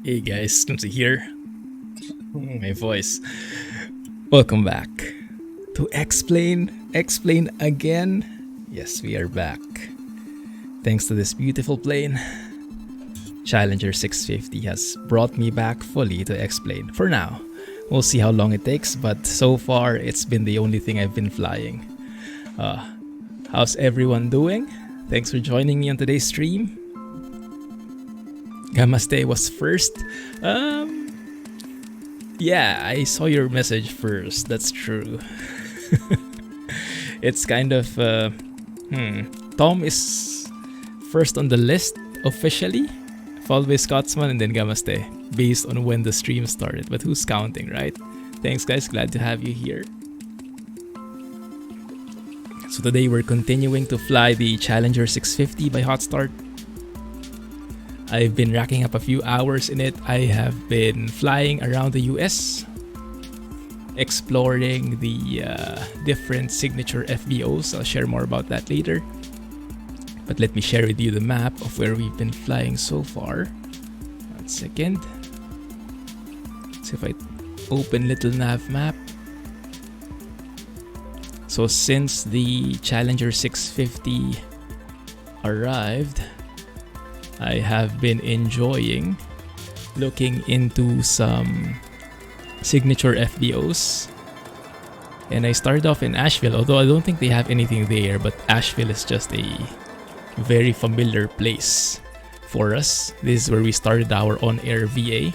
Hey guys, Clumsy here. My voice. Welcome back to Explain again. Yes, we are back. Thanks to this beautiful plane, Challenger 650 has brought me back fully to Explain. For now, we'll see how long it takes, but so far it's been the only thing I've been flying. How's everyone doing? Thanks for joining me on today's stream. Gamaste was first. Yeah, I saw your message first. That's true. It's kind of Tom is first on the list officially, followed by Scotsman and then Gamaste, based on when the stream started. But who's counting, right? Thanks guys, glad to have you here. So today we're continuing to fly the Challenger 650 by Hotstart. I've been racking up a few hours in it. I have been flying around the US, exploring the different signature FBOs. I'll share more about that later. But let me share with you the map of where we've been flying so far. 1 second. See if I open little nav map. So since the Challenger 650 arrived, I have been enjoying looking into some signature FBOs. And I started off in Asheville, although I don't think they have anything there, but Asheville is just a very familiar place for us. This is where we started our on-air VA.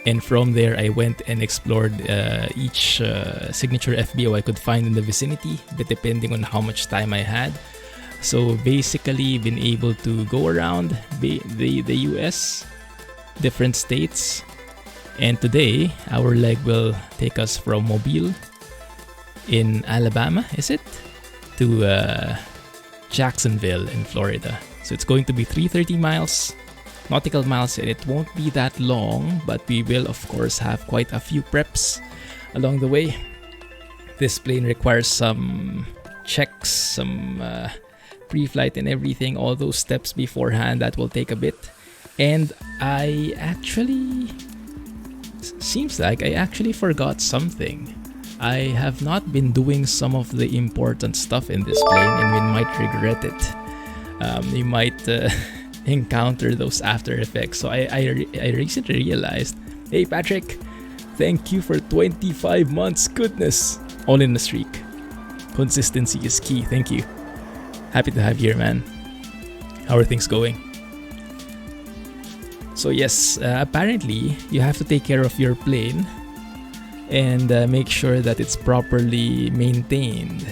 And from there, I went and explored each signature FBO I could find in the vicinity, but depending on how much time I had. So basically, been able to go around the US, different states, and today our leg will take us from Mobile in Alabama, is it, to Jacksonville in Florida. So it's going to be 330 miles, nautical miles, and it won't be that long, but we will of course have quite a few preps along the way. This plane requires some checks, some pre-flight and everything, all those steps beforehand. That will take a bit. And seems like I actually forgot something. I have not been doing some of the important stuff in this plane, and we might regret it. You might encounter those after effects. So I recently realized, hey Patrick, thank you for 25 months. Goodness, all in the streak. Consistency is key. Thank you. Happy to have you here, man. How are things going? So yes, apparently you have to take care of your plane and make sure that it's properly maintained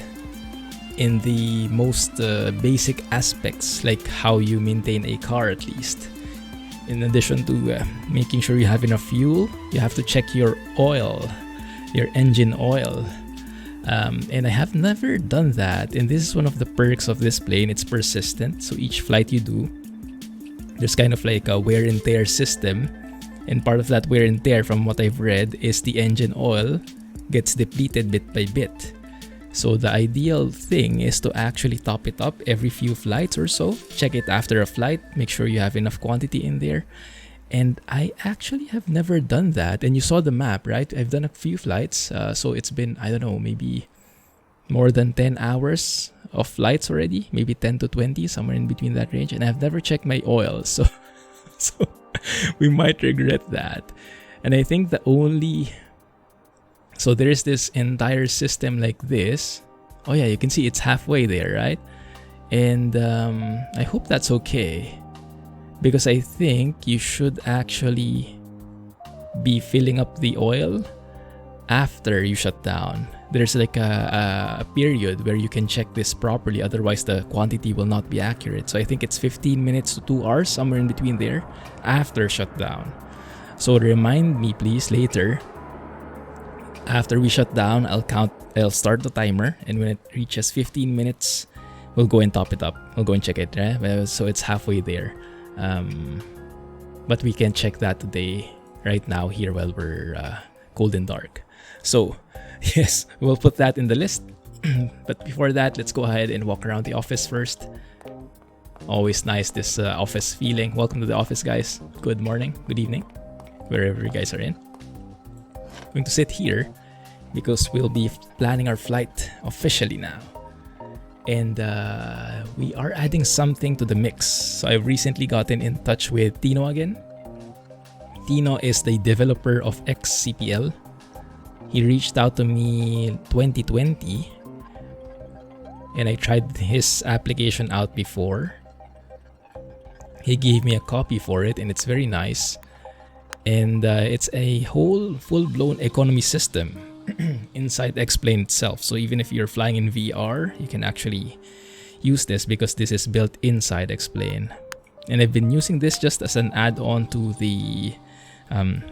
in the most basic aspects, like how you maintain a car at least. In addition to making sure you have enough fuel, you have to check your oil, your engine oil. And I have never done that, and this is one of the perks of this plane. It's persistent, so each flight you do, there's kind of like a wear and tear system, and part of that wear and tear, from what I've read, is the engine oil gets depleted bit by bit. So the ideal thing is to actually top it up every few flights or so. Check it after a flight, make sure you have enough quantity in there. And I actually have never done that. And you saw the map, right? I've done a few flights. So it's been, I don't know, maybe more than 10 hours of flights already. Maybe 10 to 20, somewhere in between that range. And I've never checked my oil. So we might regret that. And I think the only... So there's this entire system like this. Oh yeah, you can see it's halfway there, right? And I hope that's okay. Because I think you should actually be filling up the oil after you shut down. There's like a period where you can check this properly, otherwise the quantity will not be accurate. So I think it's 15 minutes to 2 hours, somewhere in between there, after shutdown. So remind me please later. After we shut down, I'll start the timer, and when it reaches 15 minutes, we'll go and top it up. We'll go and check it, right? So it's halfway there. But we can check that today, right now, here while we're cold and dark. So, yes, we'll put that in the list. But before that, let's go ahead and walk around the office first. Always nice, this office feeling. Welcome to the office, guys. Good morning, good evening, wherever you guys are in. I'm going to sit here because we'll be planning our flight officially now. And we are adding something to the mix. So I've recently gotten in touch with Tino again. Tino is the developer of X-CPL. He reached out to me 2020 and I tried his application out before. He gave me a copy for it and it's very nice. And it's a whole full-blown economy system inside X-Plane itself. So even if you're flying in VR, you can actually use this because this is built inside X-Plane. And I've been using this just as an add-on to the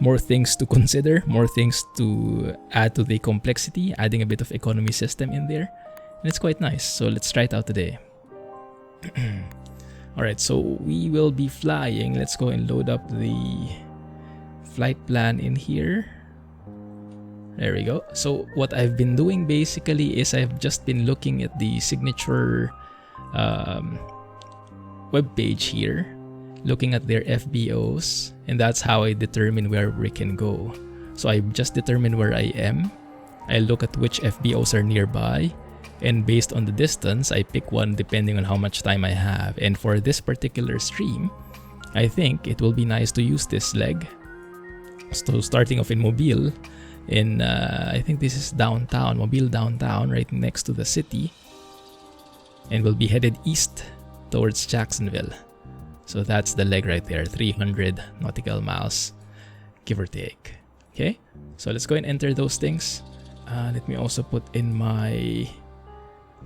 more things to consider, more things to add to the complexity, adding a bit of economy system in there. And it's quite nice. So let's try it out today. Alright, so we will be flying. Let's go and load up the flight plan in here. There we go. So what I've been doing basically is I've just been looking at the signature web page here, looking at their FBOs, and that's how I determine where we can go. So I just determine where I am. I look at which FBOs are nearby, and based on the distance, I pick one depending on how much time I have. And for this particular stream, I think it will be nice to use this leg. So starting off in Mobile, in I think this is downtown, Mobile downtown, right next to the city, and we'll be headed east towards Jacksonville. So that's the leg right there, 300 nautical miles, give or take. Okay, so let's go and enter those things. Let me also put in my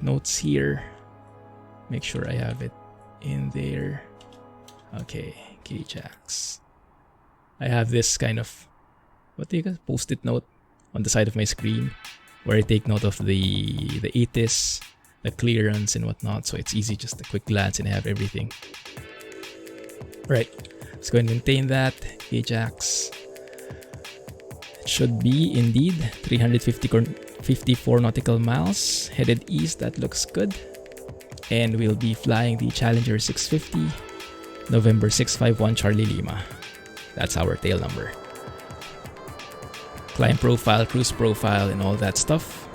notes here, make sure I have it in there. Okay, KJax. I have this kind of, what do you call, post-it note on the side of my screen where I take note of the ATIS, the clearance and whatnot, so it's easy, just a quick glance and I have everything. Right, let's go and maintain that. Ajax. It should be indeed 354 nautical miles, headed east, that looks good. And we'll be flying the Challenger 650, November 651 Charlie Lima. That's our tail number. Climb profile, cruise profile, and all that stuff.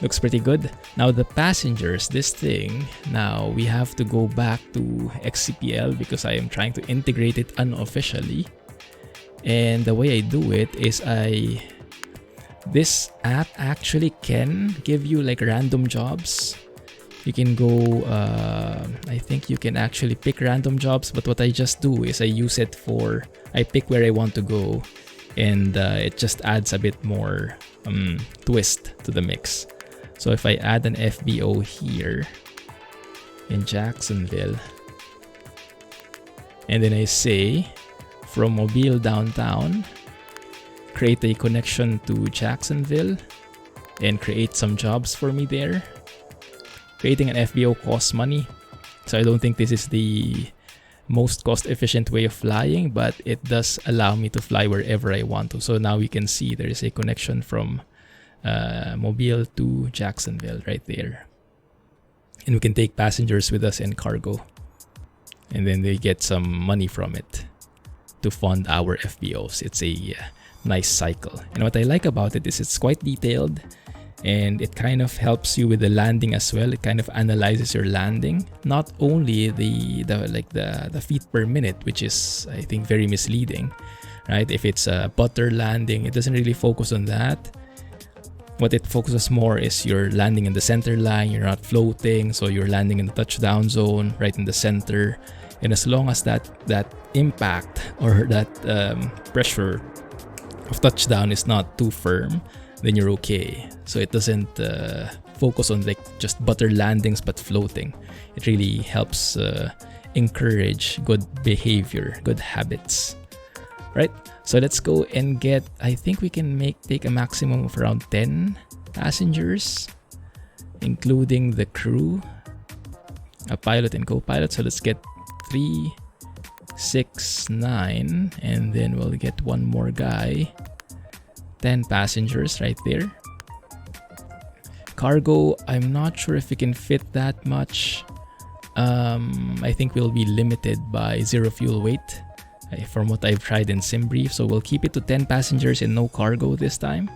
Looks pretty good. Now the passengers, this thing, now we have to go back to X-CPL because I am trying to integrate it unofficially. And the way I do it is this app actually can give you like random jobs. You can go, I think you can actually pick random jobs, but what I just do is I use it for, I pick where I want to go, and it just adds a bit more twist to the mix. So if I add an FBO here in Jacksonville, and then I say from Mobile downtown, create a connection to Jacksonville and create some jobs for me there. Creating an FBO costs money, so I don't think this is the most cost-efficient way of flying, but it does allow me to fly wherever I want to. So now we can see there is a connection from Mobile to Jacksonville right there. And we can take passengers with us and cargo. And then they get some money from it to fund our FBOs. It's a nice cycle. And what I like about it is it's quite detailed. And it kind of helps you with the landing as well. It kind of analyzes your landing, not only the feet per minute, which is, I think, very misleading, right? If it's a butter landing, it doesn't really focus on that. What it focuses more is you're landing in the center line, you're not floating, so you're landing in the touchdown zone, right in the center. And as long as that impact or that pressure of touchdown is not too firm, then you're okay. So it doesn't focus on like just butter landings but floating. It really helps encourage good behavior, good habits. Right? So let's go and get, I think we can take a maximum of around 10 passengers, including the crew, a pilot and co-pilot. So let's get 3 6, 9, and then we'll get one more guy. 10 passengers right there. Cargo, I'm not sure if we can fit that much. I think we'll be limited by 0 fuel weight from what I've tried in SimBrief. So we'll keep it to 10 passengers and no cargo this time.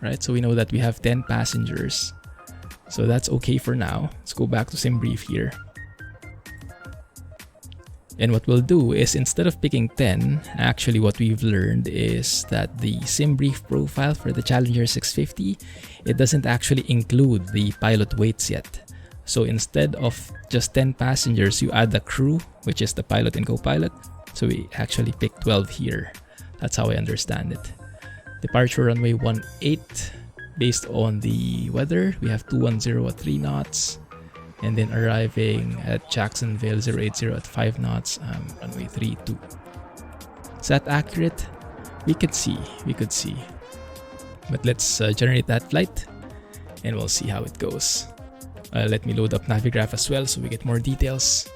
Right, so we know that we have 10 passengers. So that's okay for now. Let's go back to SimBrief here. And what we'll do is, instead of picking 10, actually what we've learned is that the SimBrief profile for the Challenger 650, it doesn't actually include the pilot weights yet. So instead of just 10 passengers, you add the crew, which is the pilot and co-pilot. So we actually pick 12 here. That's how I understand it. Departure runway 18, based on the weather, we have 210 at 3 knots. And then arriving at Jacksonville 080 at 5 knots, runway 32. Is that accurate? We could see. But let's generate that flight and we'll see how it goes. Let me load up Navigraph as well so we get more details.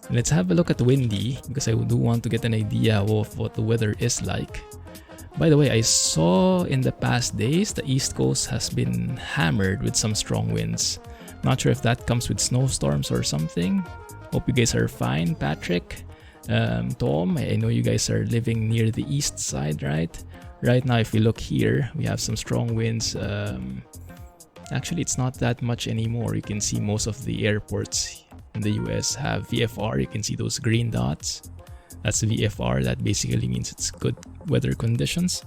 Let's have a look at Windy because I do want to get an idea of what the weather is like. By the way, I saw in the past days the East Coast has been hammered with some strong winds. Not sure if that comes with snowstorms or something. Hope you guys are fine, Patrick. Tom, I know you guys are living near the east side, right? Right now, if we look here, we have some strong winds. Actually, it's not that much anymore. You can see most of the airports in the US have VFR. You can see those green dots. That's VFR. That basically means it's good weather conditions.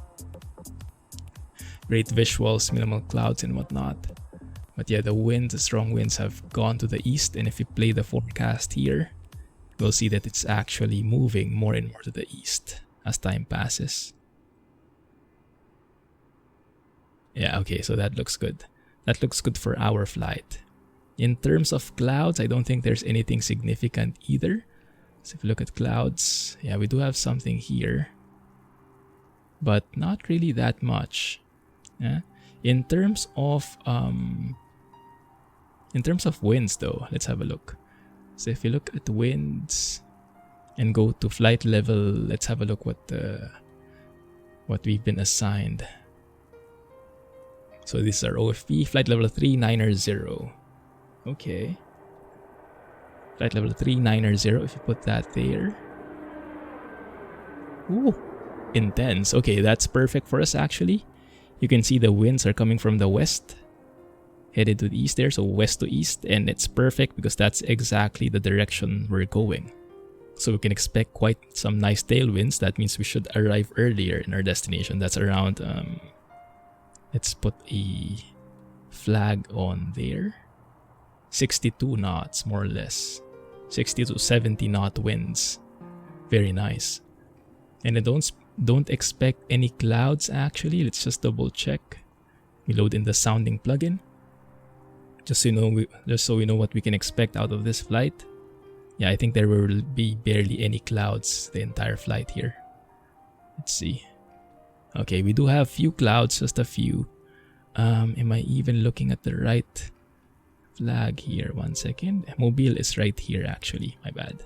Great visuals, minimal clouds and whatnot. But yeah, the strong winds have gone to the east, and if you play the forecast here, we'll see that it's actually moving more and more to the east as time passes. Yeah, okay, so that looks good. That looks good for our flight. In terms of clouds, I don't think there's anything significant either. So if you look at clouds, yeah, we do have something here, but not really that much. Yeah. In terms of winds though, let's have a look. So if you look at winds and go to flight level, let's have a look what we've been assigned. So this is our OFP, flight level 3990. Okay. Flight level 3990, if you put that there. Ooh, intense. Okay, that's perfect for us actually. You can see the winds are coming from the west, headed to the east there, so west to east, and it's perfect because that's exactly the direction we're going. So we can expect quite some nice tailwinds. That means we should arrive earlier in our destination. That's around, let's put a flag on there. 62 knots, more or less. 60 to 70 knot winds. Very nice. And I don't expect any clouds actually. Let's just double check. We load in the sounding plugin. Just so we know what we can expect out of this flight. Yeah, I think there will be barely any clouds the entire flight here. Let's see. Okay, we do have few clouds, just a few. Am I even looking at the right flag here? 1 second. Mobile is right here actually, my bad.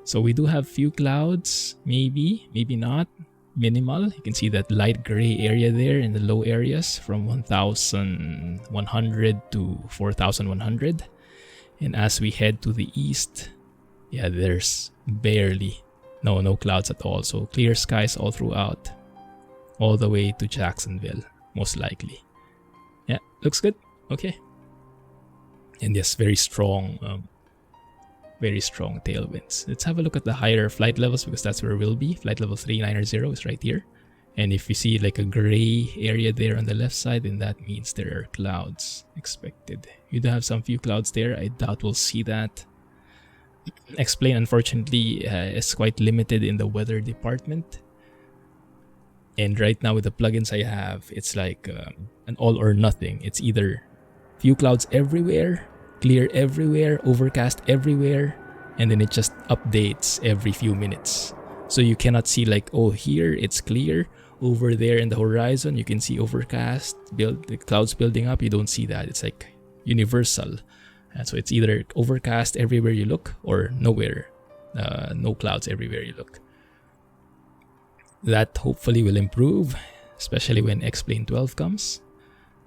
So we do have few clouds, maybe not. Minimal. You can see that light gray area there in the low areas from 1100 to 4100. And as we head to the east, yeah, there's barely no clouds at all. So clear skies all throughout, all the way to Jacksonville, most likely. Yeah, looks good. Okay. And yes, very strong tailwinds. Let's have a look at the higher flight levels because that's where we'll be. Flight level 3990 is right here. And if you see like a gray area there on the left side, then that means there are clouds expected. You do have some few clouds there. I doubt we'll see that. Explain, unfortunately, is quite limited in the weather department. And right now with the plugins I have, it's like an all or nothing. It's either few clouds everywhere, clear everywhere, overcast everywhere, and then it just updates every few minutes. So you cannot see like, oh, here it's clear, over there in the horizon you can see overcast, the clouds building up. You don't see that. It's like universal. And so it's either overcast everywhere you look or nowhere. No clouds everywhere you look. That hopefully will improve, especially when X-Plane 12 comes.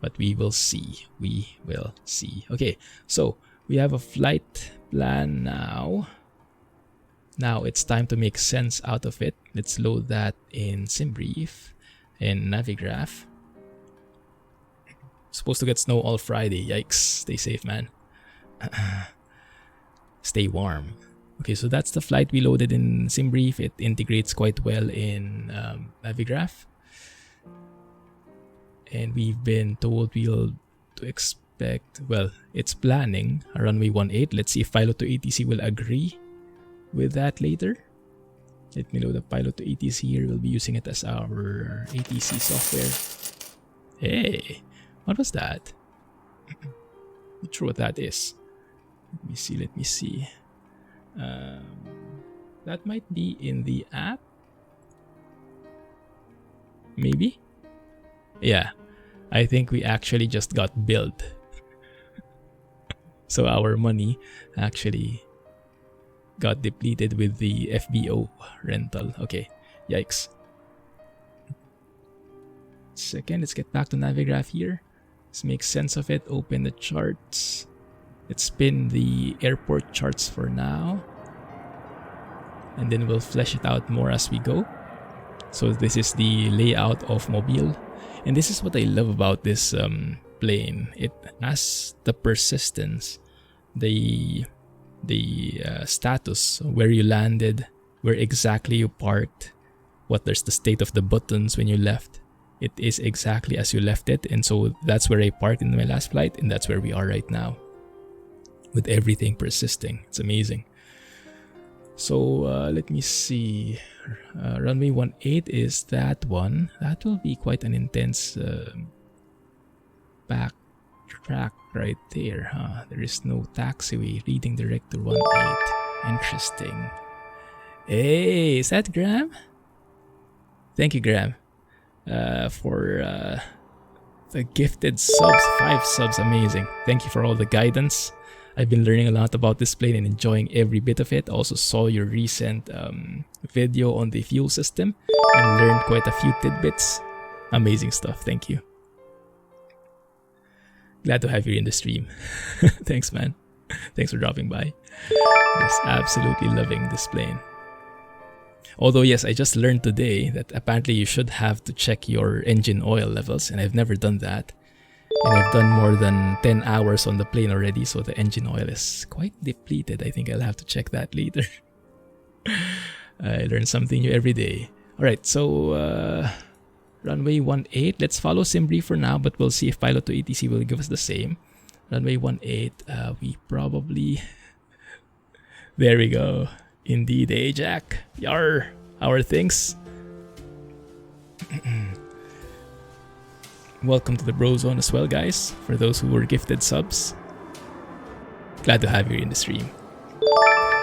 But we will see. We will see. Okay, so we have a flight plan now. Now it's time to make sense out of it. Let's load that in SimBrief and Navigraph. Supposed to get snow all Friday. Yikes. Stay safe, man. Stay warm. Okay, so that's the flight we loaded in SimBrief. It integrates quite well in Navigraph. And we've been told we'll to expect, well, it's planning a runway 18. Let's see if Pilot to ATC will agree with that later. Let me load the Pilot to ATC here. We'll be using it as our ATC software. Hey, what was that? Not sure what that is. Let me see. That might be in the app. Maybe? Yeah, I think we actually just got billed. So our money actually got depleted with the FBO rental. Okay, yikes. Second, let's get back to Navigraph here. Let's make sense of it. Open the charts. Let's spin the airport charts for now. And then we'll flesh it out more as we go. So this is the layout of Mobile. And this is what I love about this plane. It has the persistence, the status, where you landed, where exactly you parked, there's the state of the buttons when you left. It is exactly as you left it. And so that's where I parked in my last flight, and that's where we are right now, with everything persisting. It's amazing. So let me see. Runway 18 is that one. That will be quite an intense back track right there, huh? There is no taxiway leading direct to 18. Interesting. Hey, is that Graham? Thank you, Graham, for the gifted subs. 5 subs, amazing. Thank you for all the guidance. I've been learning a lot about this plane and enjoying every bit of it. Also saw your recent video on the fuel system and learned quite a few tidbits. Amazing stuff, thank you. Glad to have you in the stream. Thanks, man. Thanks for dropping by. Just absolutely loving this plane. Although, yes, I just learned today that apparently you should have to check your engine oil levels, and I've never done that. And I've done more than 10 hours on the plane already, so the engine oil is quite depleted. I think I'll have to check that later. I learn something new every day. Alright, so runway 18. Let's follow SimBrief for now, but we'll see if Pilot to ATC will give us the same. Runway 18, we probably... There we go. Indeed, Jack. Yar, how are things? Welcome to the Bro Zone as well, guys, for those who were gifted subs. Glad to have you in the stream.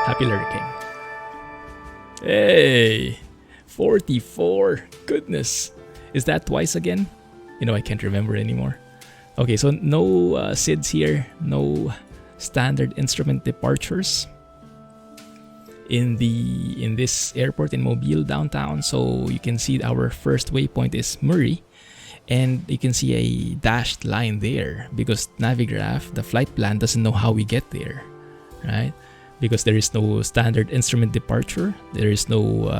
Happy lurking. Hey, 44. Goodness. Is that twice again? You know, I can't remember anymore. Okay, so no SIDS here. No standard instrument departures in this airport in Mobile downtown. So you can see our first waypoint is Murray. And you can see a dashed line there because Navigraph, the flight plan, doesn't know how we get there, right? Because there is no standard instrument departure. There is no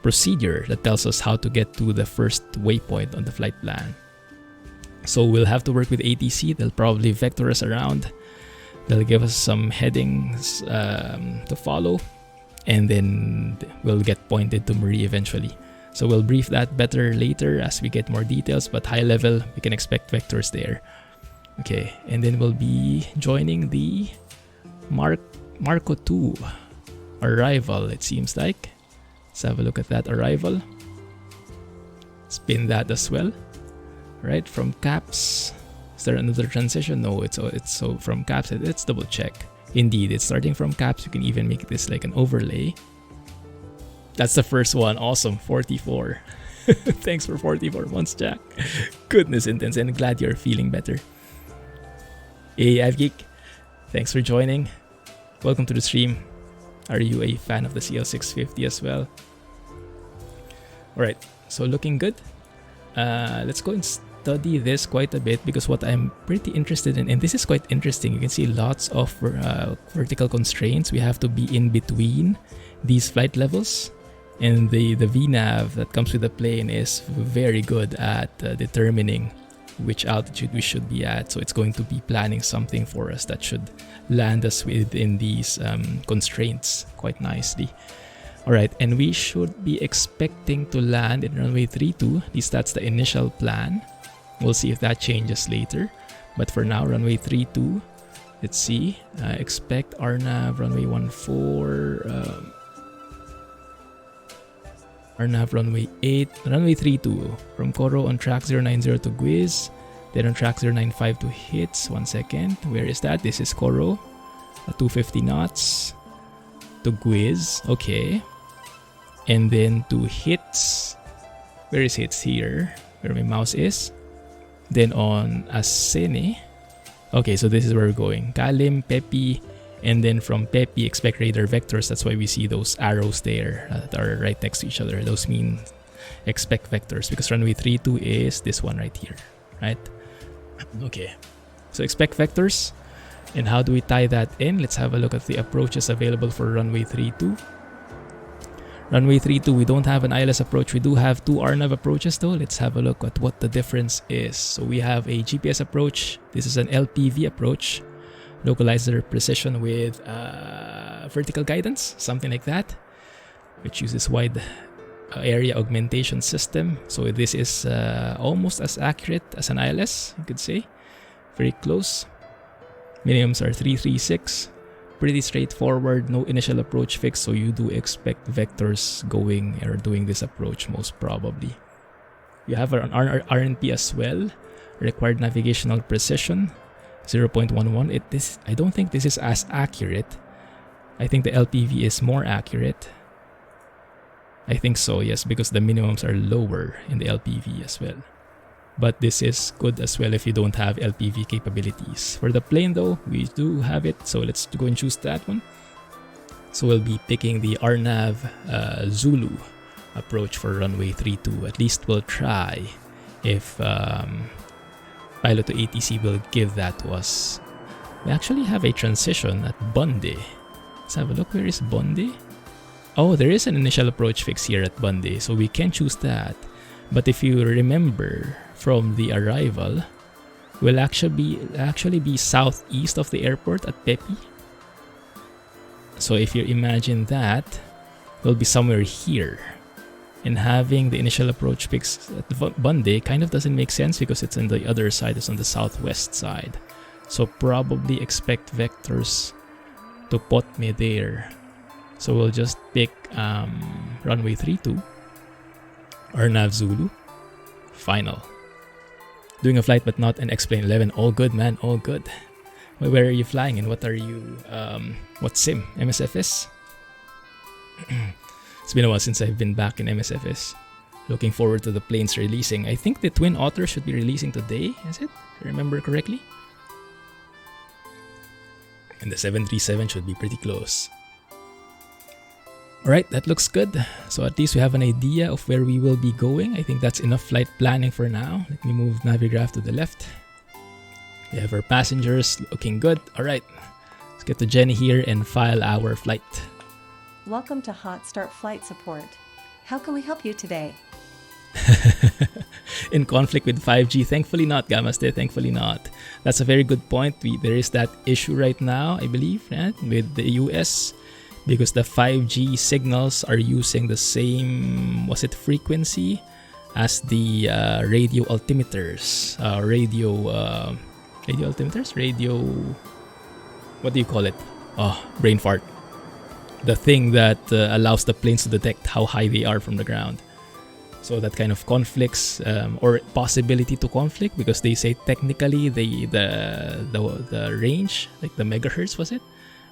procedure that tells us how to get to the first waypoint on the flight plan. So we'll have to work with ATC. They'll probably vector us around. They'll give us some headings to follow. And then we'll get pointed to Marie eventually. So we'll brief that better later as we get more details, but high level, we can expect vectors there. Okay, and then we'll be joining the Marco 2 arrival, it seems like. Let's have a look at that arrival. Spin that as well. Right, from caps. Is there another transition? No, it's so from caps. Let's double check. Indeed, it's starting from caps. You can even make this like an overlay. That's the first one. Awesome. 44. Thanks for 44 months, Jack. Goodness intense, and glad you're feeling better. Hey, Avgeek. Thanks for joining. Welcome to the stream. Are you a fan of the CL650 as well? Alright, so looking good. Let's go and study this quite a bit, because what I'm pretty interested in, and this is quite interesting, you can see lots of vertical constraints. We have to be in between these flight levels, and the V-Nav that comes with the plane is very good at determining which altitude we should be at. So it's going to be planning something for us that should land us within these constraints quite nicely. Alright, and we should be expecting to land in runway 32. At least that's the initial plan. We'll see if that changes later. But for now, runway 32. Let's see. Expect Arnav runway 14. Arnav runway 8. Runway 32. From Koro on track 090 to Gwiz. Then on track 095 to hits. 1 second. Where is that? This is Koro. 250 knots. To Gwiz. Okay. And then to hits. Where is hits? Here. Where my mouse is. Then on Asene. Okay, so this is where we're going. Kalim, Pepi, and then from Pepi, expect radar vectors. That's why we see those arrows there that are right next to each other. Those mean expect vectors, because runway 32 is this one right here, right? Okay, so expect vectors. And how do we tie that in? Let's have a look at the approaches available for runway 32. Runway 32, we don't have an ILS approach. We do have 2 Arnav approaches though. Let's have a look at what the difference is. So we have a GPS approach. This is an LPV approach. Localizer precision with vertical guidance, something like that, which uses wide area augmentation system. So this is almost as accurate as an ILS, you could say. Very close. Minimums are 336. Pretty straightforward, no initial approach fix, so you do expect vectors going or doing this approach most probably. You have an RNP as well, required navigational precision, 0.11. I don't think this is as accurate. I think the LPV is more accurate. I think so, yes, because the minimums are lower in the LPV as well. But this is good as well if you don't have LPV capabilities. For the plane though, we do have it, so let's go and choose that one. So we'll be picking the Arnav Zulu approach for runway 32. At least we'll try if Pilot to ATC will give that to us. We actually have a transition at Bunde. Let's have a look. Where is Bunde? Oh, there is an initial approach fix here at Bunde, so we can choose that. But if you remember from the arrival, we'll actually be southeast of the airport at Pepi. So if you imagine that, we'll be somewhere here. And having the initial approach fix at Bunde kind of doesn't make sense because it's on the other side, it's on the southwest side. So probably expect vectors to put me there. So we'll just pick runway 32. Arnav Zulu. Final. Doing a flight but not an X-Plane 11. All good, man. All good. Where are you flying and what are you... what sim? MSFS? It's been a while since I've been back in MSFS. Looking forward to the planes releasing. I think the Twin Otter should be releasing today, is it? If I remember correctly. And the 737 should be pretty close. Alright, that looks good. So at least we have an idea of where we will be going. I think that's enough flight planning for now. Let me move Navigraph to the left. We have our passengers looking good. Alright, let's get to Jenny here and file our flight. Welcome to Hot Start Flight Support. How can we help you today? In conflict with 5G? Thankfully not, Gamaste. Thankfully not. That's a very good point. There is that issue right now, I believe, right, with the US. Because the 5G signals are using the same, was it frequency, as the radio altimeters. Radio altimeters? Radio... What do you call it? Oh, brain fart. The thing that allows the planes to detect how high they are from the ground. So that kind of conflicts, or possibility to conflict, because they say technically the range, like the megahertz, was it?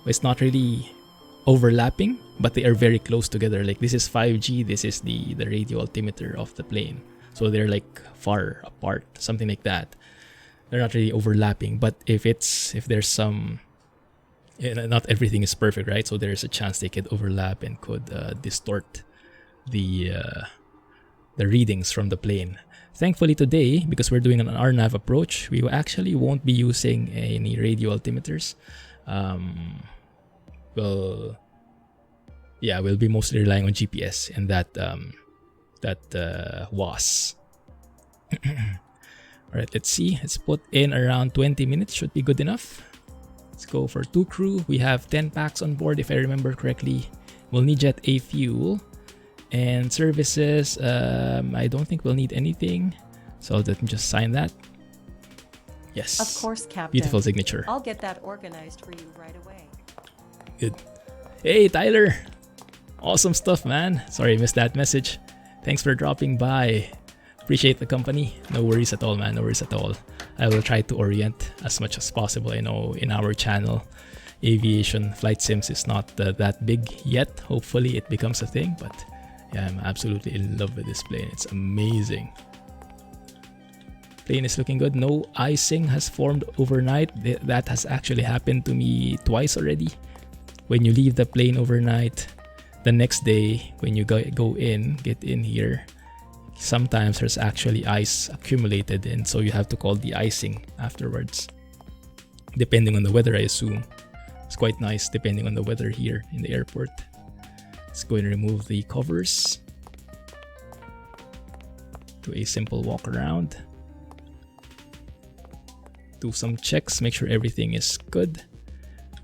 It's not really overlapping, but they are very close together. Like this is 5G, this is the radio altimeter of the plane. So they're like far apart, something like that. They're not really overlapping. But if there's some not everything is perfect, right? So there's a chance they could overlap and could distort the readings from the plane. Thankfully today, because we're doing an Arnav approach, we actually won't be using any radio altimeters. We'll be mostly relying on GPS and that was. Alright, let's see. Let's put in around 20 minutes. Should be good enough. Let's go for 2 crew. We have 10 packs on board if I remember correctly. We'll need jet A fuel. And services, I don't think we'll need anything. So let me just sign that. Yes. Of course, Captain. Beautiful signature. I'll get that organized for you right away. Good. Hey, Tyler. Awesome stuff, man. Sorry I missed that message. Thanks for dropping by. Appreciate the company. No worries at all, man. No worries at all. I will try to orient as much as possible. I know in our channel, aviation flight sims is not that big yet. Hopefully it becomes a thing, but yeah, I'm absolutely in love with this plane. It's amazing. Plane is looking good. No icing has formed overnight. That has actually happened to me twice already. When you leave the plane overnight, the next day when you get in here, sometimes there's actually ice accumulated, and so you have to call the icing afterwards. Depending on the weather, I assume. It's quite nice depending on the weather here in the airport. Let's go and remove the covers. Do a simple walk around. Do some checks, make sure everything is good.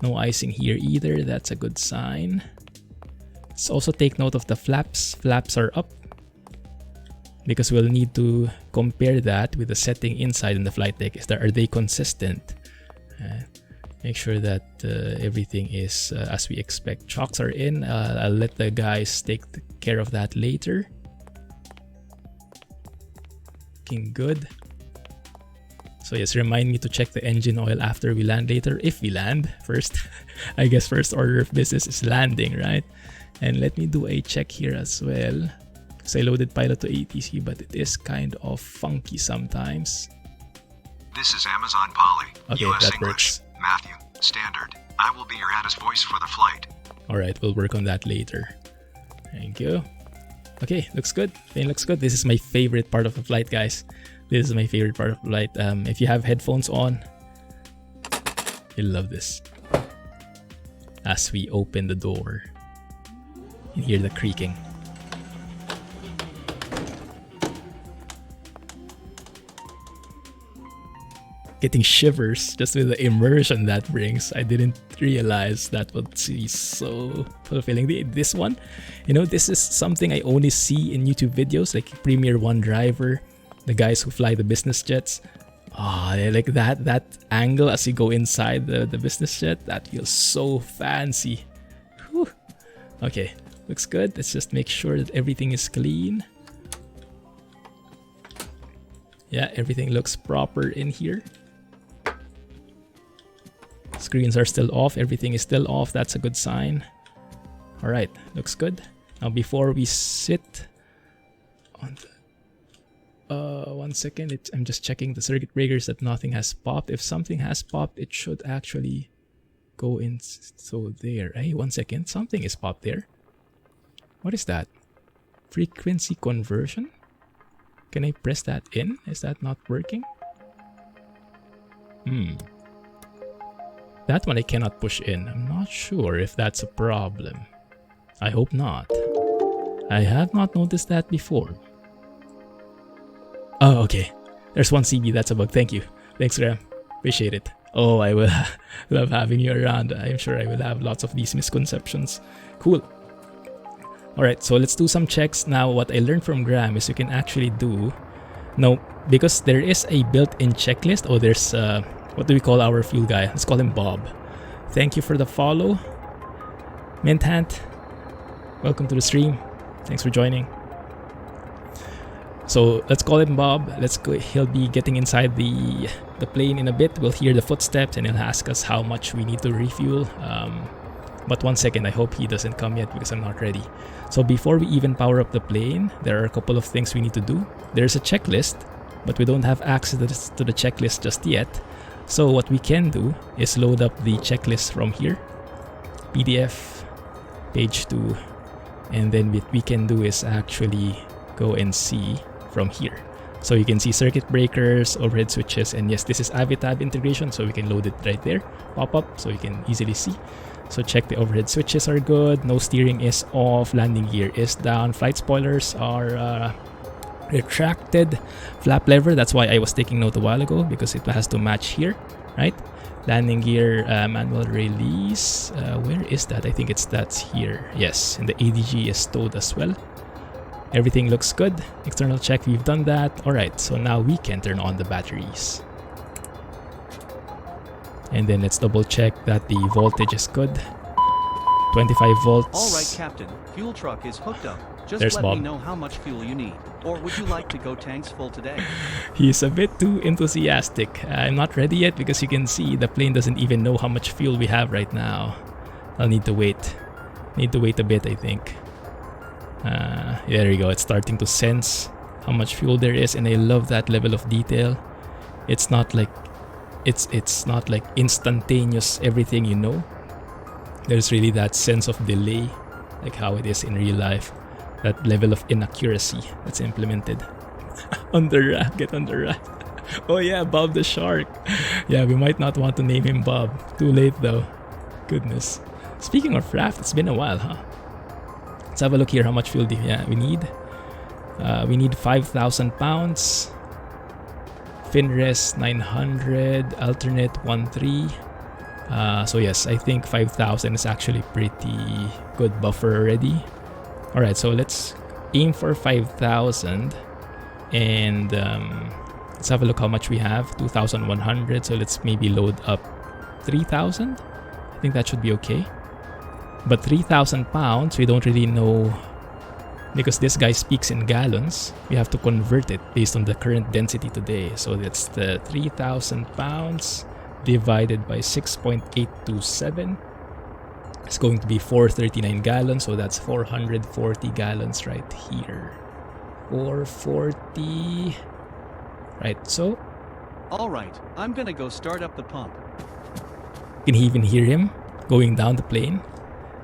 No icing here either, that's a good sign. Let's also take note of the flaps. Flaps are up because we'll need to compare that with the setting inside in the flight deck. Are they consistent? Make sure that everything is as we expect. Chocks are in. I'll let the guys take care of that later. Looking good. So yes, remind me to check the engine oil after we land later, if we land first. I guess first order of business is landing, right? And let me do a check here as well. Because I loaded Pilot to ATC, but it is kind of funky sometimes. This is Amazon Polly. Okay, US that English. works. Matthew, standard. I will be your ATIS voice for the flight. Alright, we'll work on that later. Thank you. Okay, looks good. Plane looks good. This is my favorite part of the flight, guys. This is my favorite part of the flight. If you have headphones on, you'll love this. As we open the door, you hear the creaking. Getting shivers just with the immersion that brings. I didn't realize that would be so fulfilling. This one, this is something I only see in YouTube videos, like Premier One Driver, the guys who fly the business jets. They like that angle as you go inside the business jet. That feels so fancy. Whew. Okay, looks good. Let's just make sure that everything is clean. Yeah, everything looks proper in here. Screens are still off. Everything is still off. That's a good sign. All right, looks good. Now before we sit on the 1 second, I'm just checking the circuit breakers that nothing has popped. If something has popped, it should actually go in. So there. Hey, 1 second. Something is popped there. What is that? Frequency conversion? Can I press that in? Is that not working? That one I cannot push in. I'm not sure if that's a problem. I hope not. I have not noticed that before. Oh, okay. There's one CB. That's a bug. Thank you. Thanks, Graham. Appreciate it. Oh, I will love having you around. I'm sure I will have lots of these misconceptions. Cool. Alright, so let's do some checks. Now, what I learned from Graham is you can actually do... No, because there is a built-in checklist. Oh, there's... what do we call our fuel guy? Let's call him Bob. Thank you for the follow. Mint Hand, welcome to the stream. Thanks for joining. So let's call him Bob. Let's go. He'll be getting inside the plane in a bit. We'll hear the footsteps and he'll ask us how much we need to refuel. But 1 second, I hope he doesn't come yet because I'm not ready. So before we even power up the plane, there are a couple of things we need to do. There's a checklist, but we don't have access to the checklist just yet. So what we can do is load up the checklist from here, PDF, page 2, and then what we can do is actually go and see from here. So you can see circuit breakers, overhead switches, and yes, this is Avitab integration, so we can load it right there, pop up, so you can easily see. So check the overhead switches are good, no steering is off, landing gear is down, flight spoilers are retracted, flap lever, that's why I was taking note a while ago, because it has to match here, right? Landing gear manual release, where is that? I think that's here. Yes, and the ADG is stowed as well. Everything looks good. External check, we've done that. Alright, so now we can turn on the batteries. And then let's double check that the voltage is good. 25 volts. Alright, Captain. Fuel truck is hooked up. Just There's let Bob. me know how much fuel you need. Or would you like to go tanks full today? He's a bit too enthusiastic. I'm not ready yet because you can see the plane doesn't even know how much fuel we have right now. I'll need to wait. Need to wait a bit, I think. There we go. It's starting to sense how much fuel there is, and I love that level of detail. It's not like it's not like instantaneous everything, you know. There's really that sense of delay, like how it is in real life. That level of inaccuracy that's implemented. On the rack, get on the rack. Oh yeah, Bob the Shark. Yeah, we might not want to name him Bob. Too late though. Goodness. Speaking of raft, it's been a while, huh? Let's have a look here how much fuel we need. We need 5,000 pounds. Finrest 900, alternate 1.3. So yes, I think 5,000 is actually pretty good buffer already. Alright, so let's aim for 5,000 and let's have a look how much we have. 2,100, so let's maybe load up 3,000. I think that should be okay. But 3,000 pounds, we don't really know, because this guy speaks in gallons. We have to convert it based on the current density today. So that's the 3,000 pounds divided by 6.827. It's going to be 439 gallons, so that's 440 gallons right here. 440. Right, so. Alright, I'm gonna go start up the pump. You can even hear him going down the plane.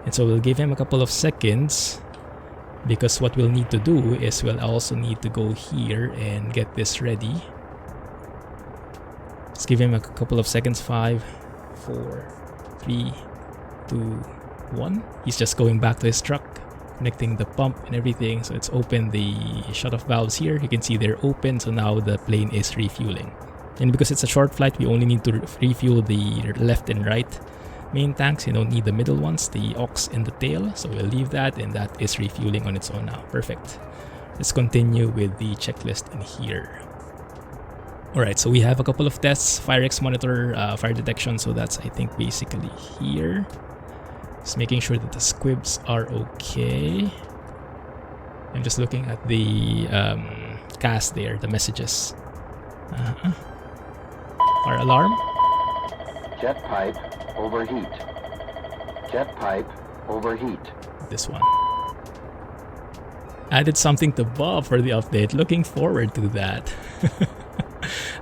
And so we'll give him a couple of seconds, because what we'll need to do is we'll also need to go here and get this ready. Let's give him a couple of seconds. 5, 4, 3, 2, 1. He's just going back to his truck, connecting the pump and everything. So it's open the shut-off valves here. You can see they're open, so now the plane is refueling. And because it's a short flight, we only need to refuel the left and right main tanks. You don't need the middle ones, the aux and the tail, so we'll leave that, and that is refueling on its own now. Perfect. Let's continue with the checklist in here. Alright, so we have a couple of tests. FireX monitor, fire detection, so that's I think basically here. Just making sure that the squibs are okay. I'm just looking at the cast there, the messages. Fire alarm. Jet pipe overheat. Jet pipe overheat. This one. Added something to Bob for the update. Looking forward to that.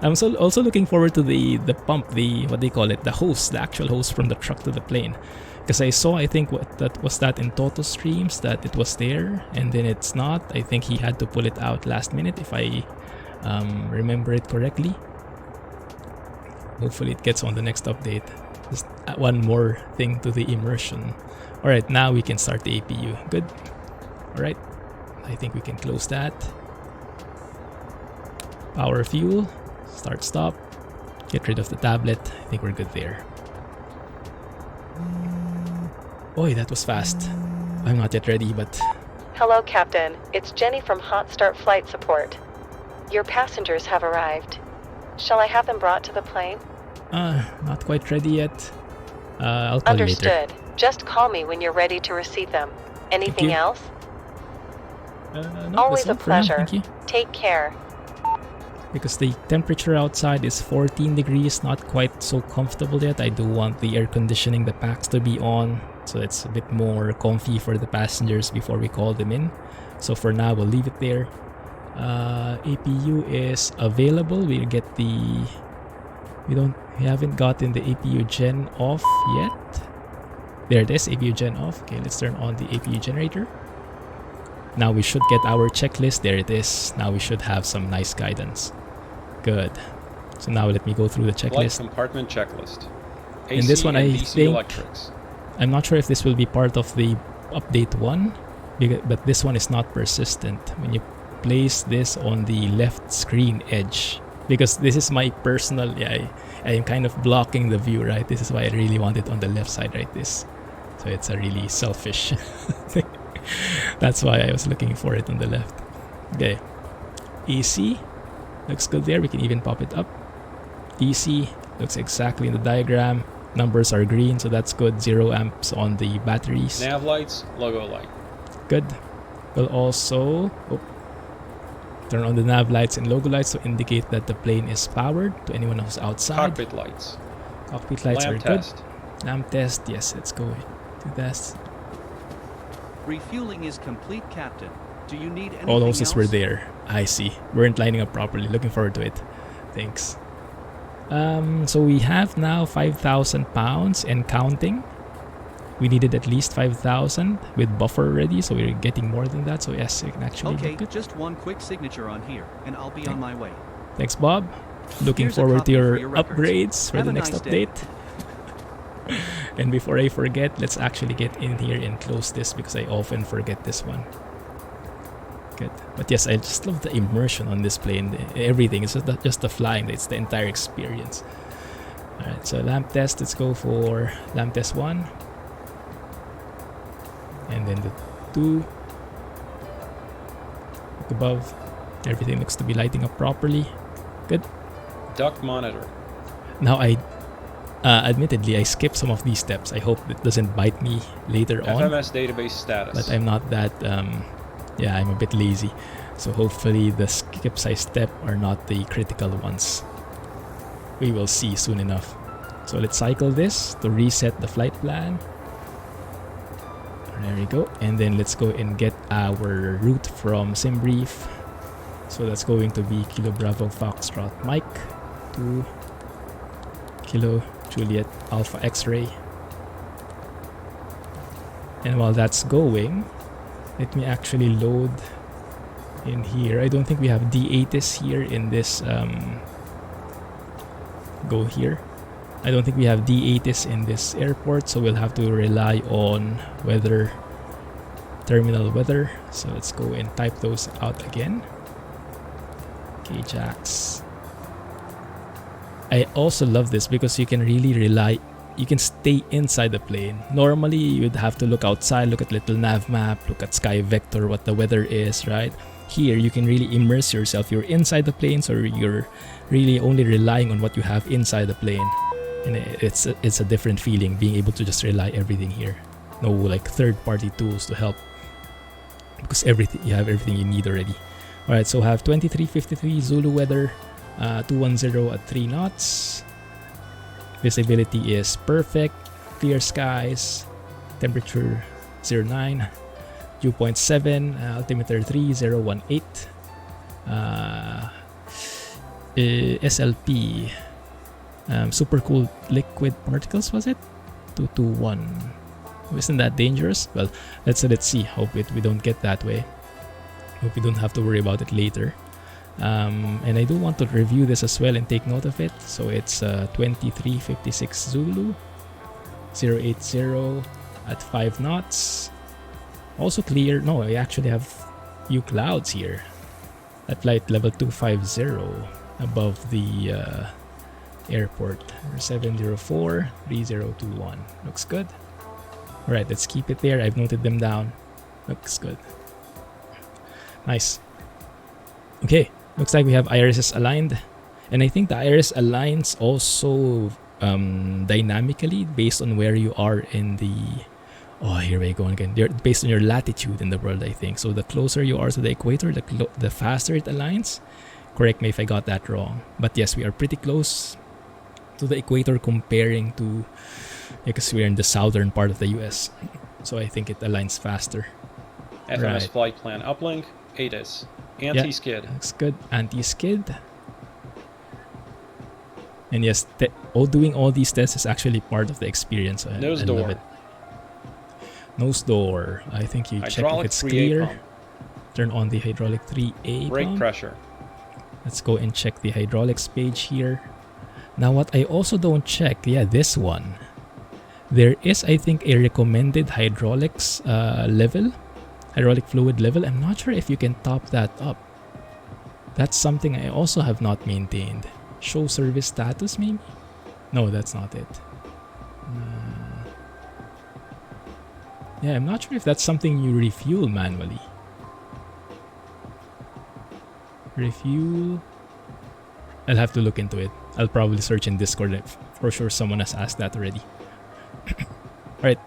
I'm also looking forward to the pump, what they call it, the hose, the actual hose from the truck to the plane. Because I saw, I think that was in Toto streams, that it was there and then it's not. I think he had to pull it out last minute, if I remember it correctly. Hopefully it gets on the next update. Just one more thing to the immersion. Alright, now we can start the APU. Good. Alright, I think we can close that. Power fuel. Start stop. Get rid of the tablet. I think we're good there. Oi, that was fast. I'm not yet ready, but... Hello, Captain. It's Jenny from Hot Start Flight Support. Your passengers have arrived. Shall I have them brought to the plane? Not quite ready yet. I'll call you later. Understood. Just call me when you're ready to receive them. Anything else? No, Always that's all a for now. pleasure. Thank you. Take care. Because the temperature outside is 14 degrees, not quite so comfortable yet. I do want the air conditioning, the packs to be on, so it's a bit more comfy for the passengers before we call them in. So for now, we'll leave it there. APU is available. We'll get the... We haven't gotten the APU gen off yet. There it is, APU gen off. Okay, let's turn on the APU generator. Now we should get our checklist. There it is. Now we should have some nice guidance. Good. So now let me go through the Flight checklist. compartment checklist. AC In this one, and I DC think electrics. I'm not sure if this will be part of the update 1, but this one is not persistent. When you place this on the left screen edge, because this is my personal, I am kind of blocking the view, right? This is why I really want it on the left side, right? This. So it's a really selfish thing. That's why I was looking for it on the left. Okay. AC looks good there. We can even pop it up. DC looks exactly in the diagram. Numbers are green, so that's good. 0 amps on the batteries. Nav lights, logo light. Good. We'll also turn on the nav lights and logo lights to indicate that the plane is powered to anyone who's outside. Cockpit lights. Cockpit lights Lamp are good. test. Lamp test, yes, let's go to test. Refueling is complete, Captain. Do you need anything All hoses else? were there. I see. Weren't lining up properly. Looking forward to it. Thanks. So we have now 5,000 pounds and counting. We needed at least 5,000 with buffer already, so we're getting more than that. So yes, you can actually Okay, get good. just one quick signature on here, and I'll be on my way. Thanks, Bob. Looking Here's a forward to copy your for your records. upgrades for Have the a next nice day. update. And before I forget, let's actually get in here and close this because I often forget this one. Good. But yes, I just love the immersion on this plane. Everything. It's not just the flying. It's the entire experience. Alright, so lamp test. Let's go for lamp test 1. And then the 2. Look above. Everything looks to be lighting up properly. Good. Duct monitor. Now admittedly, I skipped some of these steps. I hope it doesn't bite me later on. FMS database status. But I'm not that, I'm a bit lazy. So hopefully the skip size step are not the critical ones. We will see soon enough. So let's cycle this to reset the flight plan. There we go. And then let's go and get our route from SimBrief. So that's going to be Kilo Bravo Foxtrot Mike to Kilo Juliet Alpha X-Ray. And while that's going, let me actually load in here. I don't think we have D8s here in this go here. I don't think we have D8s in this airport, so we'll have to rely on weather, terminal weather. So let's go and type those out again. KJAX. I also love this because you can really rely, you can stay inside the plane. Normally you'd have to look outside, look at little nav map, look at sky vector, what the weather is, right? Here you can really immerse yourself. You're inside the plane, so you're really only relying on what you have inside the plane. And it's a different feeling being able to just rely everything here. No like third-party tools to help, because you have everything you need already. Alright, so have 2353 Zulu weather, 210 at 3 knots. Visibility is perfect, clear skies, temperature 09, dew point 7, altimeter 3018, SLP, super cool liquid particles, was it? 221. Isn't that dangerous? Well, let's see. Hope we don't get that way. Hope we don't have to worry about it later. And I do want to review this as well and take note of it. So it's 2356 Zulu, 080 at 5 knots. Also clear. No, I actually have few clouds here at flight level 250 above the airport. 704 3021. Looks good. Alright, let's keep it there. I've noted them down. Looks good. Nice. Okay, looks like we have irises aligned. And I think the iris aligns also dynamically based on where you are in the... Oh, here we go again. They're based on your latitude in the world, I think. So the closer you are to the equator, the faster it aligns. Correct me if I got that wrong. But yes, we are pretty close to the equator comparing to... Because we're in the southern part of the US. So I think it aligns faster. FMS Right. flight plan uplink, ATIS, anti-skid. Looks good. Anti-skid. And yes, doing all these tests is actually part of the experience. Nose I door. love it. Nose door. I think you check if Hydraulic it's 3A clear. pump. Turn on the hydraulic 3A Brake pump. pressure. Let's go and check the hydraulics page here. Now what I also don't check, this one. There is, I think, a recommended hydraulics level, hydraulic fluid level. I'm not sure if you can top that up. That's something I also have not maintained. Show service status, maybe? No, that's not it. Yeah, I'm not sure if that's something you refuel manually. Refuel. I'll have to look into it. I'll probably search in Discord. For sure someone has asked that already. Alright,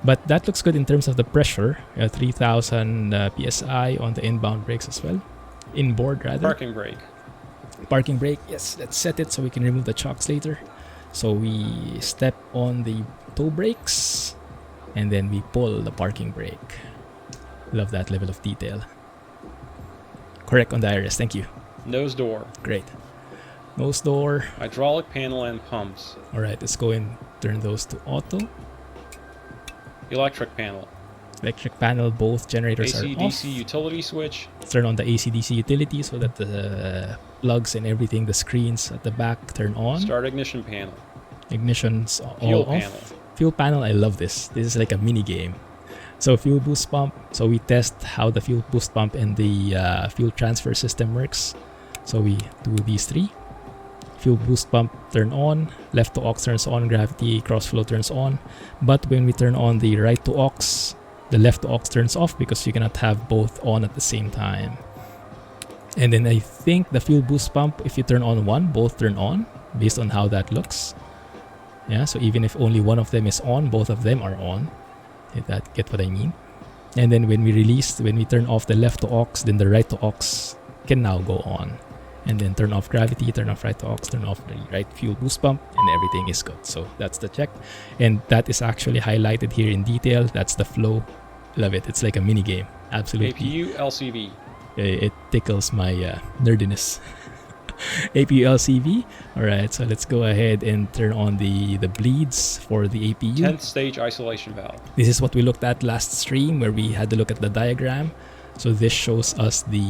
but that looks good in terms of the pressure. 3000 psi on the inbound brakes as well. Inboard rather. Parking brake. Parking brake, yes, let's set it so we can remove the chocks later. So we step on the toe brakes and then we pull the parking brake. Love that level of detail. Correct on the iris, thank you. Nose door. Great. Nose door. Hydraulic panel and pumps. Alright, let's go and turn those to auto. Electric panel. Electric panel, both generators are off. AC/DC utility switch. Let's turn on the AC/DC utility so that the plugs and everything, the screens at the back turn on. Start ignition panel. Ignition's Fuel all panel. off. Fuel panel, I love this. This is like a mini game. So fuel boost pump. So we test how the fuel boost pump and the fuel transfer system works. So we do these three. Fuel boost pump turn on, left to aux turns on, gravity cross flow turns on. But when we turn on the right to aux, the left to aux turns off because you cannot have both on at the same time. And then I think the fuel boost pump, if you turn on one, both turn on based on how that looks. Yeah, so even if only one of them is on, both of them are on. Did that get what I mean? And then when we turn off the left to aux, then the right to aux can now go on. And then turn off gravity, turn off right to aux, turn off the right fuel boost pump, and everything is good. So that's the check. And that is actually highlighted here in detail. That's the flow. Love it. It's like a mini game. Absolutely. APU LCV. It tickles my nerdiness. APU LCV. Alright, so let's go ahead and turn on the bleeds for the APU. 10th stage isolation valve. This is what we looked at last stream where we had to look at the diagram. So this shows us the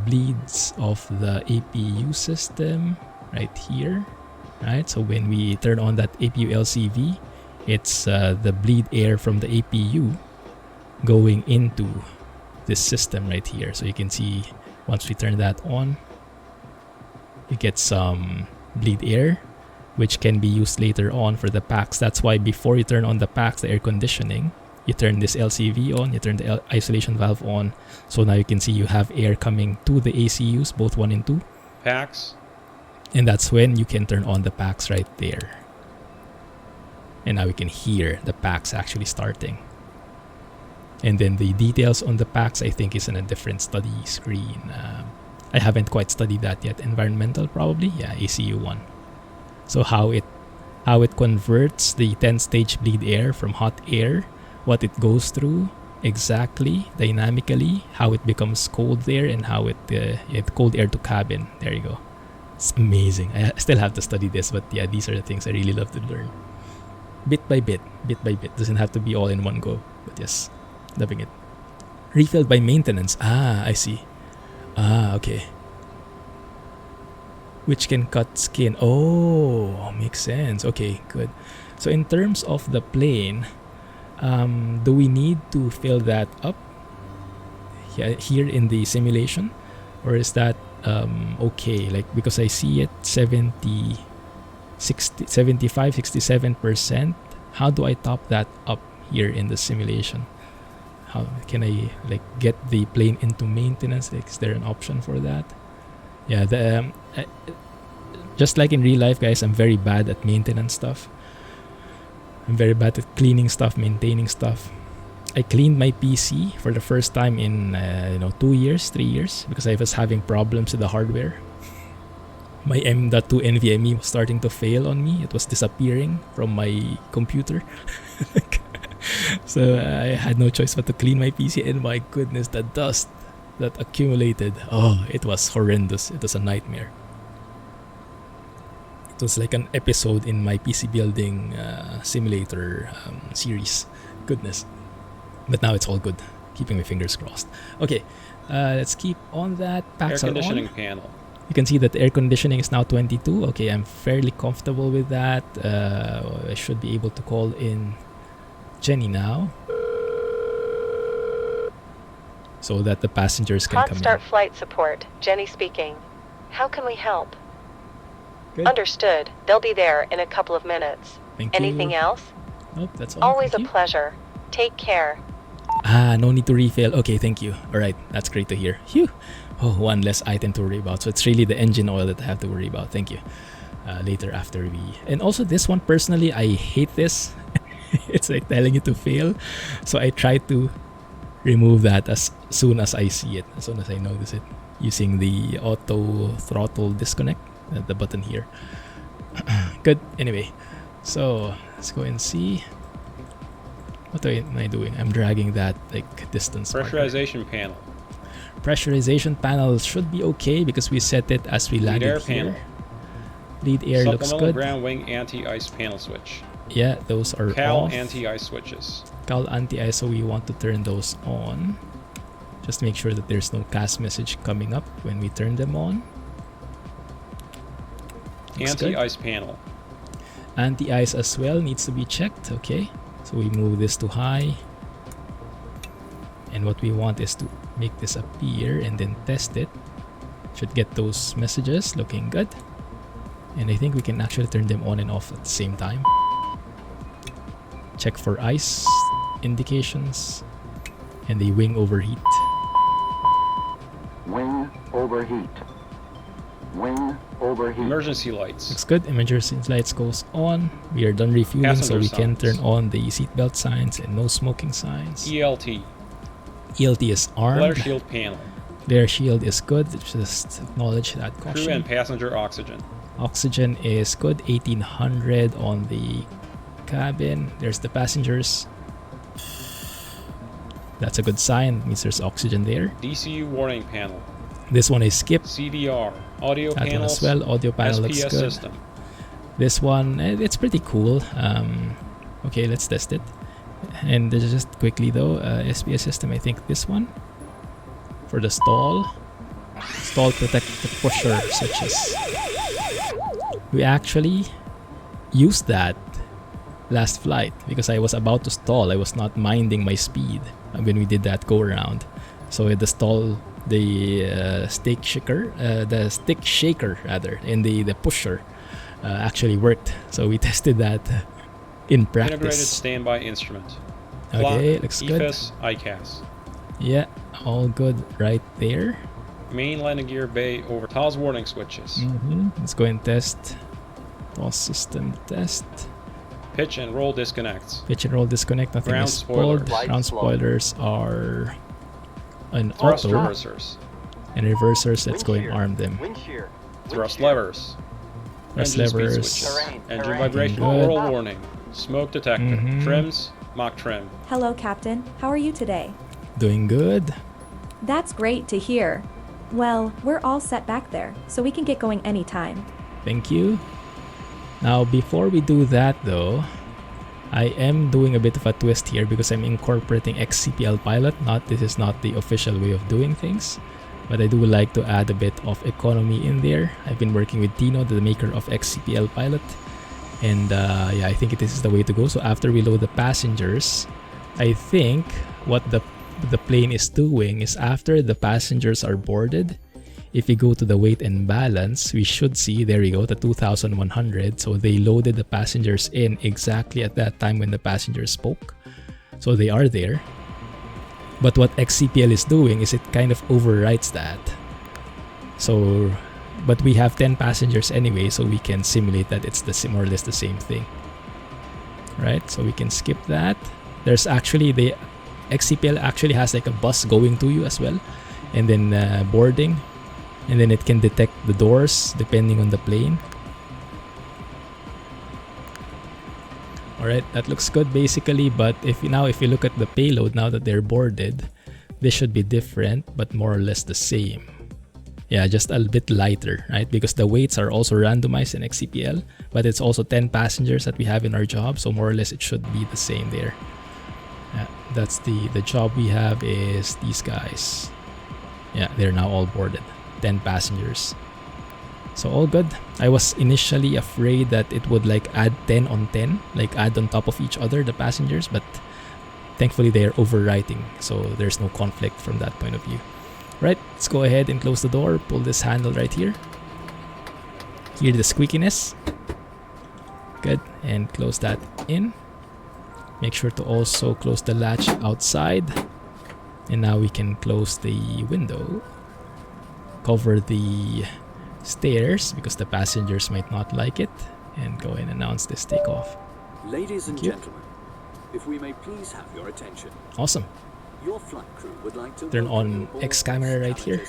bleeds of the APU system right here. Right, so when we turn on that APU LCV, it's the bleed air from the APU going into this system right here. So you can see once we turn that on, you get some bleed air, which can be used later on for the packs. That's why before you turn on the packs, the air conditioning, you turn this LCV on, you turn the isolation valve on. So now you can see you have air coming to the ACUs, both 1 and 2. Packs. And that's when you can turn on the packs right there. And now we can hear the packs actually starting. And then the details on the packs, I think, is in a different study screen. I haven't quite studied that yet. Environmental, probably. Yeah, ACU 1. So how it converts the 10-stage bleed air from hot air, what it goes through exactly, dynamically, how it becomes cold there, and how it cold air to cabin. There you go. It's amazing. I still have to study this, but yeah, these are the things I really love to learn. Bit by bit. Doesn't have to be all in one go, but yes, loving it. Refilled by maintenance. I see. Okay. Which can cut skin. Oh, makes sense. Okay, good. So in terms of the plane, do we need to fill that up here in the simulation, or is that okay? Like, because I see it 70, 60, 75, 67%. How do I top that up here in the simulation? How can I get the plane into maintenance? Is there an option for that? Yeah, just like in real life, guys, I'm very bad at maintenance stuff. I'm very bad at cleaning stuff, maintaining stuff. I cleaned my PC for the first time in 2 years, 3 years, because I was having problems with the hardware. My M.2 NVMe was starting to fail on me. It was disappearing from my computer. So I had no choice but to clean my PC, and my goodness, the dust that accumulated. Oh, it was horrendous. It was a nightmare. So it's like an episode in my PC building simulator series. Goodness. But now it's all good. Keeping my fingers crossed. Okay, let's keep on that. Air Packs are conditioning on. panel. You can see that the air conditioning is now 22. Okay, I'm fairly comfortable with that. I should be able to call in Jenny now, so that the passengers can Hot come start in. flight support. Jenny speaking. How can we help? Good. Understood. They'll be there in a couple of minutes. Thank Anything you. else? Nope, that's all. Always Thank a you. pleasure. Take care. No need to refill. Okay, thank you. Alright, that's great to hear. Phew. Oh, one less item to worry about. So it's really the engine oil that I have to worry about. Thank you. Later after we... And also this one, personally, I hate this. It's like telling you to fail. So I try to remove that as soon as I see it. As soon as I notice it. Using the auto throttle disconnect. The button here. Good. Anyway. So, let's go and see. What am I doing? I'm dragging that like distance marker. Pressurization panel. Pressurization panel should be okay because we set it as we Lead landed air here. panel. Lead air looks Supplemental good. ground wing anti-ice panel switch. Yeah, those are Cal off. anti-ice switches. Cal anti-ice, so we want to turn those on. Just make sure that there's no CAS message coming up when we turn them on. Looks good. Anti-ice panel. Anti-ice as well needs to be checked. Okay, so we move this to high. And what we want is to make this appear and then test it. Should get those messages looking good. And I think we can actually turn them on and off at the same time. Check for ice indications and the wing overheat. Wing overheat. Wing overheat. Emergency lights. Looks good. Emergency lights goes on. We are done refueling, so Passenger we can signs. turn on the seatbelt signs and no smoking signs. ELT. ELT is armed. Flare shield panel. Flare shield is good. Just acknowledge that Crew caution. and passenger oxygen. Oxygen is good. 1800 on the cabin. There's the passengers. That's a good sign. Means there's oxygen there. DCU warning panel. This one is skipped. CDR. Audio That one panels. as well. Audio panel looks SPS good. system. This one, it's pretty cool. Okay, let's test it. And just quickly though, SPS system, I think this one. For the stall. Stall protect the pusher switches. We actually used that last flight because I was about to stall. I was not minding my speed when we did that go around. So the stall, the stick shaker rather, and the pusher actually worked. So we tested that in Integrated practice. standby instrument. Okay, Clock, looks good. EFIS, ICAS. Yeah, all good right there. Main landing gear bay over TOS warning switches. Let's go and test. TOS system test. Pitch and roll disconnects. Pitch and roll disconnect. Nothing Ground is pulled. spoilers. Ground spoilers are an Thrust auto. reversers. And reversers, let's go and arm them. Wind shear. Thrust levers. Thrust Engine speed levers. switches. Terrain, Engine terrain. vibration Good. aural warning. Smoke detector. Mhm. Trims. Mock trim. Hello, Captain. How are you today? Doing good. That's great to hear. Well, we're all set back there, so we can get going anytime. Thank you. Now, before we do that though, I am doing a bit of a twist here because I'm incorporating X-CPL Pilot. This is not the official way of doing things, but I do like to add a bit of economy in there. I've been working with Tino, the maker of X-CPL Pilot, and yeah, I think this is the way to go. So after we load the passengers, I think what the plane is doing is after the passengers are boarded, if we go to the weight and balance, we should see, there we go, the 2,100. So they loaded the passengers in exactly at that time when the passengers spoke. So they are there. But what X-CPL is doing is it kind of overwrites that. So, but we have 10 passengers anyway, so we can simulate that it's more or less the same thing. Right? So we can skip that. There's actually, the X-CPL actually has like a bus going to you as well. And then boarding. And then it can detect the doors depending on the plane. Alright, that looks good basically, but if you look at the payload now that they're boarded, this should be different but more or less the same. Yeah, just a bit lighter, right? Because the weights are also randomized in X-CPL, but it's also 10 passengers that we have in our job, so more or less it should be the same there. Yeah, that's the job we have is these guys. Yeah, they're now all boarded. 10 passengers. So all good. I was initially afraid that it would like add 10 on 10, like add on top of each other the passengers, but thankfully they are overwriting, so there's no conflict from that point of view. Right, let's go ahead and close the door, pull this handle right here. Hear the squeakiness. Good, and close that in. Make sure to also close the latch outside. And now we can close the window. Cover the stairs because the passengers might not like it. And go and announce this takeoff. Ladies and gentlemen, if we may please have your attention. Awesome. Your flight crew would like to turn on X camera right here,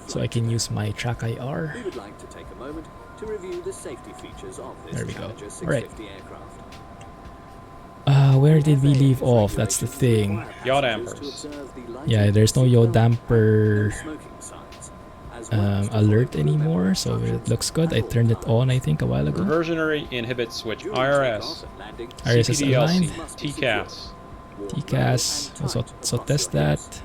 so I can use my track IR. We would like to take a moment to review the safety features of this there we go. Challenger Right. 650 aircraft. Where did we leave off? That's the thing. Yaw dampers. Yeah, there's no yaw damper alert anymore, so it looks good. I turned it on, I think, a while ago. Reversionary inhibit switch. IRS. IRS is aligned. TCAS. TCAS, so test that.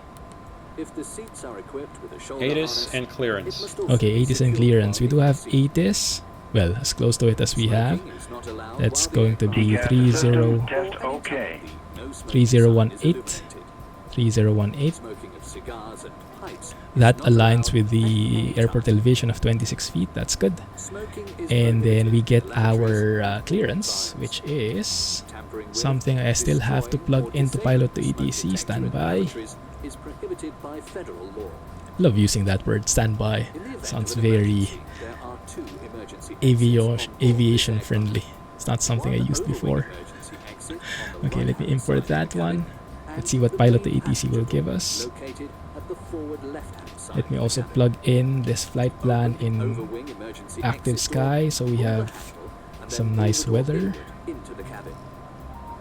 If the seats are equipped with a shoulder ATIS harness, and clearance. it must also Okay, be ATIS and secured clearance. while We do have using the seat. ATIS. Well, as close to it as we have. Smoking is not allowed That's while the going to aircraft be is 30 Test okay. no smoking 3018. sign is illuminated. 3018. Smoking of cigars and pipes That is not aligns allowed with at the any airport time. elevation of 26 feet. That's good. Smoking is And then we get prohibited. our clearance, which is Tampering with, something I still have to destroying, plug or into Pilot to disabling ETC. smoke Stand detector in by. laboratories is prohibited by federal law. Love using that word, standby. In the event Sounds of an very emergency, there are two emergency exits on board aviation this friendly. aircraft. It's not something I One used overwing before. emergency exit on the Okay, let me right-hand import side that of the cabin, one. and Let's see what the Pilot to main ETC will passenger give door us. located at the forward left-hand side Let me of the also cabin. plug in this flight plan Open the in overwing emergency active exit door, sky, so we pull the have handle, and some then pull nice the door weather. inward into the cabin.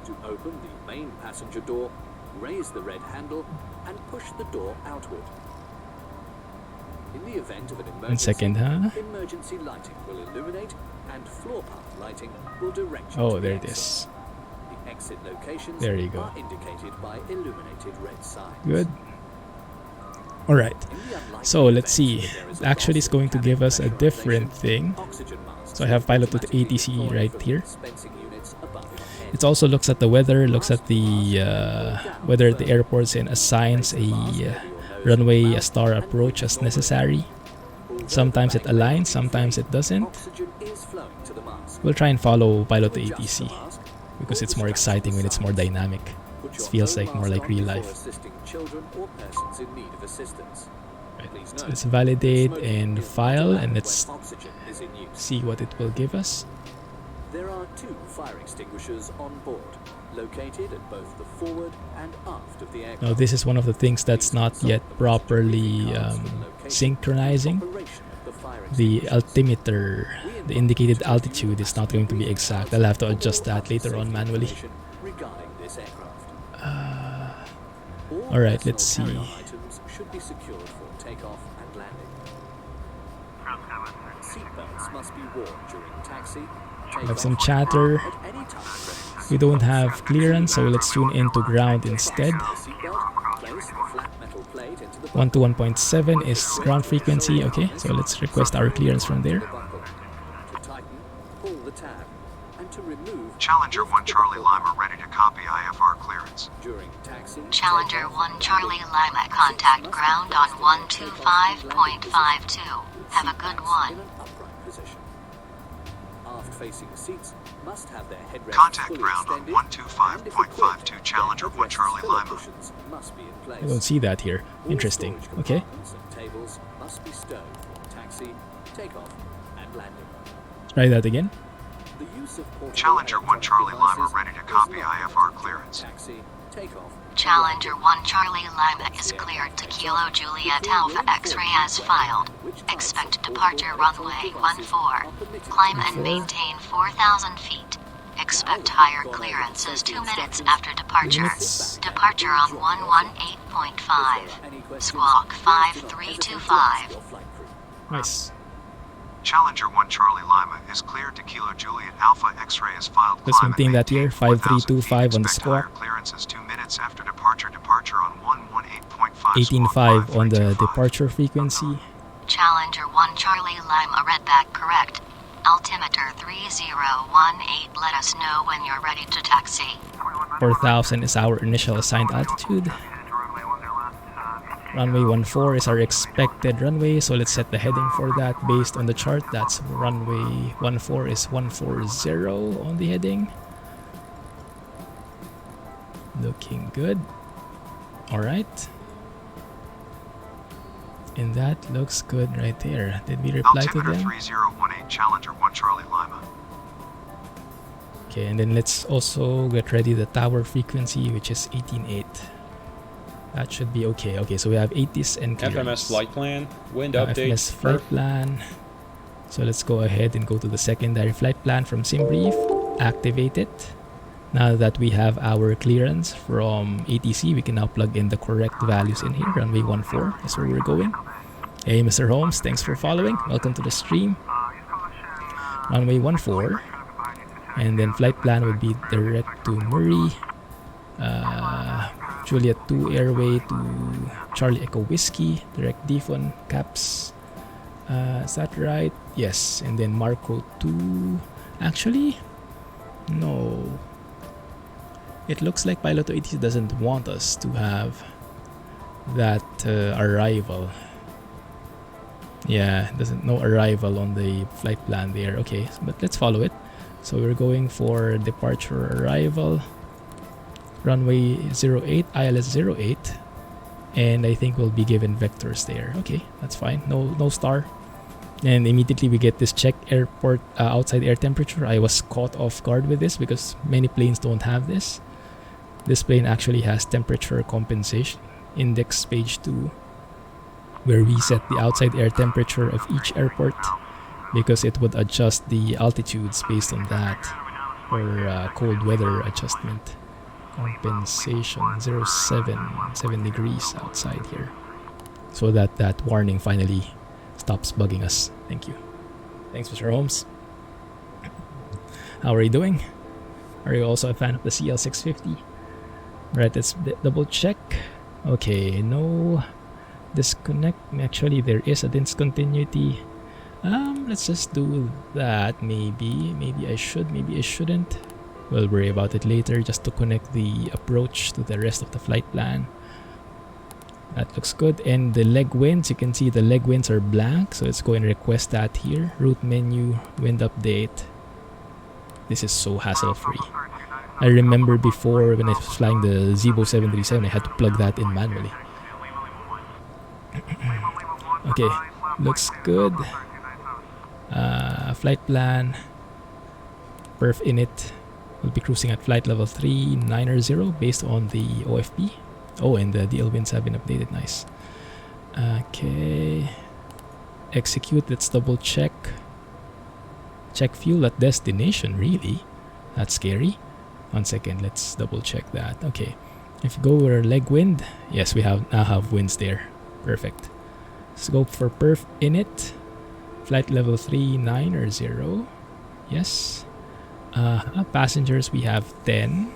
To open the main passenger door, raise the red handle and push the door outward. In the event of an emergency, 1 second, huh? emergency lighting will illuminate and floor path lighting will direct you Oh, to there the it exit. is. The exit locations There you go. are indicated by illuminated red signs. Good. Alright, In the unlikely so let's see. event that there is a Actually, loss it's of going to cabin give us a different pressurization, thing. oxygen masks So I have will Pilot to automatically ATC deploy right from here. dispensing units above your head. It also looks at the weather, looks at the weather at the airports, and assigns a runway, a star approach as necessary. Sometimes it aligns, sometimes it doesn't. Oxygen is flowing to the mask. We'll try and follow Pilot to Adjust the ATC mask, because pull it's the more straps exciting to when the it's more sides. dynamic. Put It your feels own like more mask like on real before life. assisting children or persons in need of assistance. Right. Please So note, let's validate smoking and is not file, allowed and when let's oxygen is in use. see what it will give us. There are two fire extinguishers on board, located at both the forward and aft of the aircraft. Now this is one of the things that's not yet properly synchronizing. The altimeter, the indicated altitude is not going to be exact. I'll have to adjust that later on manually. Regarding this aircraft. All right, let's see. Items should be secured for takeoff and landing. Seatbelts must be worn during taxi, Have some takeoff, chatter. at any time. We don't have clearance, so let's tune into ground instead. Seatbelt, place the flat metal plate into the 1 to 1.7 is ground frequency. Okay, so let's request our clearance from there. buckle. To tighten, pull the tab, and to remove, Challenger lift 1 the Charlie buckle. Lima ready to copy IFR clearance. During taxi, Challenger takeoff, 1 and Charlie landing, Lima, seats contact must be ground on placed in the takeoff and landing 125.52. position. Have a good Seatbelts one. in an upright position. Aft-facing seats must have their headrests Contact fully ground on extended, 125.52 and if Challenger equipped, 1 Charlie pillow Lima. cushions must be in place. I don't see that here. All Interesting. storage Okay. compartments and tables must be stowed for taxi, takeoff, and landing. Try that again. The use of portable Challenger 1 Charlie electronic Lima devices ready to is copy not IFR permitted. clearance. Taxi, takeoff, and Challenger landing. 1 Charlie Lima is cleared to Kilo Juliet Alpha X-ray as filed. Expect departure runway 14. Climb and maintain 4,000 feet. Expect higher clearances 2 minutes after departure. Minutes. Departure on 118.5. Squawk 5325. Nice. Challenger 1 Charlie Lima is cleared to Kilo Juliet Alpha X-ray is filed. Let's Climb and maintain that here. maintain 5325 on the Expect higher squawk. clearances 2 minutes after departure. Departure on 118.5. 18.5 on the 5325. departure frequency. Challenger 1 Charlie Lima read back correct. Altimeter 3018, let us know when you're ready to taxi. 4,000 is our initial assigned altitude. Runway 14 is our expected runway, so let's set the heading for that based on the chart. That's runway 14 is 140 on the heading. Looking good. Alright. And that looks good right there. Did we reply to Altimeter them? 3018 Challenger 1 Charlie Lima. Okay, and then let's also get ready the tower frequency, which is 18.8. That should be okay. Okay, so we have 80s and clearance. FMS flight plan, wind update, FMS flight plan. So let's go ahead and go to the secondary flight plan from SimBrief. Activate it. Now that we have our clearance from ATC, we can now plug in the correct values in here. Runway 14 is where we're going. Hey, Mr. Holmes, thanks for following. Welcome to the stream. Runway 14. And then flight plan would be direct to Murray. Juliet 2 Airway to Charlie Echo Whiskey. Direct Defon Caps. Is that right? Yes. And then Marco 2. Actually, no. It looks like Pilot ATC doesn't want us to have that arrival. Yeah, no arrival on the flight plan there. Okay, but let's follow it. So we're going for departure arrival. Runway 08, ILS 08. And I think we'll be given vectors there. Okay, that's fine. No star. And immediately we get this check airport outside air temperature. I was caught off guard with this because many planes don't have this. This plane actually has temperature compensation. Index page 2. Where we set the outside air temperature of each airport because it would adjust the altitudes based on that. Or cold weather adjustment. Compensation 7 degrees outside here. So that warning finally stops bugging us. Thank you. Thanks, Mr. Holmes. How are you doing? Are you also a fan of the CL650? Right, let's double check. Okay, no disconnect. Actually, there is a discontinuity. Let's just do that. Maybe I should, maybe I shouldn't. We'll worry about it later, just to connect the approach to the rest of the flight plan. That looks good. And the leg winds, you can see the leg winds are blank, so let's go and request that here. Route menu, wind update. This is so hassle-free. I remember before when I was flying the Zibo 737, I had to plug that in manually. Okay, looks good. Flight plan. Perf init. We'll be cruising at flight level 390 based on the OFP. Oh, and the DL winds have been updated. Nice. Okay. Execute. Let's double check. Check fuel at destination. Really? That's scary. 1 second. Let's double check that. Okay. If you go over leg wind, yes, we now have winds there. Perfect. Scope for perf init. Flight level 390. Yes. Passengers, we have 10.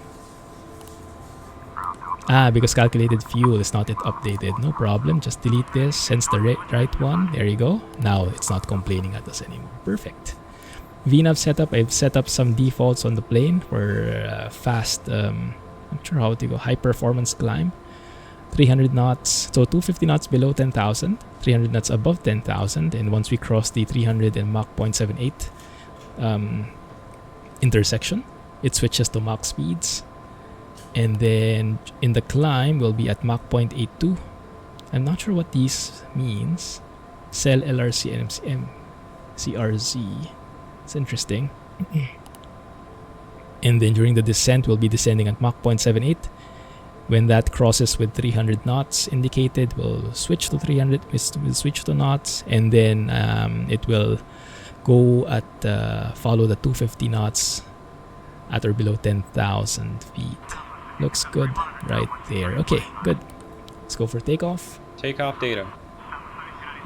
Because calculated fuel is not yet updated. No problem. Just delete this. Sense the right one. There you go. Now it's not complaining at us anymore. Perfect. V-Nav setup. I've set up some defaults on the plane for fast, I'm not sure how to go, high performance climb. 300 knots. So 250 knots below 10,000. 300 knots above 10,000. And once we cross the 300 and Mach 0.78 intersection, it switches to Mach speeds. And then in the climb, we'll be at Mach 0.82. I'm not sure what these means. Cell LRC and CRZ. It's interesting. And then during the descent, we'll be descending at Mach 0.78. When that crosses with 300 knots indicated, we'll switch to 300. We'll switch to knots, and then it will go at follow the 250 knots at or below 10,000 feet. Looks good right there. Okay, good. Let's go for takeoff. Takeoff data.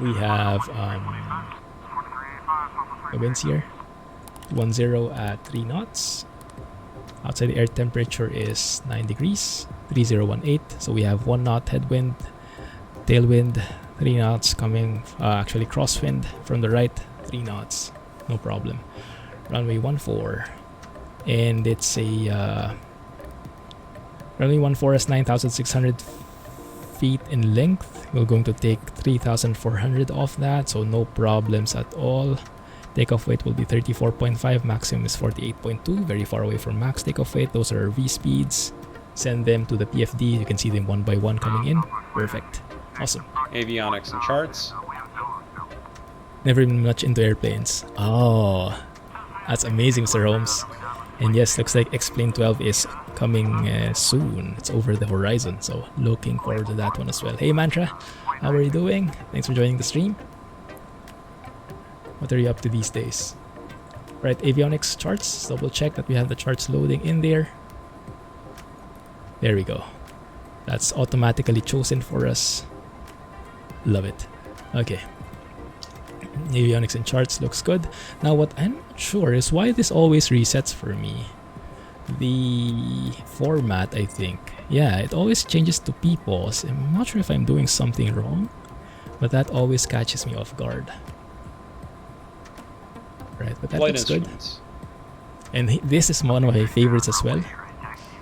We have the winds here. 10 at 3 knots. Outside the air temperature is 9 degrees. 3018. So we have 1 knot headwind, tailwind, 3 knots coming, actually crosswind from the right, 3 knots. No problem. Runway 14. And it's a runway 14 is 9,600 feet in length. We're going to take 3,400 off that, so no problems at all. Takeoff weight will be 34.5, maximum is 48.2, very far away from max takeoff weight. Those are our V speeds. Send them to the PFD. You can see them one by one coming in. Perfect. Awesome. Avionics and charts. Never been much into airplanes. Oh, that's amazing, Mr. Holmes. And yes, looks like X-Plane 12 is coming soon. It's over the horizon, so looking forward to that one as well. Hey Mantra, how are you doing? Thanks for joining the stream. What are you up to these days? Right, Avionics Charts. Double check that we have the charts loading in there. There we go. That's automatically chosen for us. Love it. Okay. Avionics and charts looks good. Now what I'm not sure is why this always resets for me. The format, I think. Yeah, it always changes to people's. I'm not sure if I'm doing something wrong, but that always catches me off guard. Right, but that Flight looks good. instruments. And this is one of my favorites as well.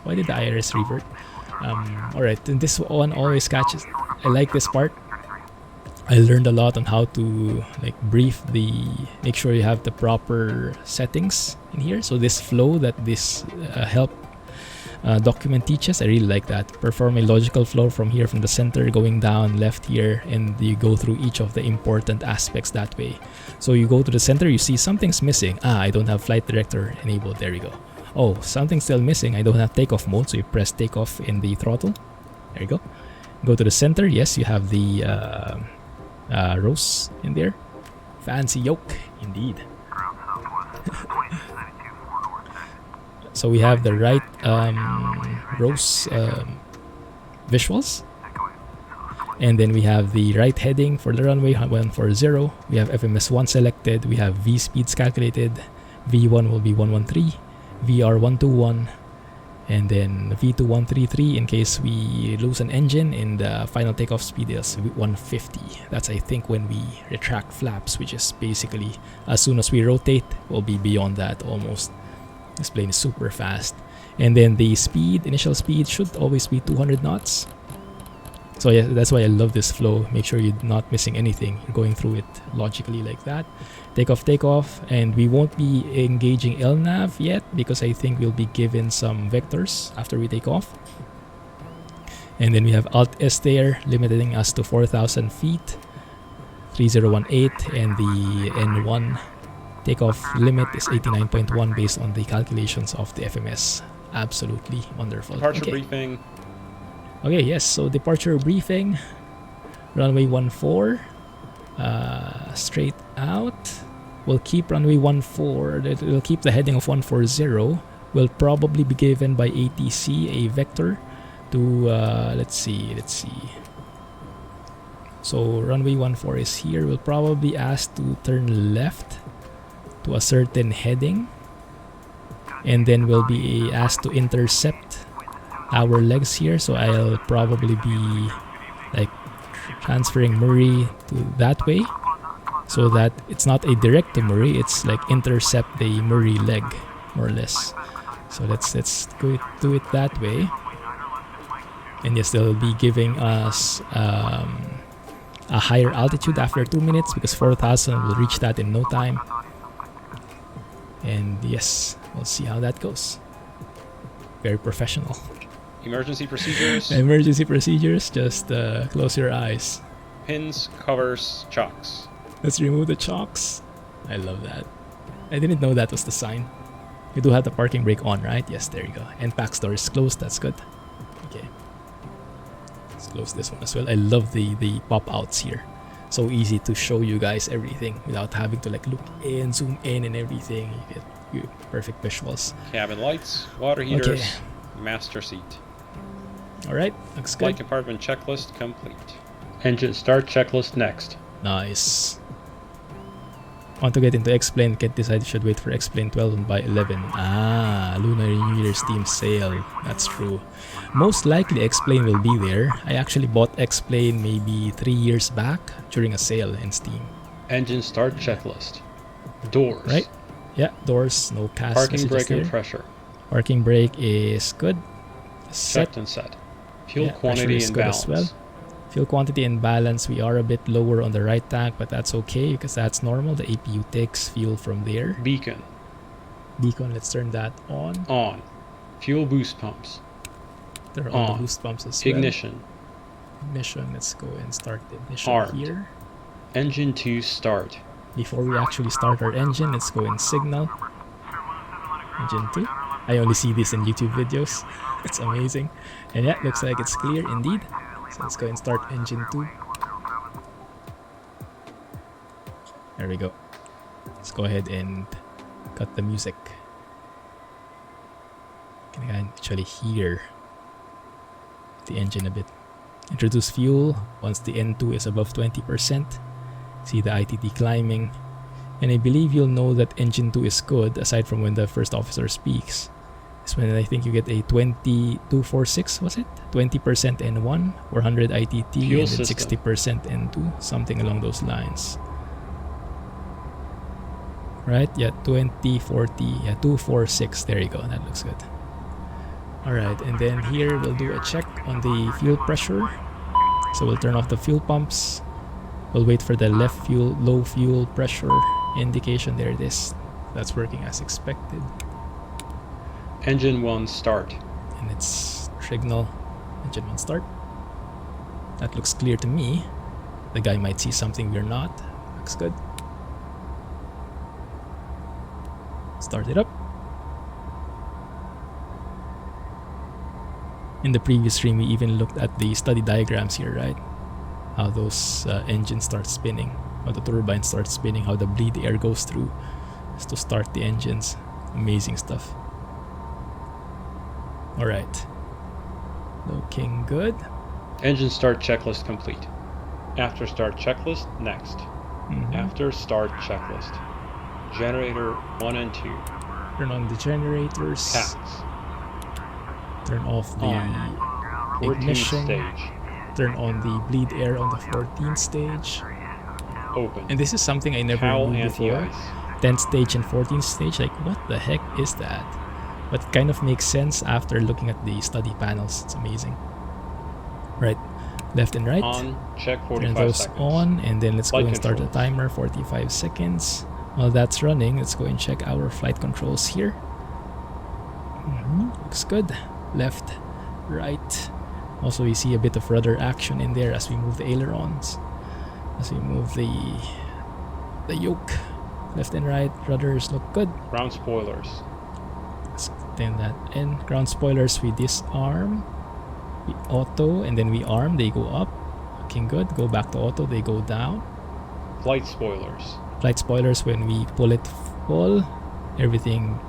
Why did the IRS revert? Alright, and this one always catches. I like this part. I learned a lot on how to like brief make sure you have the proper settings in here. So this flow that this help document teaches, I really like that. Perform a logical flow from here, from the center, going down left here, and you go through each of the important aspects that way. So you go to the center, you see something's missing. I don't have flight director enabled. There we go. Oh, something's still missing. I don't have takeoff mode, so you press takeoff in the throttle. There you go. Go to the center. Yes, you have the rows in there. Fancy yoke, indeed. So we have the right rows visuals, and then we have the right heading for the runway 140. We have FMS1 selected. We have V speeds calculated. V1 will be 113, VR 121, and then V2 133 in case we lose an engine, and the final takeoff speed is 150. That's, I think, when we retract flaps, which is basically as soon as we rotate, we'll be beyond that almost. This plane is super fast. And then the speed, initial speed, should always be 200 knots. So yeah, that's why I love this flow. Make sure you're not missing anything. You're going through it logically like that. Takeoff, and we won't be engaging LNAV yet because I think we'll be given some vectors after we take off. And then we have Alt S there, limiting us to 4,000 feet, 3018, and the N1 takeoff limit is 89.1 based on the calculations of the FMS. Absolutely wonderful. Departure briefing. Okay, yes, so departure briefing. Runway 14. Straight out. We'll keep runway 14. We'll keep the heading of 140. Will probably be given by ATC a vector to let's see. So runway 14 is here. We'll probably be asked to turn left to a certain heading, and then we'll be asked to intercept our legs here. So I'll probably be like transferring Murray to that way, so that it's not a direct to Murray, it's like intercept the Murray leg more or less. So let's do it that way. And yes, they'll be giving us a higher altitude after 2 minutes because 4,000 will reach that in no time. And yes, we'll see how that goes. Very professional. Emergency procedures. Emergency procedures, just close your eyes. Pins, covers, chocks. Let's remove the chocks. I love that. I didn't know that was the sign. We do have the parking brake on, right? Yes, there you go. And pack store is closed, that's good. Okay. Let's close this one as well. I love the pop-outs here. So easy to show you guys everything without having to like look in, zoom in and everything. You get perfect visuals. Cabin lights, water heaters, master seat. Alright, looks good. Flight compartment checklist complete. Engine start checklist next. Nice. Want to get into X-Plane, can't decide if should wait for X-Plane 12 and buy 11. Ah, Lunar New Year's Steam sale. That's true. Most likely X-Plane will be there. I actually bought X-Plane maybe 3 years back during a sale in Steam. Engine start checklist. Doors. Right? Yeah, doors, no cast Parking messages brake and there. pressure. Parking brake is good. Checked and set. Fuel Yeah, pressure quantity is and good as balance. well. Fuel quantity and balance, we are a bit lower on the right tank, but that's okay because that's normal. The APU takes fuel from there. Beacon. Beacon, let's turn that on. On. Fuel boost pumps. Turn on the On. boost pumps as well. Ignition. Ignition, let's go and start the ignition Armed. here. Engine 2 start. Before we actually start our engine, let's go and signal. Engine 2. I only see this in YouTube videos. It's amazing. And yeah, looks like it's clear indeed. So let's go and start engine 2. There we go. Let's go ahead and cut the music. Can I actually hear the engine a bit. Introduce fuel once the N2 is above 20%. See the ITT climbing. And I believe you'll know that engine 2 is good aside from when the first officer speaks. It's when I think you get a 2246, was it? 20% N1, 400 ITT, Fuel and then system. 60% N2, something along those lines. Right? Yeah, 2040, yeah, 246. There you go. That looks good. Alright, and then here we'll do a check on the fuel pressure. So we'll turn off the fuel pumps. We'll wait for the left fuel, low fuel pressure indication. There it is. That's working as expected. Engine 1 start. And it's signal. Engine 1 start. That looks clear to me. The guy might see something we're not. Looks good. Start it up. In the previous stream, we even looked at the study diagrams here, right? How those engines start spinning, how the turbine starts spinning, how the bleed air goes through just to start the engines. Amazing stuff. Alright. Looking good. Engine start checklist complete. After start checklist, next. After start checklist. Generator 1 and 2. Turn on the generators. Packs. Turn off the 14th ignition. stage. Turn on the bleed air on the 14th stage. Open. And this is something I never Cowl knew before. anti-ice. 10th stage and 14th stage, like what the heck is that? But it kind of makes sense after looking at the study panels. It's amazing. Right, left and right. On. Check Turn 45 those seconds. on, and then let's Flight go and start the controls. timer. 45 seconds. While that's running, let's go and check our flight controls here. Looks good. Left, right. Also, we see a bit of rudder action in there as we move the ailerons. As we move the yoke. Left and right, rudders look good. Ground spoilers. Let's turn that in. Ground spoilers, we disarm. We auto, and then we arm. They go up. Looking good. Go back to auto. They go down. Flight spoilers. Flight spoilers, when we pull it full, everything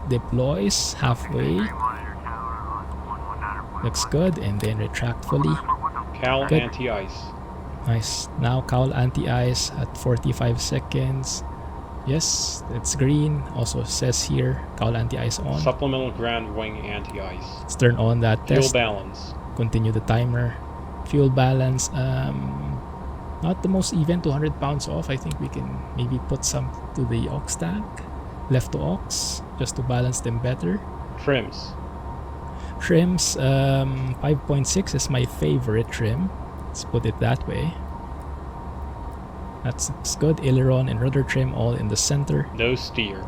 deploys halfway. Looks good. And then retract fully. Cowl Good. anti-ice. Nice. Now cowl anti-ice at 45 seconds. Yes, it's green. Also says here, cowl anti-ice on. Supplemental ground wing anti-ice. Let's turn on that Fuel test. balance. Continue the timer. Fuel balance, not the most even, 200 pounds off. I think we can maybe put some to the aux tank, left to aux, just to balance them better. Trims. Trims, 5.6 is my favorite trim. Let's put it that way. That's good. Aileron and rudder trim all in the center. No steer.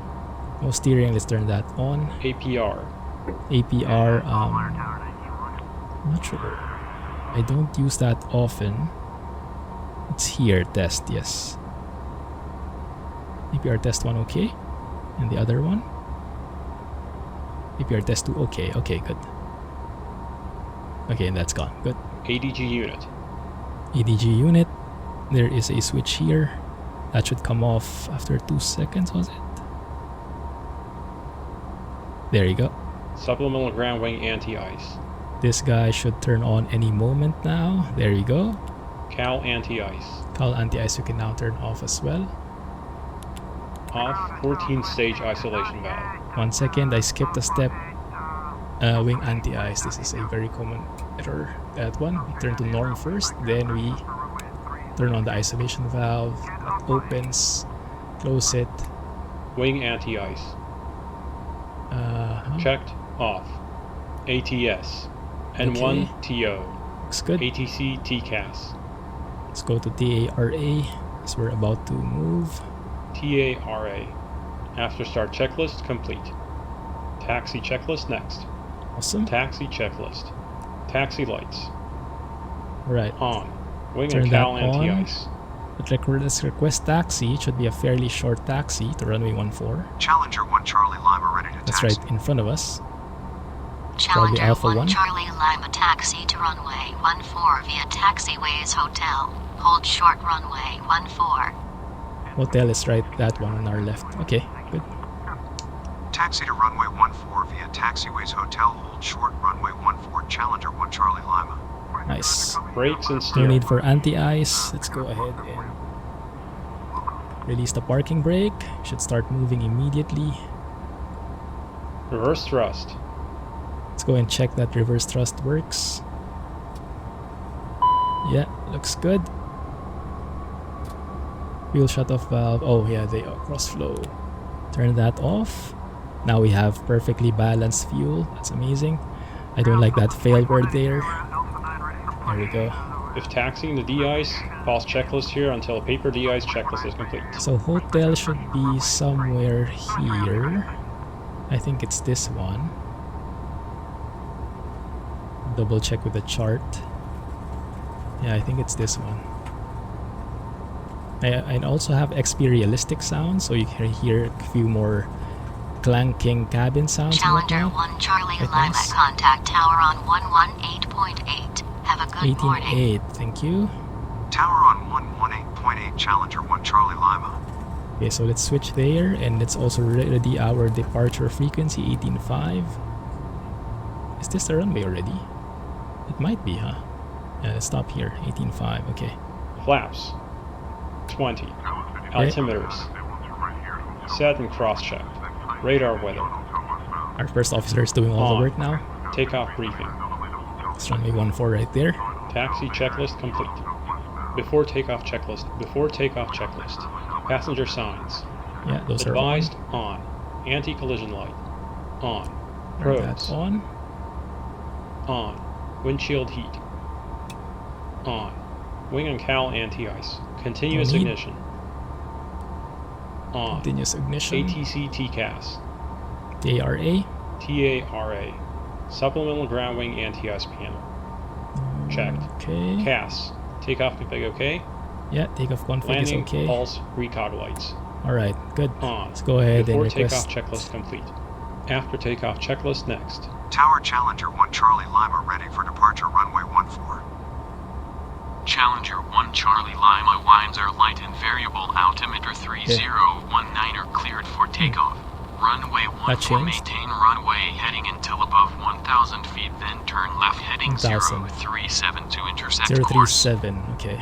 No steering. Let's turn that on. APR. APR, I'm not sure. I don't use that often. It's here, test, yes. APR test 1 okay. And the other one? APR test 2 okay. Okay, good. Okay, and that's gone. Good. ADG unit. ADG unit. There is a switch here. That should come off after 2 seconds, was it? There you go. Supplemental ground wing anti-ice. This guy should turn on any moment now. There you go. Cal anti-ice. Cal anti-ice you can now turn off as well. Off 14-stage isolation valve. 1 second, I skipped a step. Wing anti-ice, this is a very common error. That one, we turn to norm first, then we turn on the isolation valve. That opens, close it. Wing anti-ice. Checked, off. ATS. N1 TO. Looks good. ATC TCAS. Let's go to TARA as we're about to move. TARA. After start checklist complete. Taxi checklist next. Awesome. Taxi checklist. Taxi lights. Right. On. Wing Turn and Cal that on. anti-ice. Let's request taxi. It should be a fairly short taxi to runway 14. Challenger 1 Charlie Lima ready to That's taxi. right in front of us. Challenger Alpha 1 1. Charlie Lima taxi to runway 14 via Taxiways Hotel. Hold short runway 14. Hotel is right, that one on our left. Okay, good. Taxi to runway 14 via Taxiways Hotel. Hold short runway 14. Challenger 1 Charlie Lima. Nice. Brakes and No steering. need for anti-ice. Let's go ahead and release the parking brake. Should start moving immediately. Reverse thrust. Let's go and check that reverse thrust works. Yeah, looks good. Fuel shut-off valve. Oh yeah, they are cross flow. Turn that off. Now we have perfectly balanced fuel. That's amazing. I don't like that fail word there. There we go. If taxiing the de-ice, pause checklist here until a paper de-ice checklist is complete. So hotel should be somewhere here. I think it's this one. Double check with the chart. Yeah, I think it's this one. I also have XP realistic sound, so you can hear a few more clanking cabin sounds. Challenger 1 Charlie Lima, nice. contact tower on 118.8. Have a good morning. 18.8, thank you. Tower on 118.8 Challenger 1 Charlie Lima. Okay, so let's switch there, and let's also ready our departure frequency, 18.5. Is this the runway already? It might be, huh? Yeah, let's stop here, 18.5, okay. Flaps. 20. Altimeters. Set and cross-checked. Radar weather. Our first officer is doing all the work now. Takeoff briefing. It's runway 14 right there. Taxi checklist complete. Before takeoff checklist. Before takeoff checklist. Passenger signs. Yeah, those Advised are on. Anti-collision light. On. on. Probes. That's on. On. Windshield heat. On. Wing and Cal anti-ice. Continuous No need. ignition. On. Continuous ignition. ATC TCAS. TARA. TARA. Supplemental ground wing anti-ice panel. Checked. Okay. CAS. Takeoff config okay. Yeah, takeoff config is Landing okay. pulse recog lights. Alright, good. On. Let's go ahead Before and request. takeoff checklist complete. After takeoff checklist next. Tower Challenger 1 Charlie Lima ready for departure runway 14. Challenger 1 Charlie Lima winds are light and variable altimeter 3019 are cleared for takeoff. Runway 14 maintain runway heading until above 1,000 feet, then turn left heading 1,000. 037 to intersect 037, okay.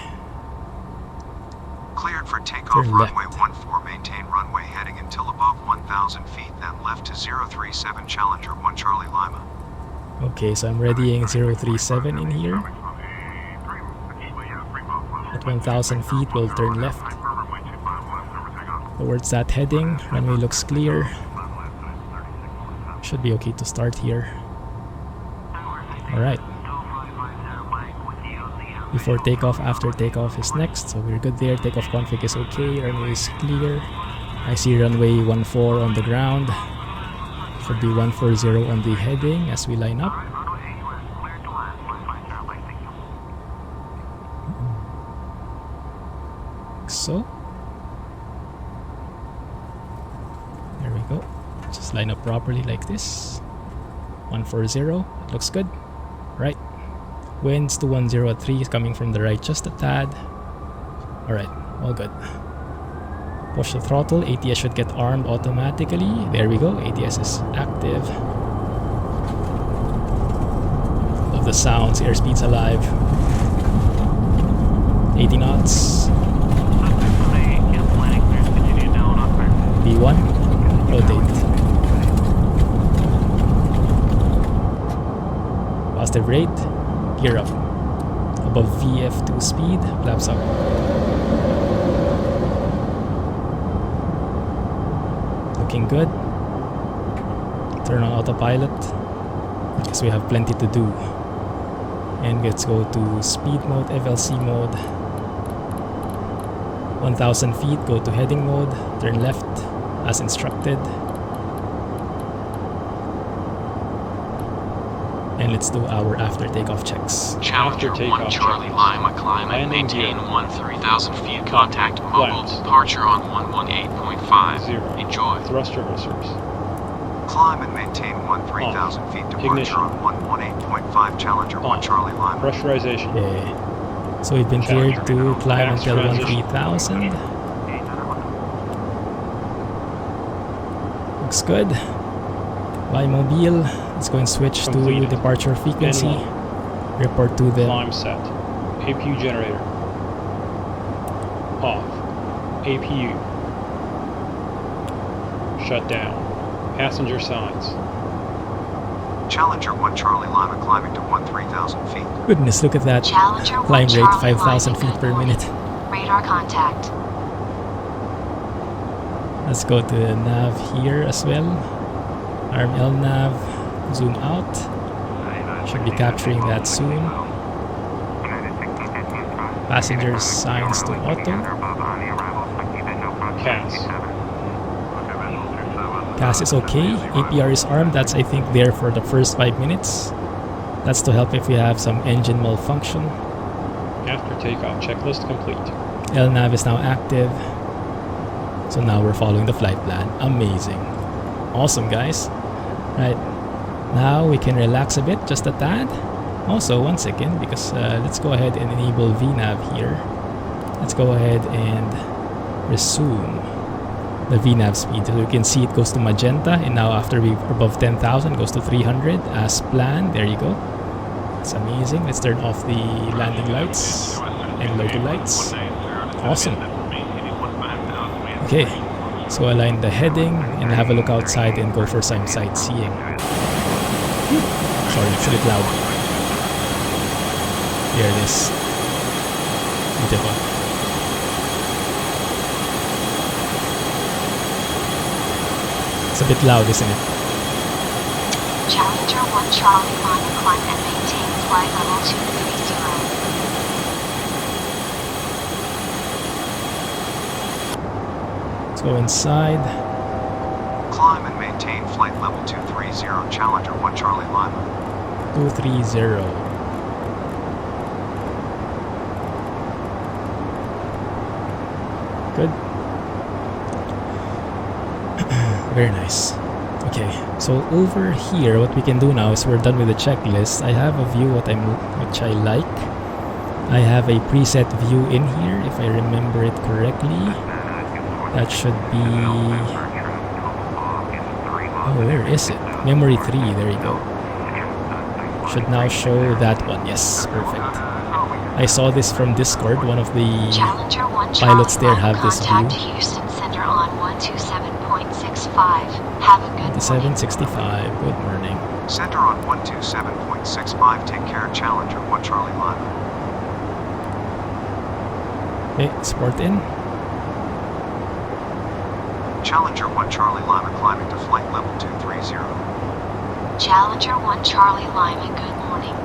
Cleared for takeoff Turn runway left. 14 maintain runway heading until above 1,000 feet, then left to 037 Challenger 1 Charlie Lima. Okay, so I'm readying 037 in here. At 1,000 feet, we'll turn left towards that heading. Runway looks clear. Should be okay to start here. Alright. Before takeoff, after takeoff is next, so we're good there. Takeoff config is okay, runway is clear. I see runway 14 on the ground. Should be 140 on the heading as we line up. So there we go. Just line up properly like this. 140. It looks good. Right. Winds to 103 is coming from the right just a tad. Alright, all good. Push the throttle. ATS should get armed automatically. There we go. ATS is active. Love the sounds. Airspeed's alive. 80 knots. V1, rotate. Positive rate, gear up. Above VF2 speed, flaps up. Looking good. Turn on autopilot because we have plenty to do. And let's go to speed mode, FLC mode. 1000 feet, go to heading mode, turn left as instructed. And let's do our after takeoff checks. Challenger 1 Charlie Lima, climb and maintain 3,000 feet. Contact mobile departure on 118.5. Enjoy. Thrust reversers. Climb and maintain 3,000 feet. Departure on 118.5. Challenger 1 Charlie Lima. Pressurization. Yeah. So we've been cleared to climb until 13,000. Looks good. Bimobile. Let's go and switch to departure frequency. Report to the climb set. APU generator. Off. APU. Shut down. Passenger signs. Challenger 1 Charlie Lima climbing to 13,000 feet. Goodness, look at that. Challenger Climb rate, Charlie 5,000 Lima, feet per minute. Radar contact. Let's go to the nav here as well. Arm L nav, zoom out. Should be capturing that soon. Passengers signs to auto. CAS. CAS is okay. APR is armed. That's, I think, there for the first 5 minutes. That's to help if we have some engine malfunction. After takeoff checklist complete. LNAV is now active. So now we're following the flight plan. Amazing. Awesome, guys. Right. Now we can relax a bit, just a tad. Also, one second, because let's go ahead and enable V-Nav here. Let's go ahead and resume the V-Nav speed. So you can see it goes to magenta, and now after we're above 10,000, goes to 300 as planned. There you go. It's amazing. Let's turn off the landing lights and local lights. Awesome. Okay, so align the heading and have a look outside and go for some sightseeing. Sorry, it's a bit loud. Here it is. Beautiful. It's a bit loud, isn't it? Challenger 1 Charlie Lima, climb and maintain flight level 230. Let's go inside. Climb and maintain flight level 230. Challenger 1 Charlie Lima. 230. Good. Very nice. Okay, so over here, what we can do now is we're done with the checklist. I have a view which I like. I have a preset view in here, if I remember it correctly. That should be... Oh, where is it? Memory 3, there you go. Should now show that one. Yes, perfect. I saw this from Discord. One of the pilots there have this view. Houston Center on 127.65. Have a good 127.65. Good morning. Center on 127.65. Take care, Challenger 1 Charlie Lima. Okay, sport in. Challenger 1 Charlie Lima climbing to flight level 230. Challenger 1 Charlie Lima, good morning.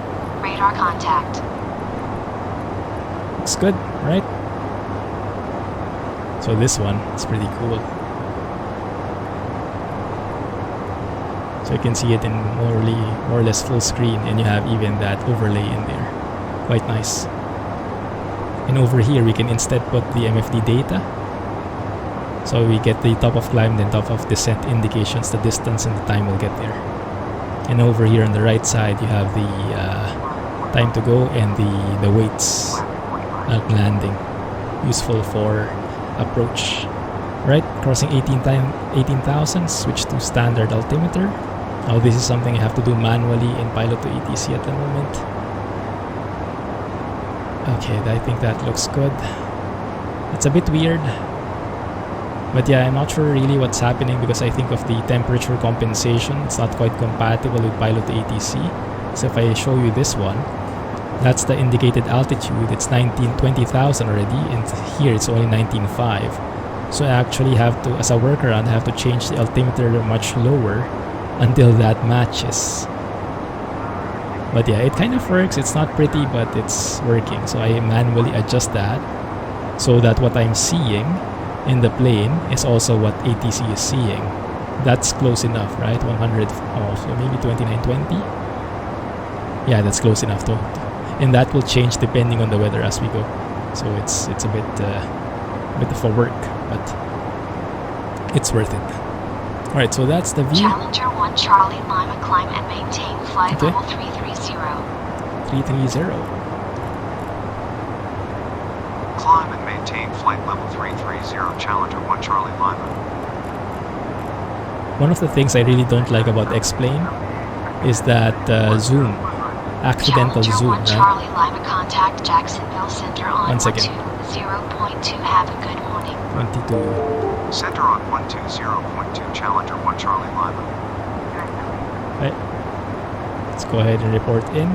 Radar contact. Looks good, right? So this one is pretty cool. So you can see it in more or less full screen, and you have even that overlay in there. Quite nice. And over here we can instead put the MFD data. So we get the top of climb, then top of descent indications, the distance and the time we'll get there. And over here on the right side, you have the time to go and the weights at landing. Useful for approach. Right, crossing 18,000, switch to standard altimeter. Now this is something I have to do manually in Pilot to ATC at the moment. Okay, I think that looks good. It's a bit weird. But yeah, I'm not sure really what's happening because I think of the temperature compensation. It's not quite compatible with Pilot ATC. So if I show you this one, that's the indicated altitude. It's 20,000 already, and here it's only 19,500. So I actually have to, as a workaround, I have to change the altimeter much lower until that matches. But yeah, it kind of works. It's not pretty, but it's working. So I manually adjust that so that what I'm seeing in the plane is also what ATC is seeing. That's close enough, right? 100, so maybe 2920. Yeah, that's close enough to, and that will change depending on the weather as we go. So it's a bit of a work, but it's worth it. All right, so that's the view. Challenger 1 Charlie Lima, climb and maintain flight level 330. 330. Climb and maintain flight level 330, Challenger 1 Charlie Lima. One of the things I really don't like about X-Plane is that zoom, accidental Challenger zoom, 1 right? Charlie Lima, contact Jacksonville Center on 1 second. 120.2. Have a good morning. 22. Center on 120.2, Challenger 1 Charlie Lima. Right. Let's go ahead and report in.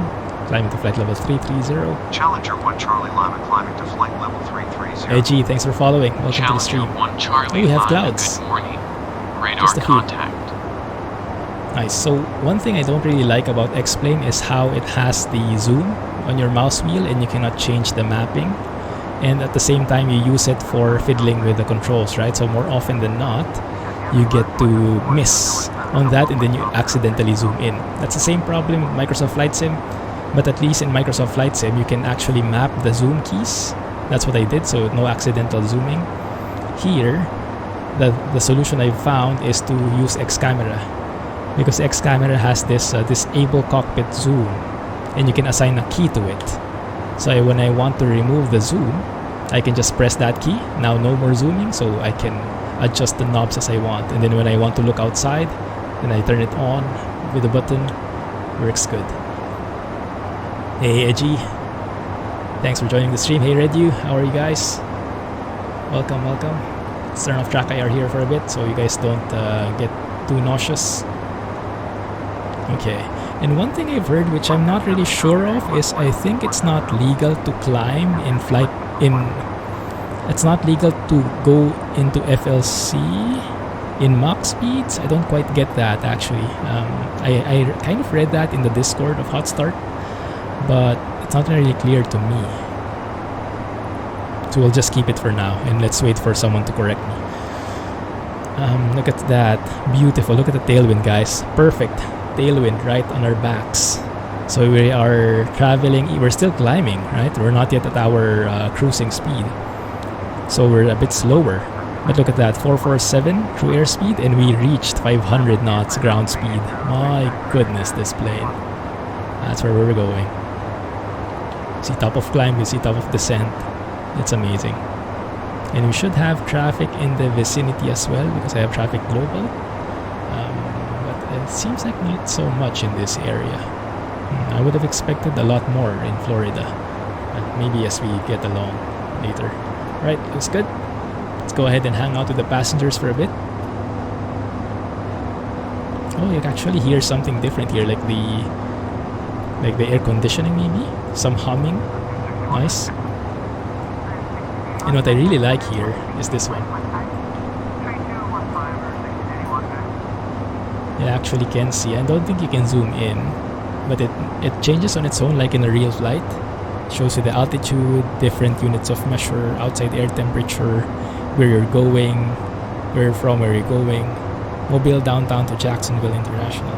Climbing to flight level 330. Challenger 1 Charlie Lima climbing to flight level 330. AG, thanks for following. Welcome to the stream. Challenger 1 Charlie We have Lima, clouds. Good morning. Radar Just a few. contact. Nice. So one thing I don't really like about X-Plane is how it has the zoom on your mouse wheel and you cannot change the mapping. And at the same time, you use it for fiddling with the controls, right? So more often than not, you get to miss on that and then you accidentally zoom in. That's the same problem with Microsoft Flight Sim, but at least in Microsoft Flight Sim, you can actually map the zoom keys. That's what I did, so no accidental zooming. Here, the solution I found is to use X-Camera, because X-Camera has this disable cockpit zoom, and you can assign a key to it. So when I want to remove the zoom, I can just press that key. Now no more zooming, so I can adjust the knobs as I want. And then when I want to look outside, then I turn it on with the button. Works good. Hey Edgy, thanks for joining the stream. Hey Redu, how are you guys? Welcome, welcome. Let's turn off track IR here for a bit so you guys don't get too nauseous. Okay, and one thing I've heard which I'm not really sure of is I think it's not legal to climb in flight it's not legal to go into FLC in Mach speeds. I don't quite get that actually. I kind of read that in the Discord of Hot Start, but it's not really clear to me. So we'll just keep it for now and let's wait for someone to correct me. Look at that, beautiful. Look at the tailwind, guys. Perfect tailwind right on our backs. So we are traveling, we're still climbing, right? We're not yet at our cruising speed. So we're a bit slower. But look at that, 447 true airspeed, and we reached 500 knots ground speed. My goodness, this plane. That's where we're going. See top of climb, we see top of descent. It's amazing. And we should have traffic in the vicinity as well, because I have traffic global. But it seems like not so much in this area. I would have expected a lot more in Florida. But maybe as we get along later. Right, looks good. Let's go ahead and hang out with the passengers for a bit. Oh, you can actually hear something different here, like the air conditioning maybe? Some humming. Nice. And what I really like here is this one. You actually can see. I don't think you can zoom in, but it changes on its own like in a real flight. Shows you the altitude, different units of measure, outside air temperature, where you're going, where you're from, where you're going. Mobile downtown to Jacksonville International.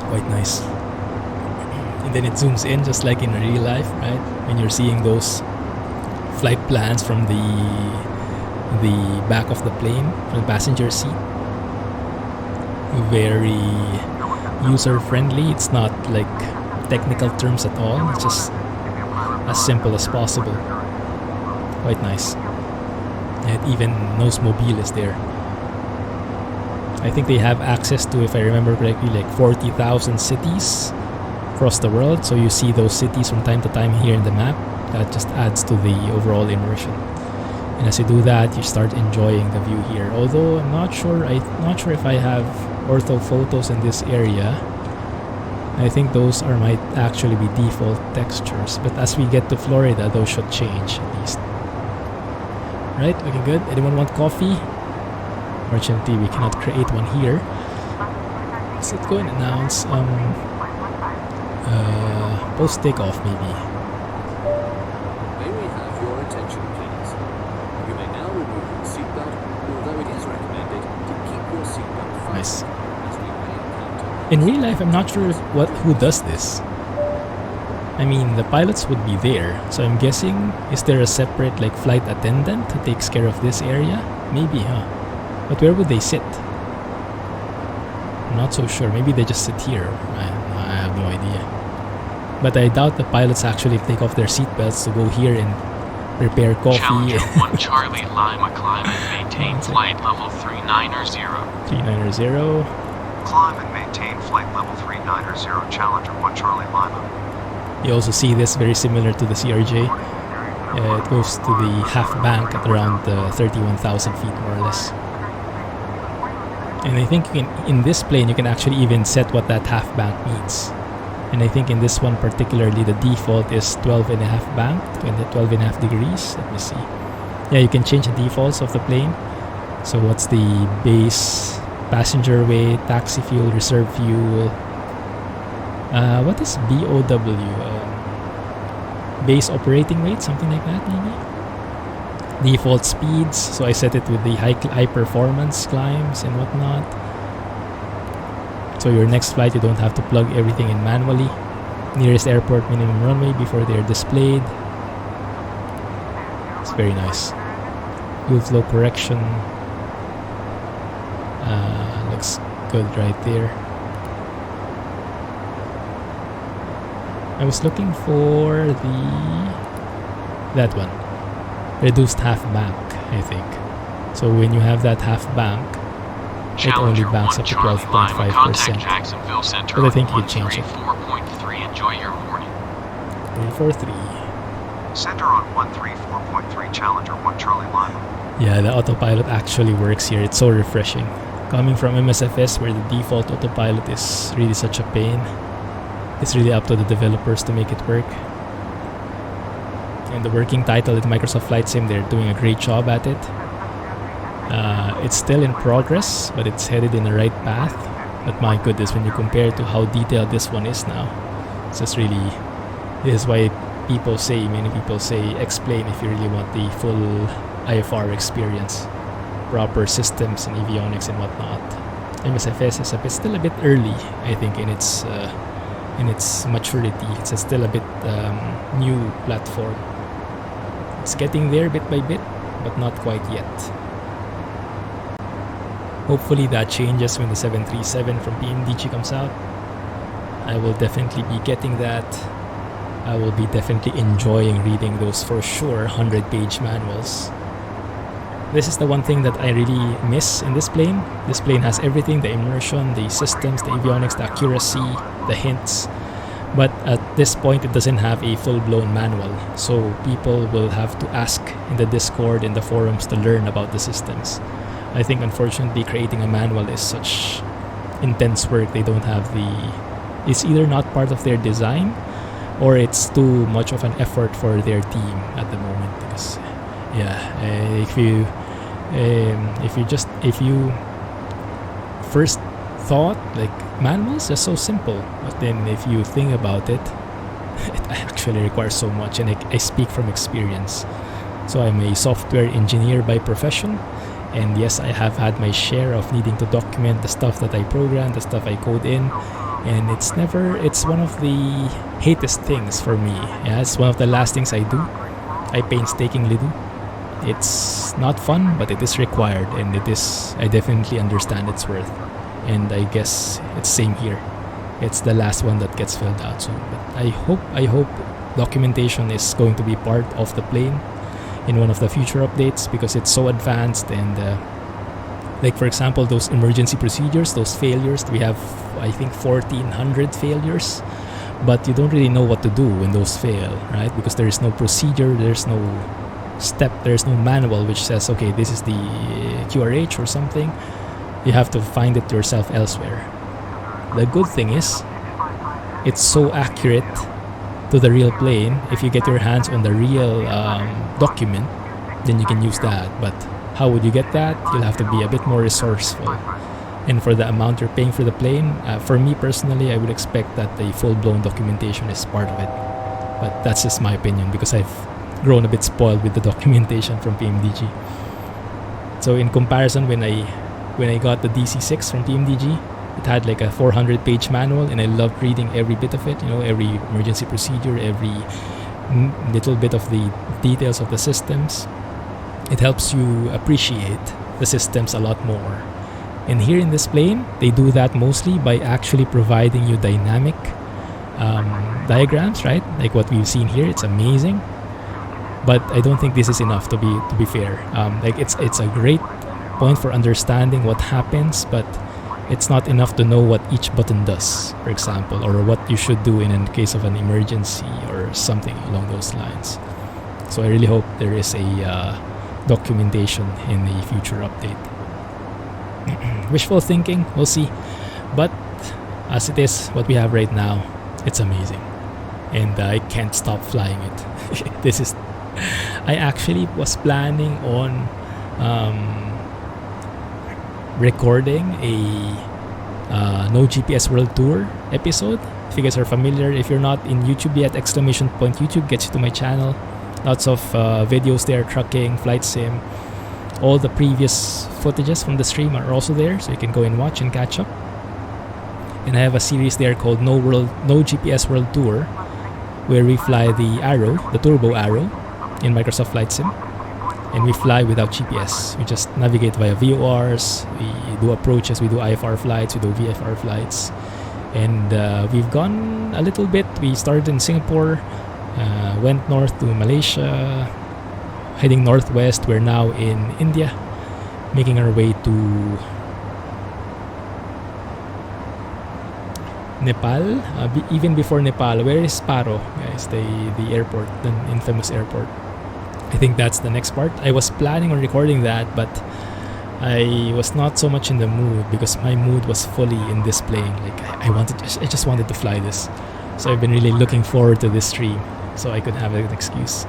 Quite nice. And then it zooms in just like in real life, right? When you're seeing those flight plans from the back of the plane, from the passenger seat. Very user-friendly. It's not like technical terms at all. It's just as simple as possible. Quite nice. And even Nose Mobile is there. I think they have access to, if I remember correctly, like 40,000 cities across the world, so you see those cities from time to time here in the map. That just adds to the overall immersion. And as you do that, you start enjoying the view here. Although I'm not sure if I have ortho photos in this area. I think those might actually be default textures. But as we get to Florida, those should change at least. Right, looking good. Anyone want coffee? Fortunately, we cannot create one here. Let's go and announce post takeoff maybe. May we have your attention, please? You may now remove your seatbelt, although it is recommended to keep your seatbelt fastened. Nice. As we may encounter In real life, I'm not sure who does this. I mean, the pilots would be there, so I'm guessing, is there a separate like flight attendant who takes care of this area? Maybe, huh? But where would they sit? I'm not so sure. Maybe they just sit here. I have no idea. But I doubt the pilots actually take off their seatbelts to go here and prepare coffee. Challenger 1 Charlie Lima, climb and maintain flight level 390. 390. Climb and maintain flight level 390, Challenger 1 Charlie Lima. You also see this very similar to the CRJ. It goes to the half bank at around 31,000 feet more or less. And I think in this plane you can actually even set what that half bank means. And I think in this one particularly the default is 12.5 bank, 12.5 degrees. Let me see. Yeah, you can change the defaults of the plane. So what's the base passenger weight, taxi fuel, reserve fuel? What is BOW? Base operating weight, something like that maybe? Default speeds, so I set it with the high performance climbs and whatnot. So your next flight you don't have to plug everything in manually. Nearest airport minimum runway before they are displayed. It's very nice. Fuel flow correction. Looks good right there. I was looking for that one. Reduced half bank, I think. So when you have that half bank, it only banks up to 12.5%. But I think you can change it. 4.3. Enjoy your morning. 343. Center on 134.3, Challenger 1 Charlie Lima. Yeah, the autopilot actually works here. It's so refreshing. Coming from MSFS where the default autopilot is really such a pain. It's really up to the developers to make it work. And the working title at Microsoft Flight Sim, they're doing a great job at it. It's still in progress, but it's headed in the right path. But my goodness, when you compare to how detailed this one is now, it's just really... This is why many people say, explain if you really want the full IFR experience. Proper systems and avionics and whatnot. MSFS is still a bit early, I think, in its maturity. It's still a bit new platform. It's getting there bit by bit, but not quite yet. Hopefully that changes when the 737 from PMDG comes out. I will definitely be getting that. I will be definitely enjoying reading those for sure 100-page manuals. This is the one thing that I really miss in this plane. This plane has everything, the immersion, the systems, the avionics, the accuracy, the hints. But at this point, it doesn't have a full-blown manual. So people will have to ask in the Discord, in the forums to learn about the systems. I think unfortunately creating a manual is such intense work. They don't have it's either not part of their design or it's too much of an effort for their team at the moment. Because if you first thought like manuals are so simple, but then if you think about it, it actually requires so much, and I speak from experience. So I'm a software engineer by profession, and yes, I have had my share of needing to document the stuff that I program, the stuff I code in, and it's one of the hatest things for me. Yeah, it's one of the last things I do. I painstakingly do. It's not fun, but it is required, and I definitely understand its worth. And I guess it's same here. It's the last one that gets filled out soon. But I hope documentation is going to be part of the plane in one of the future updates, because it's so advanced. And like for example, those emergency procedures, those failures, we have I think 1,400 failures but you don't really know what to do when those fail, right? Because there is no procedure, there's no step, there's no manual which says, okay, this is the QRH or something. You have to find it yourself elsewhere. The good thing is, it's so accurate to the real plane. If you get your hands on the real document, then you can use that. But how would you get that? You'll have to be a bit more resourceful. And for the amount you're paying for the plane, for me personally, I would expect that the full-blown documentation is part of it. But that's just my opinion, because I've grown a bit spoiled with the documentation from PMDG. So in comparison, when I got the DC-6 from PMDG, it had like a 400-page manual, and I loved reading every bit of it. You know, every emergency procedure, every little bit of the details of the systems. It helps you appreciate the systems a lot more. And here in this plane, they do that mostly by actually providing you dynamic diagrams, right? Like what we've seen here. It's amazing. But I don't think this is enough, to be fair. Like it's a great point for understanding what happens, but it's not enough to know what each button does, for example, or what you should do in case of an emergency or something along those lines. So I really hope there is a documentation in the future update. Wishful thinking, we'll see. But as it is, what we have right now, it's amazing. And I can't stop flying it. I actually was planning on recording a No GPS World Tour episode. If you guys are familiar, if you're not in YouTube yet, ! YouTube gets you to my channel. Lots of videos there, trucking, flight sim. All the previous footages from the stream are also there, so you can go and watch and catch up. And I have a series there called No GPS World Tour, where we fly the Arrow, the Turbo Arrow, in Microsoft Flight Sim. And we fly without GPS. We just navigate via VORs, we do approaches, we do IFR flights, we do VFR flights. And we've gone a little bit. We started in Singapore, went north to Malaysia, heading northwest. We're now in India, making our way to Nepal. Even before Nepal, where is Paro, guys? The airport, the infamous airport. I think that's the next part. I was planning on recording that, but I was not so much in the mood, because my mood was fully in this plane. Like I just wanted to fly this. So I've been really looking forward to this stream, so I could have an excuse.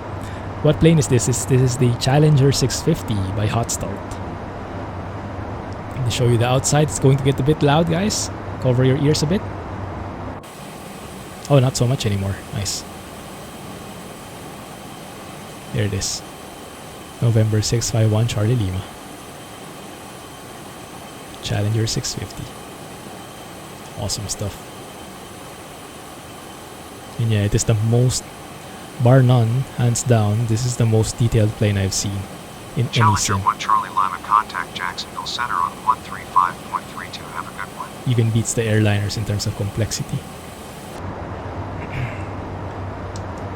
What plane is this? This is the Challenger 650 by Hot Start. Let me show you the outside. It's going to get a bit loud, guys. Cover your ears a bit. Oh, not so much anymore. Nice. There it is. November 651 Charlie Lima. Challenger 650. Awesome stuff. And yeah, it is the most, bar none, hands down, this is the most detailed plane I've seen in any sim. Challenger 1 Charlie Lima, contact Jacksonville Center on 135.32. Have a good one. Even beats the airliners in terms of complexity.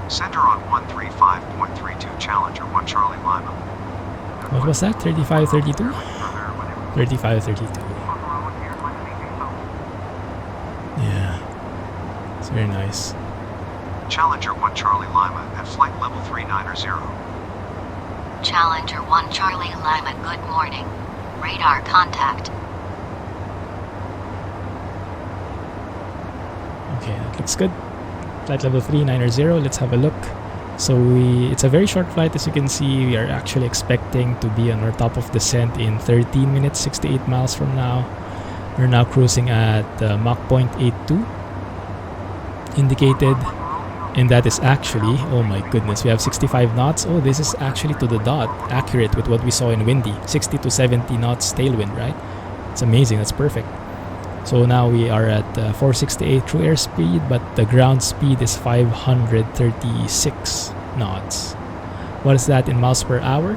Center on 135.32, Challenger 1 Charlie Lima. What was that? 3532? 3532. Yeah. It's very nice. Challenger 1 Charlie Lima at flight level 390. Challenger 1 Charlie Lima, good morning. Radar contact. Okay, that looks good. Flight level 390, let's have a look. So it's a very short flight, as you can see. We are actually expecting to be on our top of descent in 13 minutes, 68 miles from now. We're now cruising at Mach 0.82 indicated, and that is actually, oh my goodness, we have 65 knots. Oh, this is actually to the dot accurate with what we saw in windy. 60 to 70 knots tailwind, right? It's amazing. That's perfect. So now we are at 468 true airspeed, but the ground speed is 536 knots. What is that in miles per hour?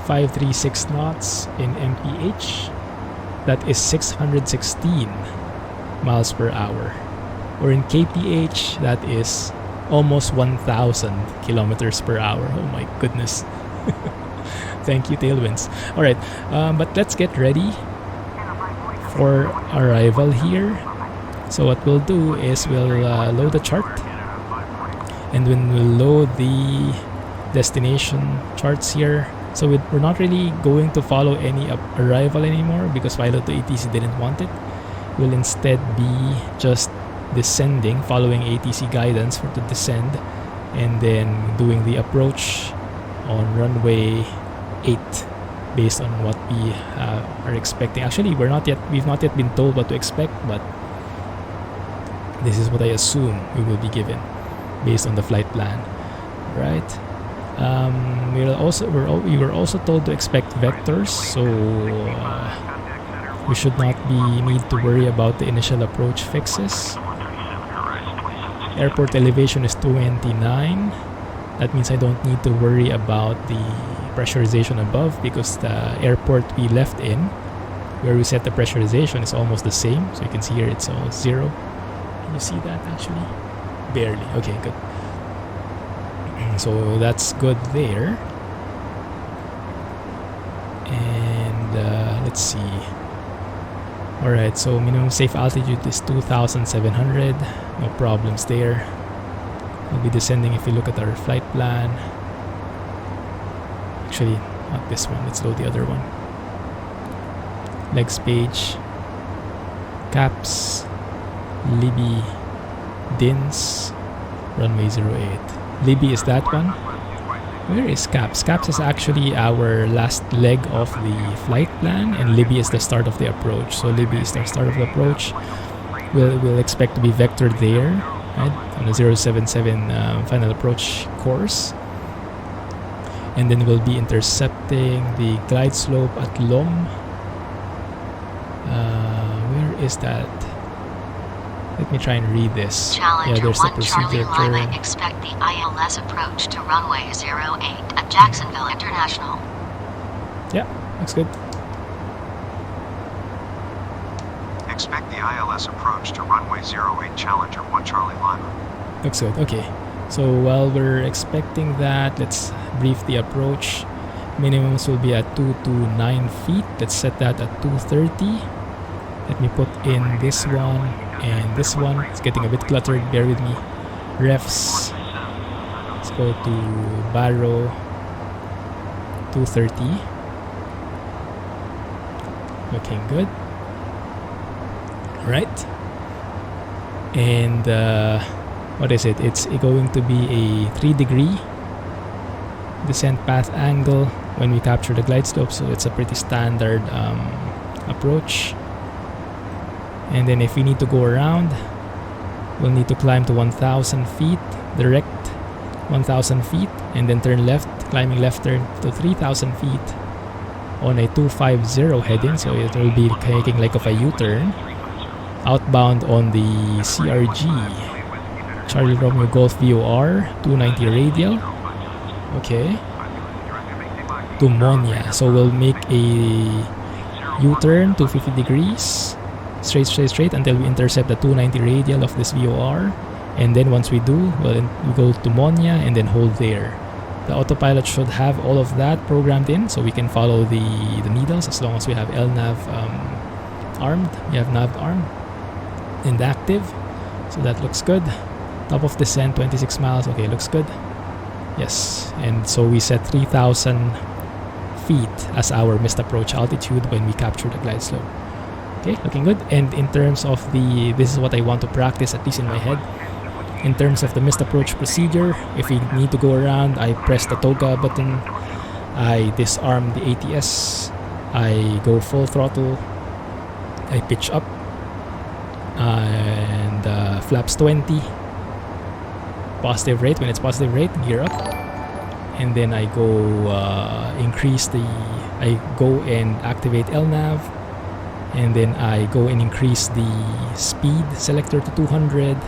536 knots in mph. That is 616 miles per hour. Or in kph, that is almost 1,000 kilometers per hour. Oh my goodness. Thank you, tailwinds. Alright, but let's get ready for arrival here. So what we'll do is we'll load the chart, and when we load the destination charts here, so we're not really going to follow any arrival anymore because Pilot to ATC didn't want it. We'll instead be just descending, following ATC guidance for to descend, and then doing the approach on runway 8 based on what we are expecting. Actually, we've not yet been told what to expect, but this is what I assume we will be given based on the flight plan, right? We were also told to expect vectors, so we should not need to worry about the initial approach fixes. Airport elevation is 29. That means I don't need to worry about the pressurization above because the airport we left in, where we set the pressurization, is almost the same. So you can see here it's all 0. Can you see that actually? Barely. Okay, good. So that's good there. And let's see. Alright, so minimum safe altitude is 2,700. No problems there. We'll be descending if you look at our flight plan. Actually, not this one. Let's load the other one. Legs page. Caps. Libby. DINS. Runway 08. Libby is that one. Where is Caps? Caps is actually our last leg of the flight plan, and Libby is the start of the approach. So Libby is the start of the approach. We'll expect to be vectored there, right, on the 077 final approach course. And then we'll be intercepting the glide slope at Lom. Where is that? Let me try and read this. Challenger there's the 1 procedure Charlie Lima, turn. expect the ILS approach to runway 08 at Jacksonville International. Yeah, looks good. Expect the ILS approach to runway 08 Challenger 1 Charlie Lima. Looks good. Okay. So while we're expecting that, let's brief the approach. Minimums will be at 229 feet. Let's set that at 230. Let me put in this one and this one. It's getting a bit cluttered. Bear with me. Refs. Let's go to Barrow 230. Looking good. Right. And what is it? It's going to be a 3-degree descent path angle when we capture the glide slope, so it's a pretty standard approach. And then if we need to go around, we'll need to climb to 1,000 feet, direct 1,000 feet, and then turn left, climbing left turn to 3,000 feet on a 250 heading, so it will be taking like of a U-turn outbound on the CRG Charlie Romeo Golf VOR 290 radial. Okay, to Monia. So we'll make a U-turn 250 degrees straight until we intercept the 290 radial of this VOR, and then once we do, well, we go to Monia and then hold there. The autopilot should have all of that programmed in, so we can follow the needles as long as we have LNAV armed. We have nav armed and active, so that looks good. Top of descent 26 miles. Okay, looks good. Yes, and so we set 3,000 feet as our missed approach altitude when we capture the glide slope. Okay, looking good. And in terms of this is what I want to practice, at least in my head. In terms of the missed approach procedure, if we need to go around, I press the toga button, I disarm the ATS, I go full throttle, I pitch up, and flaps 20, positive rate. When it's positive rate, gear up, and then I go I go and activate LNAV, and then I go and increase the speed selector to 200.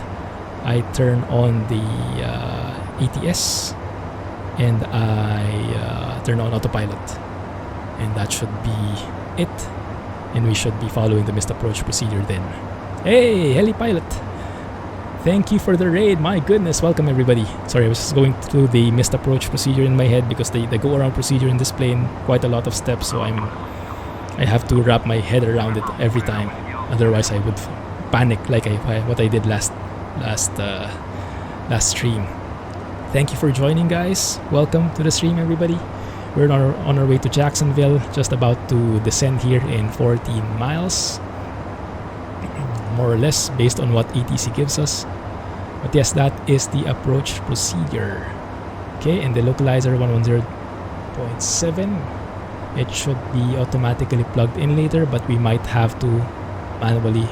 I turn on the ATS, and I turn on autopilot, and that should be it, and we should be following the missed approach procedure then. Hey, heli pilot, thank you for the raid. My goodness, welcome everybody. Sorry, I was just going through the missed approach procedure in my head because the go around procedure in this plane, quite a lot of steps, so I have to wrap my head around it every time, otherwise I would panic like what I did last stream. Thank you for joining, guys. Welcome to the stream, everybody. We're on our way to Jacksonville, just about to descend here in 14 miles, more or less, based on what ATC gives us. But yes, that is the approach procedure. Okay, and the localizer 110.7. It should be automatically plugged in later, but we might have to manually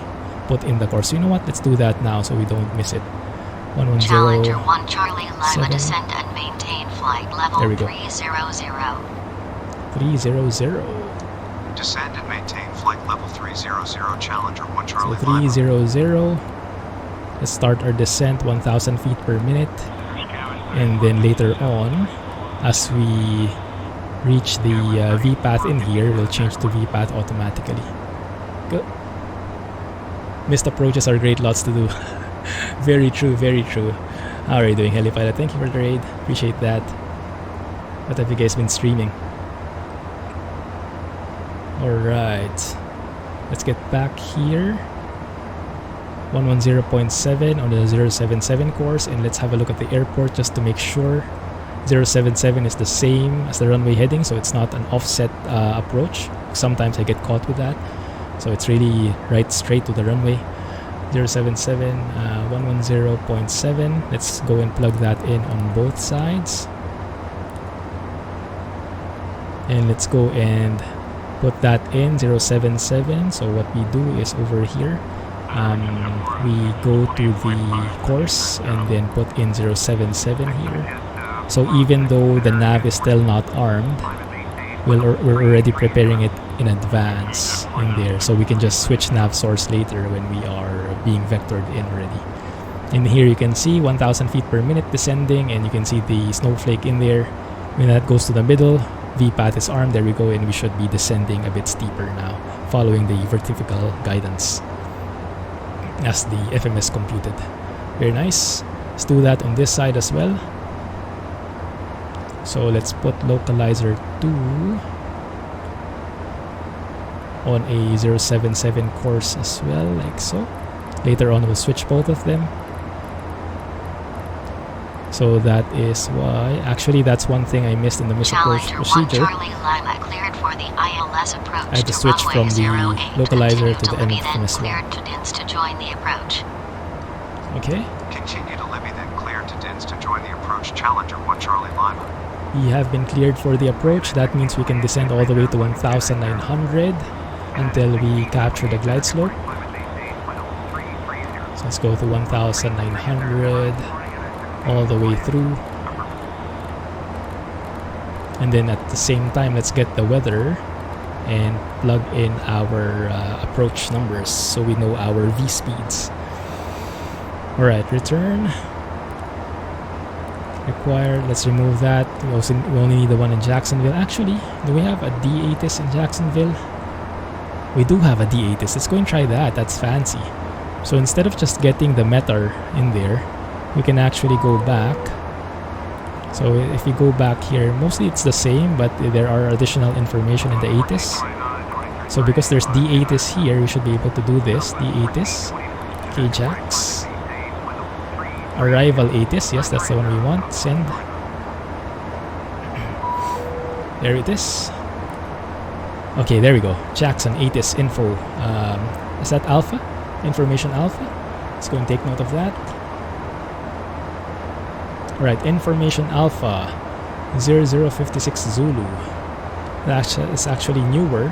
put in the course. So you know what? Let's do that now so we don't miss it. 110. Challenger 1 Charlie Lima, descend and maintain flight level 300. 300. Descend and maintain flight level 300, Challenger 1 Charlie So 300. Let's start our descent 1,000 feet per minute. And then later on, as we reach the V-path in here, we'll change to V-path automatically. Good. Missed approaches are great, lots to do. Very true, very true. How are you doing, Helipilot? Thank you for the raid. Appreciate that. What have you guys been streaming? Alright. Let's get back here. 110.7 on the 077 course, and let's have a look at the airport just to make sure 077 is the same as the runway heading, so it's not an offset approach. Sometimes I get caught with that, so it's really right straight to the runway. 077 110.7. Let's go and plug that in on both sides, and let's go and put that in 077. So what we do is over here, we go to the course and then put in 077 here. So even though the nav is still not armed, we're already preparing it in advance in there, so we can just switch nav source later when we are being vectored in already. And here you can see 1,000 feet per minute descending, and you can see the snowflake in there. When that goes to the middle, V-path is armed. There we go, and we should be descending a bit steeper now, following the vertical guidance as the FMS computed. Very nice. Let's do that on this side as well. So let's put localizer 2 on a 077 course as well, like so. Later on we'll switch both of them. So that is why, actually that's one thing I missed in the misapproach procedure. I had to switch from the localizer to the MFMS one. Okay. Continue to Libby, then clear to DINS to join the approach Challenger 1 Charlie Lima. We have been cleared for the approach. That means we can descend all the way to 1,900 until we capture the glide slope. So let's go to 1,900 all the way through. And then at the same time, let's get the weather and plug in our approach numbers so we know our V speeds. Alright, return. Required, let's remove that. We only need the one in Jacksonville. Actually, do we have a D-ATIS in Jacksonville? We do have a D-ATIS. Let's go and try that. That's fancy. So instead of just getting the METAR in there, we can actually go back. So if we go back here, mostly it's the same, but there are additional information in the ATIS. So because there's D-ATIS here, we should be able to do this. D-ATIS, KJAX. Arrival ATIS, yes, that's the one we want. Send. There it is. Okay, there we go. Jackson ATIS info. Is that alpha? Information alpha? Let's go and take note of that. Alright, information alpha 0056 Zulu. That is actually newer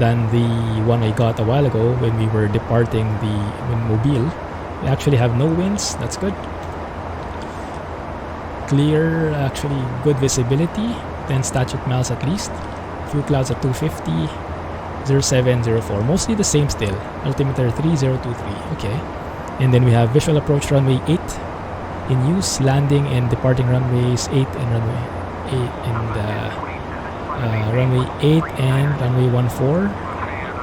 than the one I got a while ago when we were departing the Mobile. We actually have no winds, that's good. Clear, actually good visibility, 10 statute miles at least. Few clouds at 250, 0704, mostly the same still. Altimeter 3023, okay. And then we have visual approach runway 8 in use, landing and departing runways 8 and runway 8 and runway 14.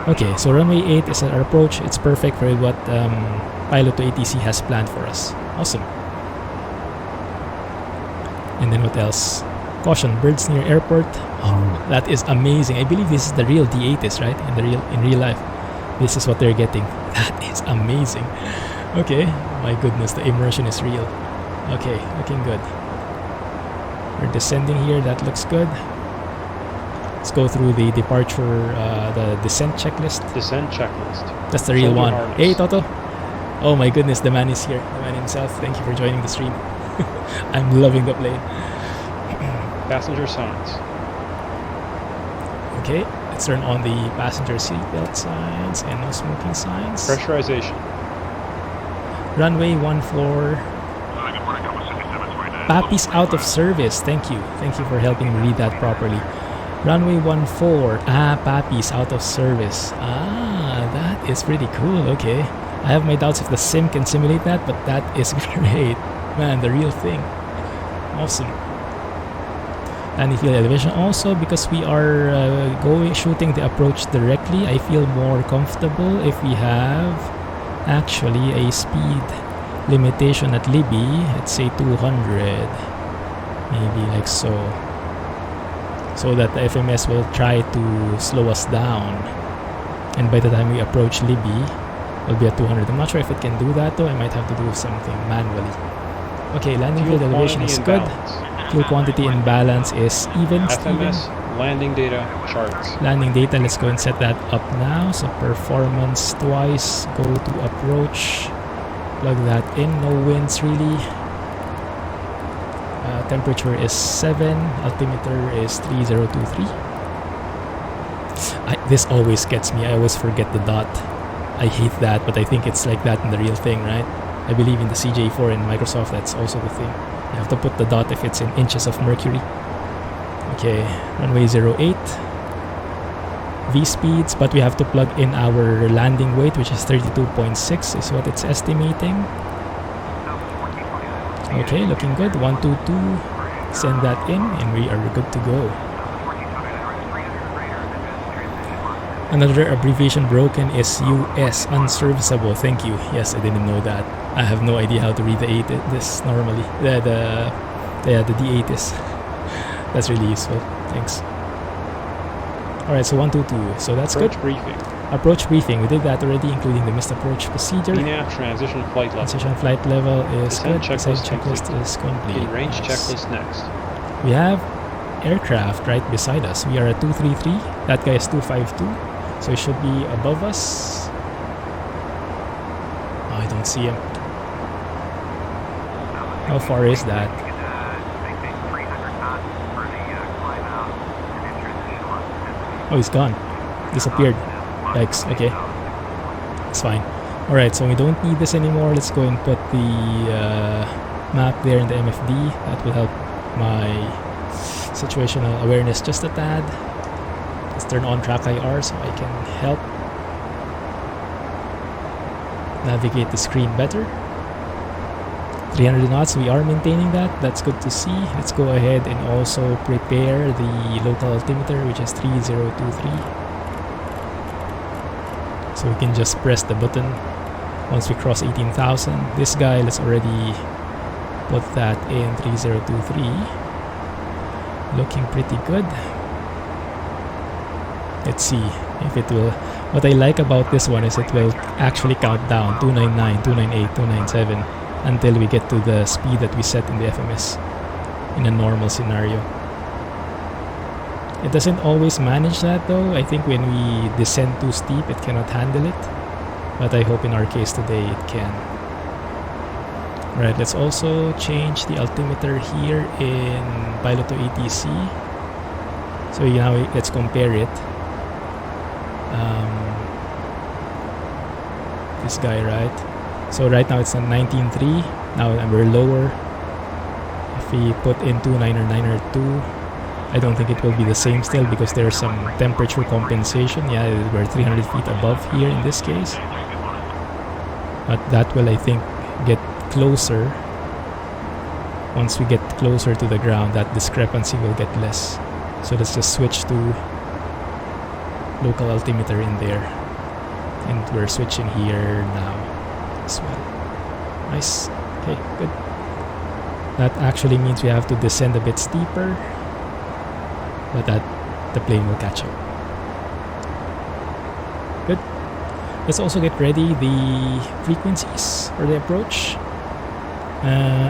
Okay, so runway 8 is our approach. It's perfect for what Pilot to ATC has planned for us. Awesome. And then what else? Caution, birds near airport. Oh, that is amazing. I believe this is the real D-ATIS, right? In real life. This is what they're getting. That is amazing. Okay, my goodness, the immersion is real. Okay, looking good. We're descending here, that looks good. Let's go through the departure, the descent checklist. Descent checklist. That's the real one. Harness. Hey, Toto. Oh my goodness, the man is here. The man himself. Thank you for joining the stream. I'm loving the plane. Passenger signs. Okay, let's turn on the passenger seatbelt signs and no smoking signs. Pressurization. Runway 14. Papi's out of service. Thank you. Thank you for helping me read that properly. Runway 14. Papi's out of service. That is pretty cool. Okay. I have my doubts if the sim can simulate that, but that is great. Man, the real thing. Awesome. Landing field elevation also, because we are shooting the approach directly, I feel more comfortable if we have actually a speed limitation at Libby. Let's say 200. Maybe like so. So that the FMS will try to slow us down. And by the time we approach Libby, we'll be at 200. I'm not sure if it can do that though. I might have to do something manually. Okay, landing field elevation is good. Fuel quantity and balance is even. FMS landing data charts. Landing data, let's go and set that up now. So performance twice, go to approach, plug that in, no winds really. Temperature is 7, altimeter is 3023. This always gets me, I always forget the dot. I hate that, but I think it's like that in the real thing, right? I believe in the CJ4 and Microsoft, that's also the thing. You have to put the dot if it's in inches of mercury. Okay, runway 08. V speeds, but we have to plug in our landing weight, which is 32.6 is what it's estimating. Okay, looking good. 122. Send that in and we are good to go. Another abbreviation broken is US, unserviceable. Thank you. Yes, I didn't know that. I have no idea how to read the this normally. The D8 is. That's really useful. Thanks. Alright, so 122. So that's approach good. Briefing. Approach briefing. We did that already, including the missed approach procedure. V-Nav transition flight level. Transition flight level is Descent good. checklist Checklist is complete. In range Nice. checklist next. We have aircraft right beside us. We are at 233. That guy is 252. So he should be above us. Oh, I don't see him. How far is that? Oh, he's gone. Disappeared. Yikes. Okay. It's fine. Alright, so we don't need this anymore. Let's go and put the map there in the MFD. That will help my situational awareness just a tad. Let's turn on track IR so I can help navigate the screen better. 300 knots, we are maintaining that. That's good to see. Let's go ahead and also prepare the local altimeter, which is 3023. So we can just press the button once we cross 18,000. This guy, let's already put that in 3023. Looking pretty good. Let's see if it will. What I like about this one is it will actually count down 299, 298, 297 until we get to the speed that we set in the FMS in a normal scenario. It doesn't always manage that though. I think when we descend too steep it cannot handle it, but I hope in our case today it can. Right, let's also change the altimeter here in Pilot to ATC. So now let's compare it. This guy, right? So right now it's at 19.3. Now we're lower. If we put in 29 or 9 or 2, I don't think it will be the same still because there's some temperature compensation. Yeah, we're 300 feet above here in this case. But that will, I think, get closer. Once we get closer to the ground, that discrepancy will get less. So let's just switch to local altimeter in there. And we're switching here now as well. Nice. Okay, good. That actually means we have to descend a bit steeper, but that the plane will catch up. Good. Let's also get ready the frequencies for the approach.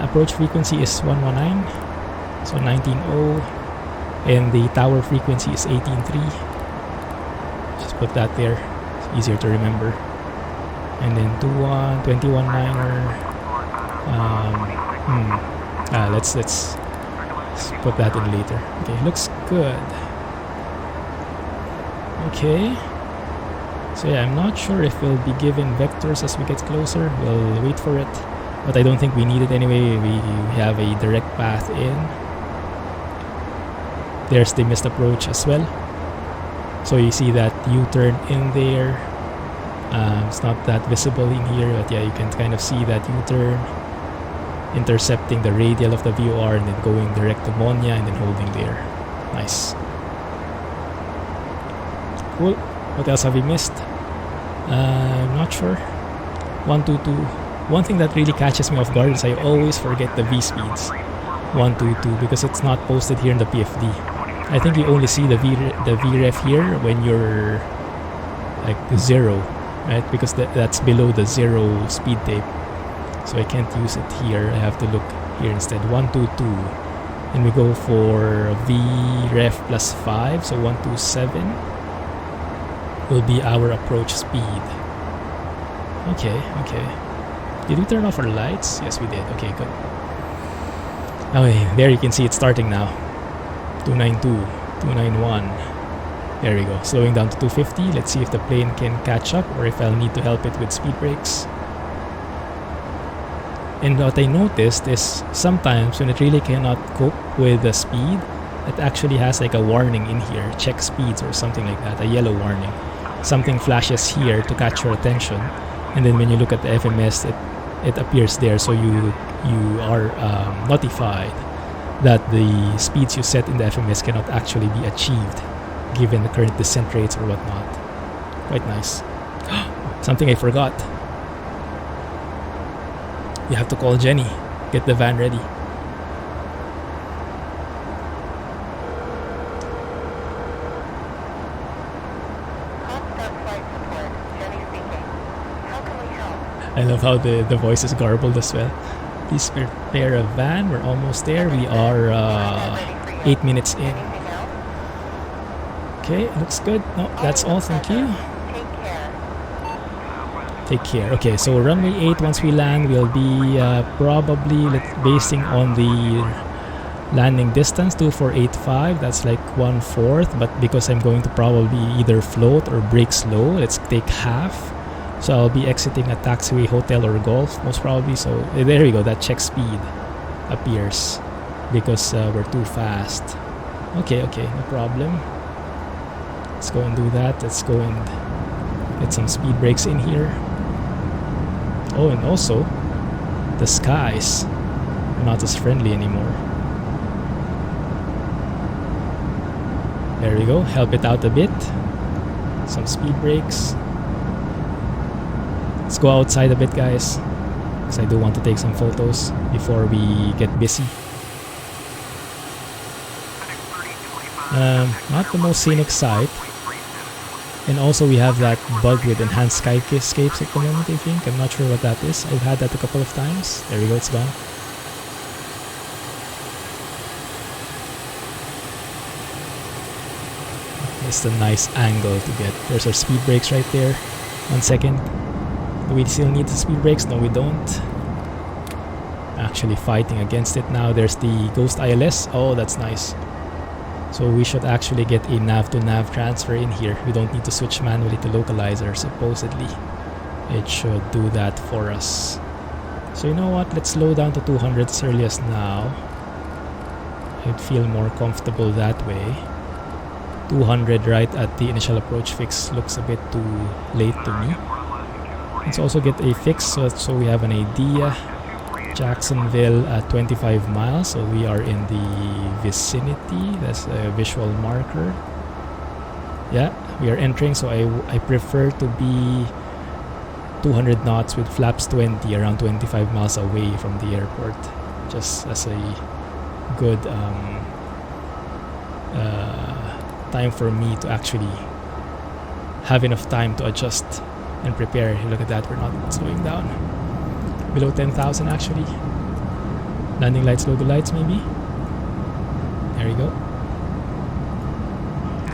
Approach frequency is 119, so 19.0, and the tower frequency is 18.3. Just put that there, it's easier to remember. And then 21.9er. Let's put that in later. Okay, looks good. Okay. So yeah, I'm not sure if we'll be given vectors as we get closer. We'll wait for it. But I don't think we need it anyway. We have a direct path in. There's the missed approach as well. So you see that U-turn in there. It's not that visible in here, but yeah, you can kind of see that U-turn intercepting the radial of the VOR and then going direct to Monya and then holding there. Nice. Cool. What else have we missed? I'm not sure. 122. One thing that really catches me off guard is I always forget the V speeds. 122 because it's not posted here in the PFD. I think you only see the VREF here when you're like 0, right? Because that's below the 0 speed tape. So I can't use it here. I have to look here instead. 122. And we go for VREF plus 5, so 127 will be our approach speed. Okay. Did we turn off our lights? Yes, we did. Okay, good. Okay, there you can see it starting now. 292, 291. There we go. Slowing down to 250. Let's see if the plane can catch up or if I'll need to help it with speed brakes. And what I noticed is sometimes when it really cannot cope with the speed, it actually has like a warning in here. Check speeds or something like that. A yellow warning. Something flashes here to catch your attention. And then when you look at the FMS, it appears there, so you are notified that the speeds you set in the FMS cannot actually be achieved given the current descent rates or whatnot. Quite nice. Something I forgot. You have to call Jenny. Get the van ready. I love how the voice is garbled as well. Please prepare a van. We're almost there. We are 8 minutes in. Okay, looks good. No, that's all. Thank you. Take care. Okay, so runway 8, once we land, we'll be probably basing on the landing distance, 2485. That's like 1/4. But because I'm going to probably either float or brake slow, let's take half. So I'll be exiting a taxiway, hotel, or golf, most probably. So there we go, that check speed appears because we're too fast. Okay, no problem. Let's go and do that. Let's go and get some speed brakes in here. Oh, and also, the skies are not as friendly anymore. There we go, help it out a bit. Some speed brakes. Let's go outside a bit, guys, because I do want to take some photos before we get busy. Not the most scenic sight. And also we have that bug with enhanced skyscapes at the moment, I think. I'm not sure what that is. I've had that a couple of times. There we go, it's gone. It's a nice angle to get. There's our speed brakes right there. 1 second. Do we still need the speed brakes? No, we don't. Actually fighting against it now. There's the Ghost ILS. Oh, that's nice. So we should actually get a nav to nav transfer in here. We don't need to switch manually to localizer, supposedly. It should do that for us. So you know what? Let's slow down to 200 as early as now. I'd feel more comfortable that way. 200 right at the initial approach fix looks a bit too late to me. Let's also get a fix so we have an idea. Jacksonville at 25 miles, so we are in the vicinity. That's a visual marker. Yeah, we are entering, so I prefer to be 200 knots with flaps 20, around 25 miles away from the airport, just as a good time for me to actually have enough time to adjust And prepare. Look at that, we're not slowing down. Below 10,000 actually. Landing lights, logo lights maybe. There we go.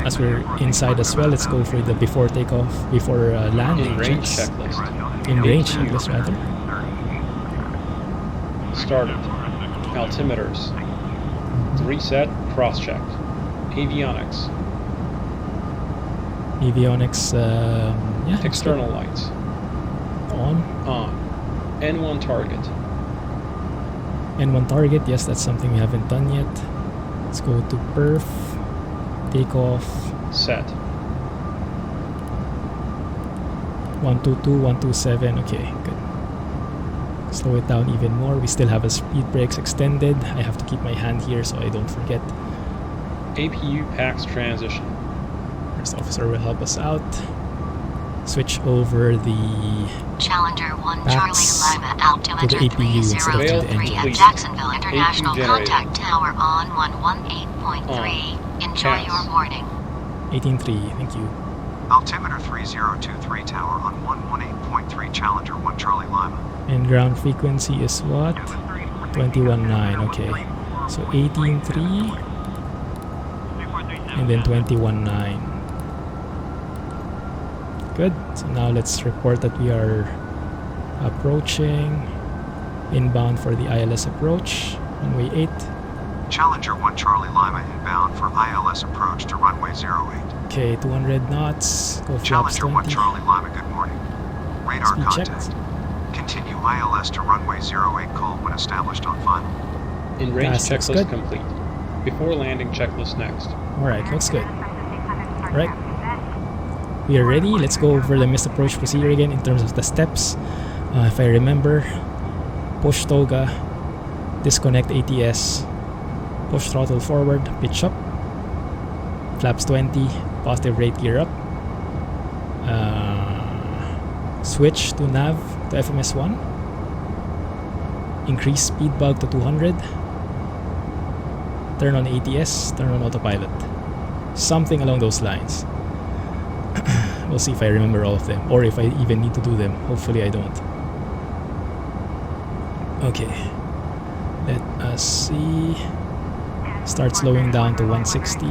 As we're inside as well, let's go for the before takeoff, before landing In range checks. checklist. In range checklist rather. Started. Altimeters. Reset, cross-checked. Avionics. Avionics, yeah. External lights. On. N1 target. N1 target, yes, that's something we haven't done yet. Let's go to perf. Takeoff. Set. 122, 127, okay, good. Slow it down even more. We still have a speed brakes extended. I have to keep my hand here so I don't forget. APU PAX transition. First officer will help us out. Switch over the Challenger 1 PAX Charlie Lima altimeter to the APU instead of to the 303 engine. at Please. Jacksonville International APU generator. Contact Tower on 118.3. Enjoy Pass. your morning. 18.3, thank you. Altimeter 3023 tower on 118.3 Challenger 1 Charlie Lima. And ground frequency is what? 21.9, okay. So 18.3 and then 21.9. Good. So now let's report that we are approaching inbound for the ILS approach, runway 8. Challenger 1 Charlie Lima inbound for ILS approach to runway 08. Okay, 200 knots. Go flaps Challenger 1 20. Charlie Lima, good morning. Radar Speed contact. checked. Continue ILS to runway 08 call when established on final. In range Fast, looks checklist good. complete. Before landing checklist next. Alright, looks good. Alright. We are ready. Let's go over the missed approach procedure again in terms of the steps. If I remember, push toga, disconnect ATS, push throttle forward, pitch up, flaps 20, positive rate gear up, switch to nav to FMS1, increase speed bulk to 200, turn on ATS, turn on autopilot. Something along those lines. We'll see if I remember all of them, or if I even need to do them. Hopefully I don't. Okay, let us see. Start slowing down to 160.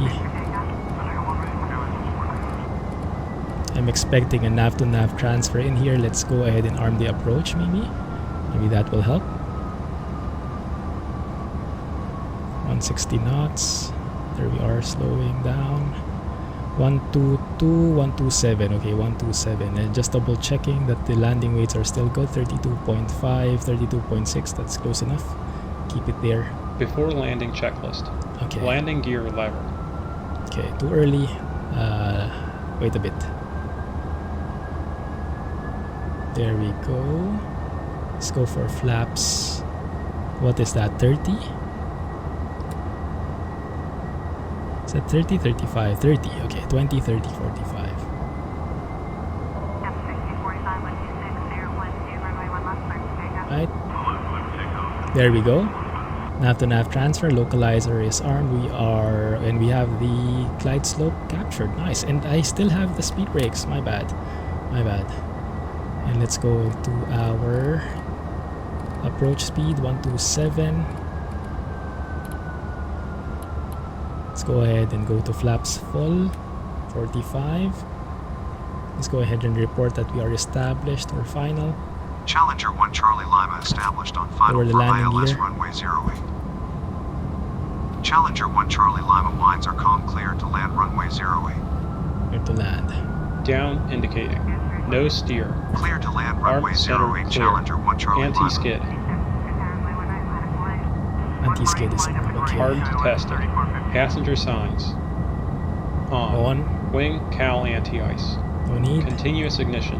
I'm expecting a nav to nav transfer in here. Let's go ahead and arm the approach maybe. Maybe that will help. 160 knots. There we are, slowing down. 122, 127. Okay, 127. And just double checking that the landing weights are still good. 32.5, 32.6. That's close enough. Keep it there. Before landing checklist. Okay. Landing gear lever. Okay, too early. Wait a bit. There we go. Let's go for flaps. What is that? 30? Is that 30? 35? 30. Okay, 20, 30, 45. Right. There we go. Nav to nav transfer. Localizer is armed. We have the glide slope captured. Nice. And I still have the speed brakes. My bad. And let's go to our approach speed 127. Let's go ahead and go to flaps full 45. Let's go ahead and report that we are established or final. Challenger 1 Charlie Lima established on final Over the for landing ILS gear. runway 08. Challenger 1 Charlie Lima winds are calm clear to land runway 08. Clear to land. Down indicating. No steer. Clear to land Arm runway center 08 clear. Challenger 1 Charlie Lima. Anti-skid. Anti-skid is on. Okay. Hard tested. Passenger signs. On. Wing cowl anti-ice. No need. Continuous ignition.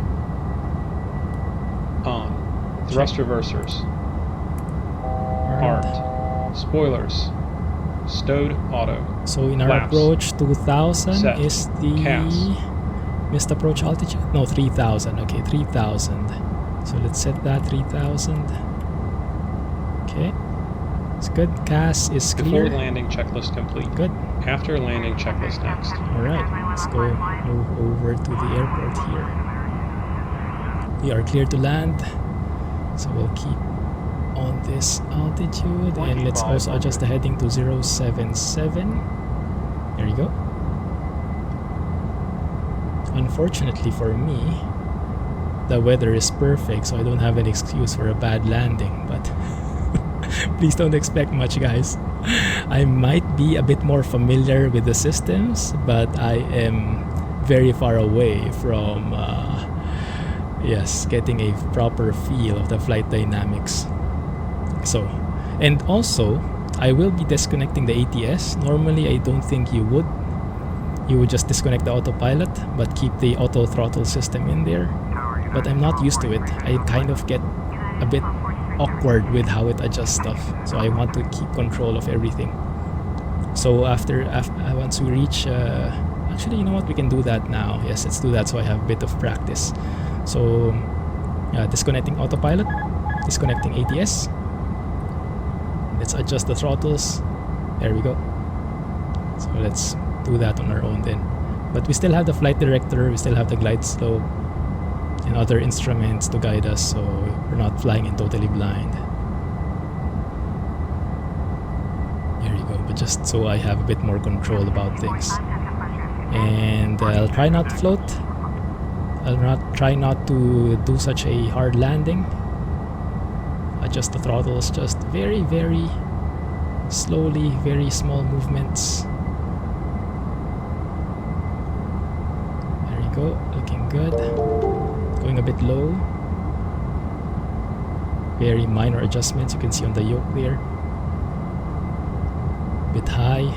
On. Thrust reversers. Armed. Armed. Spoilers. Stowed auto. So in our Flaps. approach 2000 Set. is the Cast. missed approach altitude? No, 3000. Okay, 3000. So let's set that 3000. Okay. It's good. CAS is clear. Before landing checklist complete. Good. After landing checklist next. Alright, let's go move over to the airport here. We are clear to land. So we'll keep on this altitude, and let's also adjust the heading to 077. There you go. Unfortunately for me, the weather is perfect, so I don't have an excuse for a bad landing, but please don't expect much, guys. I might be a bit more familiar with the systems, but I am very far away from getting a proper feel of the flight dynamics. So, and also I will be disconnecting the ATS. Normally I don't think you would just disconnect the autopilot but keep the auto throttle system in there, but I'm not used to it. I kind of get a bit awkward with how it adjusts stuff, so I want to keep control of everything. So after once we reach actually, you know what, we can do that now. Yes, let's do that so I have a bit of practice. So disconnecting autopilot, disconnecting ATS. Let's adjust the throttles. There we go. So let's do that on our own then. But we still have the flight director, we still have the glide slope and other instruments to guide us, so we're not flying in totally blind. There you go, but just so I have a bit more control about things. And I'll try not to float. I'll try not to do such a hard landing. Adjust the throttles just very, very slowly, very small movements. There you go, looking good. Going a bit low. Very minor adjustments you can see on the yoke there. A bit high.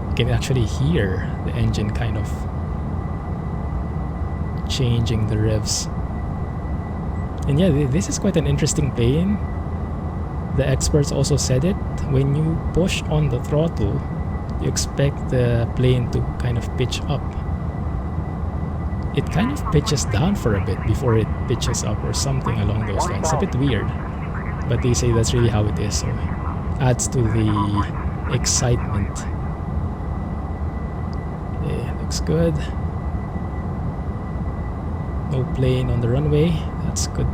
You can actually hear the engine kind of changing the revs. And yeah, this is quite an interesting plane. The experts also said it. When you push on the throttle, you expect the plane to kind of pitch up. It kind of pitches down for a bit before it pitches up or something along those lines. It's a bit weird, but they say that's really how it is, so it adds to the excitement. Yeah, looks good. No plane on the runway, that's good.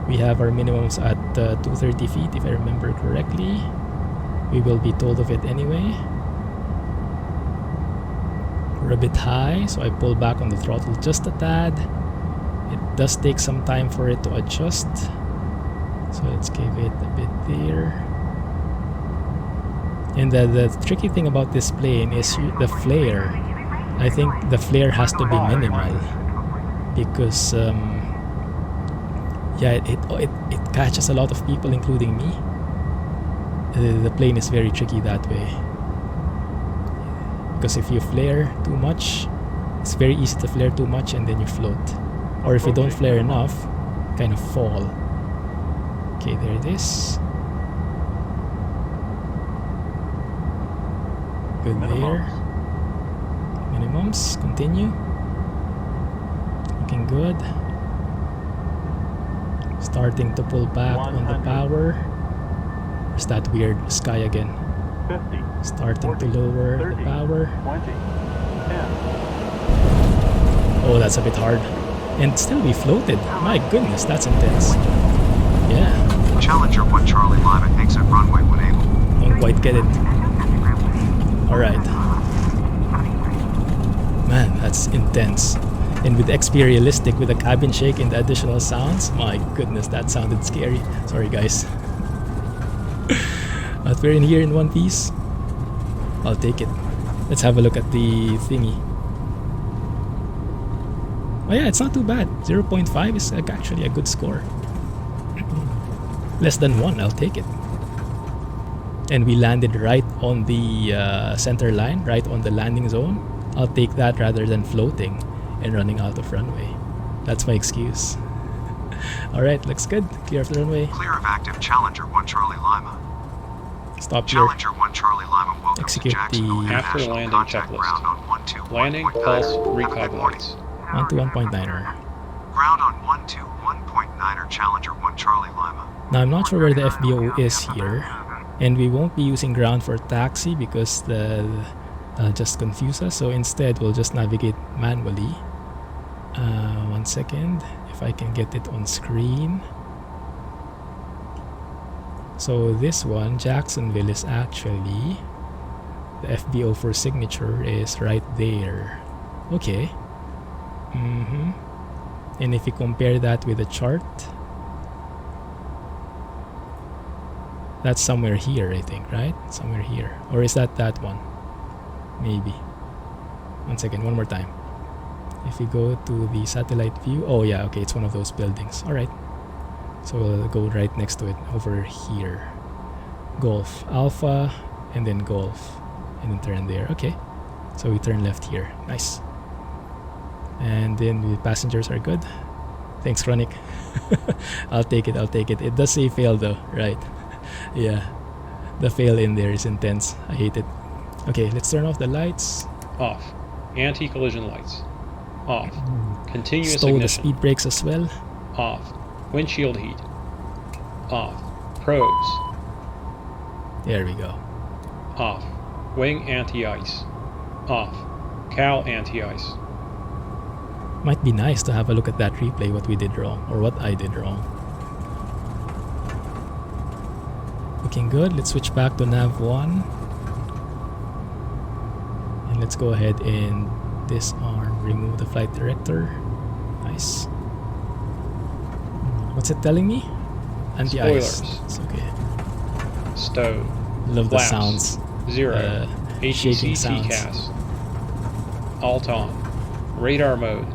We have our minimums at 230 feet if I remember correctly. We will be told of it anyway. We're a bit high, so I pull back on the throttle just a tad. It does take some time for it to adjust, so let's give it a bit there. And the tricky thing about this plane is the flare. I think the flare has to be minimal because it catches a lot of people, including me. The plane is very tricky that way, because if you flare too much, it's very easy to flare too much and then you float, or if you don't flare enough, kind of fall. Okay, there it is. Good there. Minimums, continue. Looking good. Starting to pull back on the power. There's that weird sky again. 50, starting 40, to lower 30, the power. 20, 10. Oh, that's a bit hard. And still we floated. My goodness, that's intense. Yeah. Challenger 1 Charlie Lima at exit runway when able. Don't quite get it. Alright. Man, that's intense. And with XP Realistic, with the cabin shake and the additional sounds, my goodness, that sounded scary. Sorry guys. But we're in here in one piece. I'll take it. Let's have a look at the thingy. Oh yeah, it's not too bad. 0.5 is actually a good score. Less than 1, I'll take it. And we landed right on the center line, right on the landing zone. I'll take that rather than floating and running out of runway. That's my excuse. Alright, looks good. Clear of the runway. Clear of active Challenger 1 Charlie Lima. Stop here. Challenger 1 Charlie Lima, welcome Execute to Jacksonville the After International landing Contact checklist. Ground on 12 Landing, 1.9. pulse, Have a recog good morning. lights. 1 to 1.9er. Ground on 121.9er Challenger 1 Charlie Lima. Now I'm not sure where the FBO is here, and we won't be using ground for taxi because the just confuse us. So instead, we'll just navigate manually. 1 second, if I can get it on screen. So this one, Jacksonville, is actually the FBO for signature is right there. Okay. And if you compare that with the chart, that's somewhere here, I think, right? Somewhere here. Or is that one? Maybe. 1 second, one more time. If you go to the satellite view, oh yeah, okay, it's one of those buildings. All right. So we'll go right next to it over here. Golf Alpha and then Golf and then turn there. Okay. So we turn left here. Nice. And then the passengers are good. Thanks, Chronic. I'll take it. It does say fail though, right? Yeah. The fail in there is intense. I hate it. Okay, let's turn off the lights. Off. Anti-collision lights. Off. Continuous Stow ignition. the speed brakes as well. Off. Windshield heat. Off. Probes. There we go. Off. Wing anti-ice. Off. Cowl anti-ice. Might be nice to have a look at that replay, what we did wrong, or what I did wrong. Looking good. Let's switch back to nav 1. And let's go ahead and disarm, remove the flight director. Nice. What's it telling me? Anti-ice. Spoilers. It's okay. Stow. Love the Flaps. sounds. 0. Shaking ATC sounds. TCAS. Alt on. Radar mode.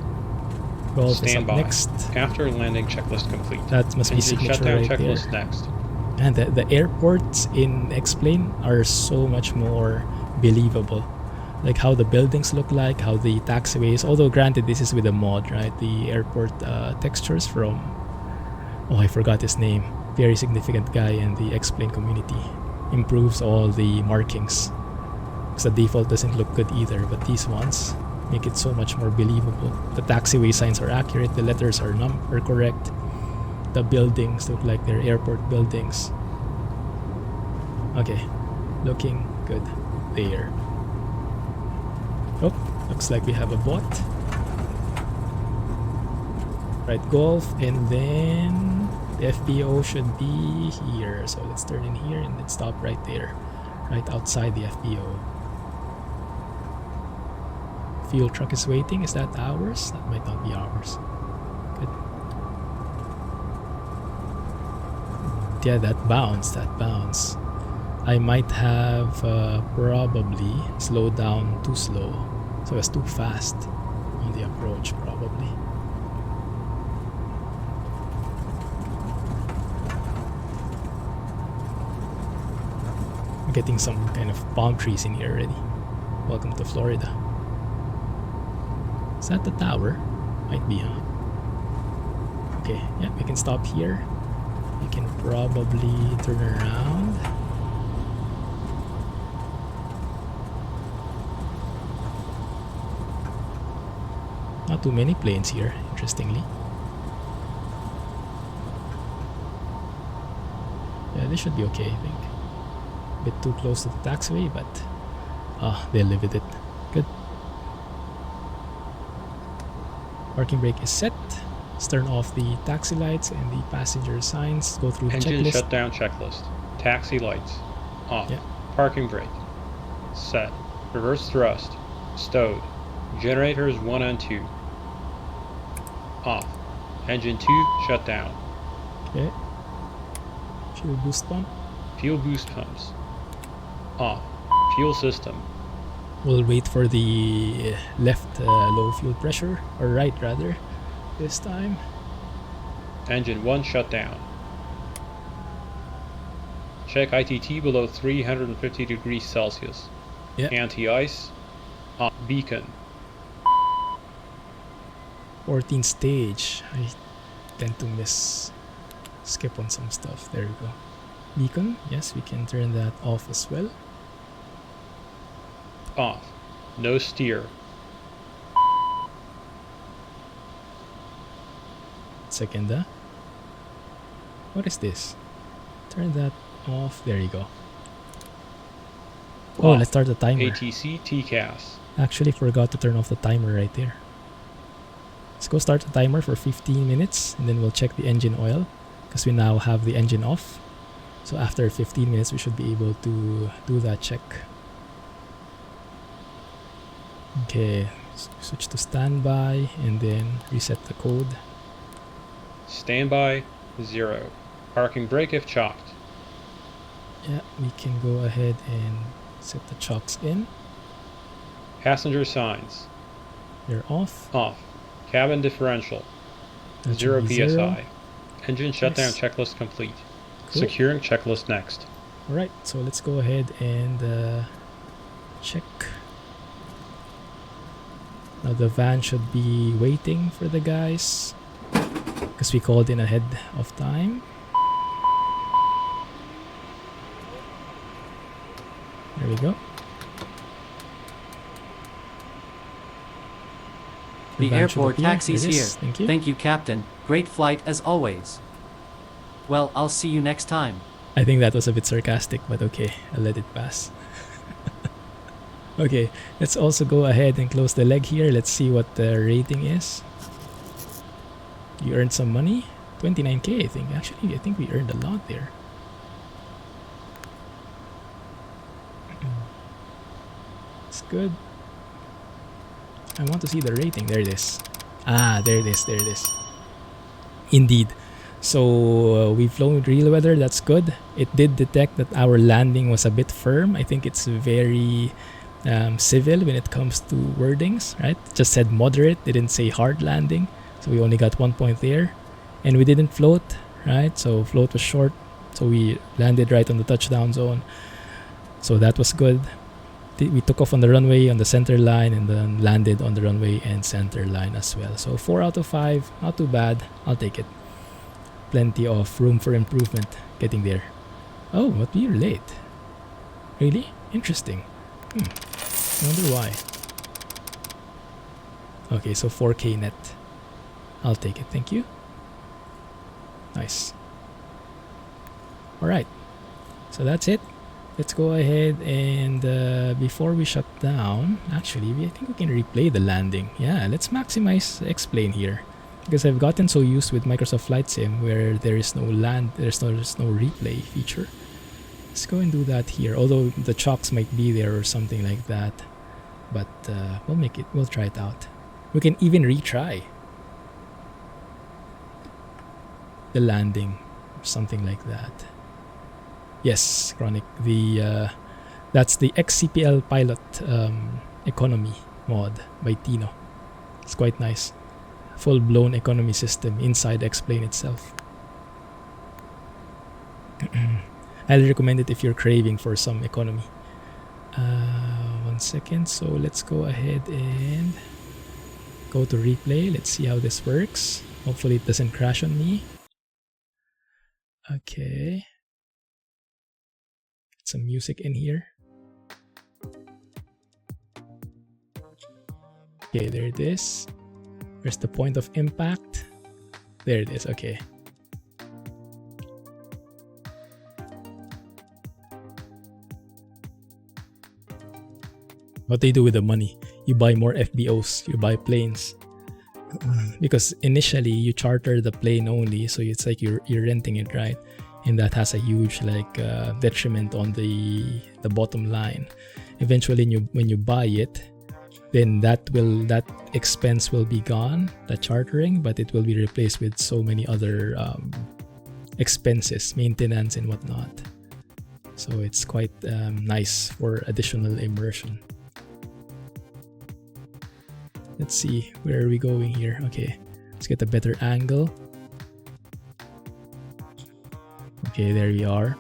Golf is up Standby. next. After landing checklist complete. That must be Engine signature shutdown right checklist there. next. And the airports in X-Plane are so much more believable. Like how the buildings look like, how the taxiways, although granted this is with a mod, right? The airport textures from, oh, I forgot his name, very significant guy in the X-Plane community, improves all the markings. Because the default doesn't look good either, but these ones make it so much more believable. The taxiway signs are accurate, the letters are correct, the buildings look like they're airport buildings. Okay, looking good there. Oh, looks like we have a bot. Right, Golf, and then the FBO should be here. So let's turn in here and then stop right there, right outside the FBO. Fuel truck is waiting. Is that ours? That might not be ours. Good. Yeah, that bounce. I might have probably slowed down too slow. So it's too fast on the approach, probably. I'm getting some kind of palm trees in here already. Welcome to Florida. Is that the tower? Might be, huh? Okay, yeah, we can stop here. We can probably turn around. Not too many planes here, interestingly. Yeah, this should be okay, I think. A bit too close to the taxiway, but they'll live with it. Good. Parking brake is set. Let's turn off the taxi lights and the passenger signs. Go through the Engine checklist. shutdown checklist. Taxi lights. Off. Yeah. Parking brake. Set. Reverse thrust. Stowed. Generators 1 and 2. Off. Engine 2 shut down. Okay. Fuel boost pump. Fuel boost pumps. Off. Fuel system. We'll wait for the left low fuel pressure, or right rather, this time. Engine 1 shut down. Check ITT below 350 degrees Celsius. Yeah. Anti-ice. Off. Beacon. 14 stage. I tend to skip on some stuff. There we go. Beacon. Yes, we can turn that off as well. Off. No steer. Second. What is this? Turn that off. There you go. Oh, off. let's start the timer. ATC TCAS. Actually forgot to turn off the timer right there. Let's go start the timer for 15 minutes and then we'll check the engine oil because we now have the engine off. So after 15 minutes we should be able to do that check. Okay, switch to standby and then reset the code. Standby 0. Parking brake if chocked. Yeah, we can go ahead and set the chocks in. Passenger signs. They're off. Off. Cabin differential. That 0 should be PSI. 0. Engine shutdown Nice. checklist complete. Cool. Securing checklist next. Alright, so let's go ahead and check. Now the van should be waiting for the guys because we called in ahead of time. There we go. The van should airport appear. taxi's There it here. is. Thank you. Thank you, Captain. Great flight as always. Well, I'll see you next time. I think that was a bit sarcastic, but okay, I'll let it pass. Okay, let's also go ahead and close the leg here. Let's see what the rating is. You earned some money? 29k, I think. Actually, I think we earned a lot there. It's good. I want to see the rating. There it is. Ah, there it is. There it is. Indeed. So we've flown with real weather. That's good. It did detect that our landing was a bit firm. I think it's very civil when it comes to wordings, right? It just said moderate, didn't say hard landing. So we only got 1 point there. And we didn't float, right? So float was short. So we landed right on the touchdown zone. So that was good. We took off on the runway on the center line and then landed on the runway and center line as well. So 4 out of 5, not too bad. I'll take it. Plenty of room for improvement getting there. Oh, but we were late. Really? Interesting. I wonder why. Okay, so 4k net. I'll take it, thank you. Nice. Alright, so that's it. Let's go ahead and before we shut down, actually, I think we can replay the landing. Yeah, let's maximize X-Plane here. Because I've gotten so used with Microsoft Flight Sim where there is no there's no replay feature. Let's go and do that here. Although the chocks might be there or something like that. But we'll try it out. We can even retry the landing or something like that. Yes, Chronic. That's the X-CPL Pilot economy mod by Tino. It's quite nice. Full-blown economy system inside X-Plane itself. I'll recommend it if you're craving for some economy. 1 second. So let's go ahead and go to replay. Let's see how this works. Hopefully it doesn't crash on me. Okay. Get some music in here. Okay, there it is. Where's the point of impact? There it is, okay. What do you do with the money? You buy more FBOs, you buy planes. Because initially you charter the plane only, so it's like you're renting it, right? And that has a huge detriment on the bottom line. Eventually when you buy it, then that expense will be gone, the chartering, but it will be replaced with so many other expenses, maintenance and whatnot. So it's quite nice for additional immersion. Let's see, where are we going here? Okay, let's get a better angle. Okay, there we are.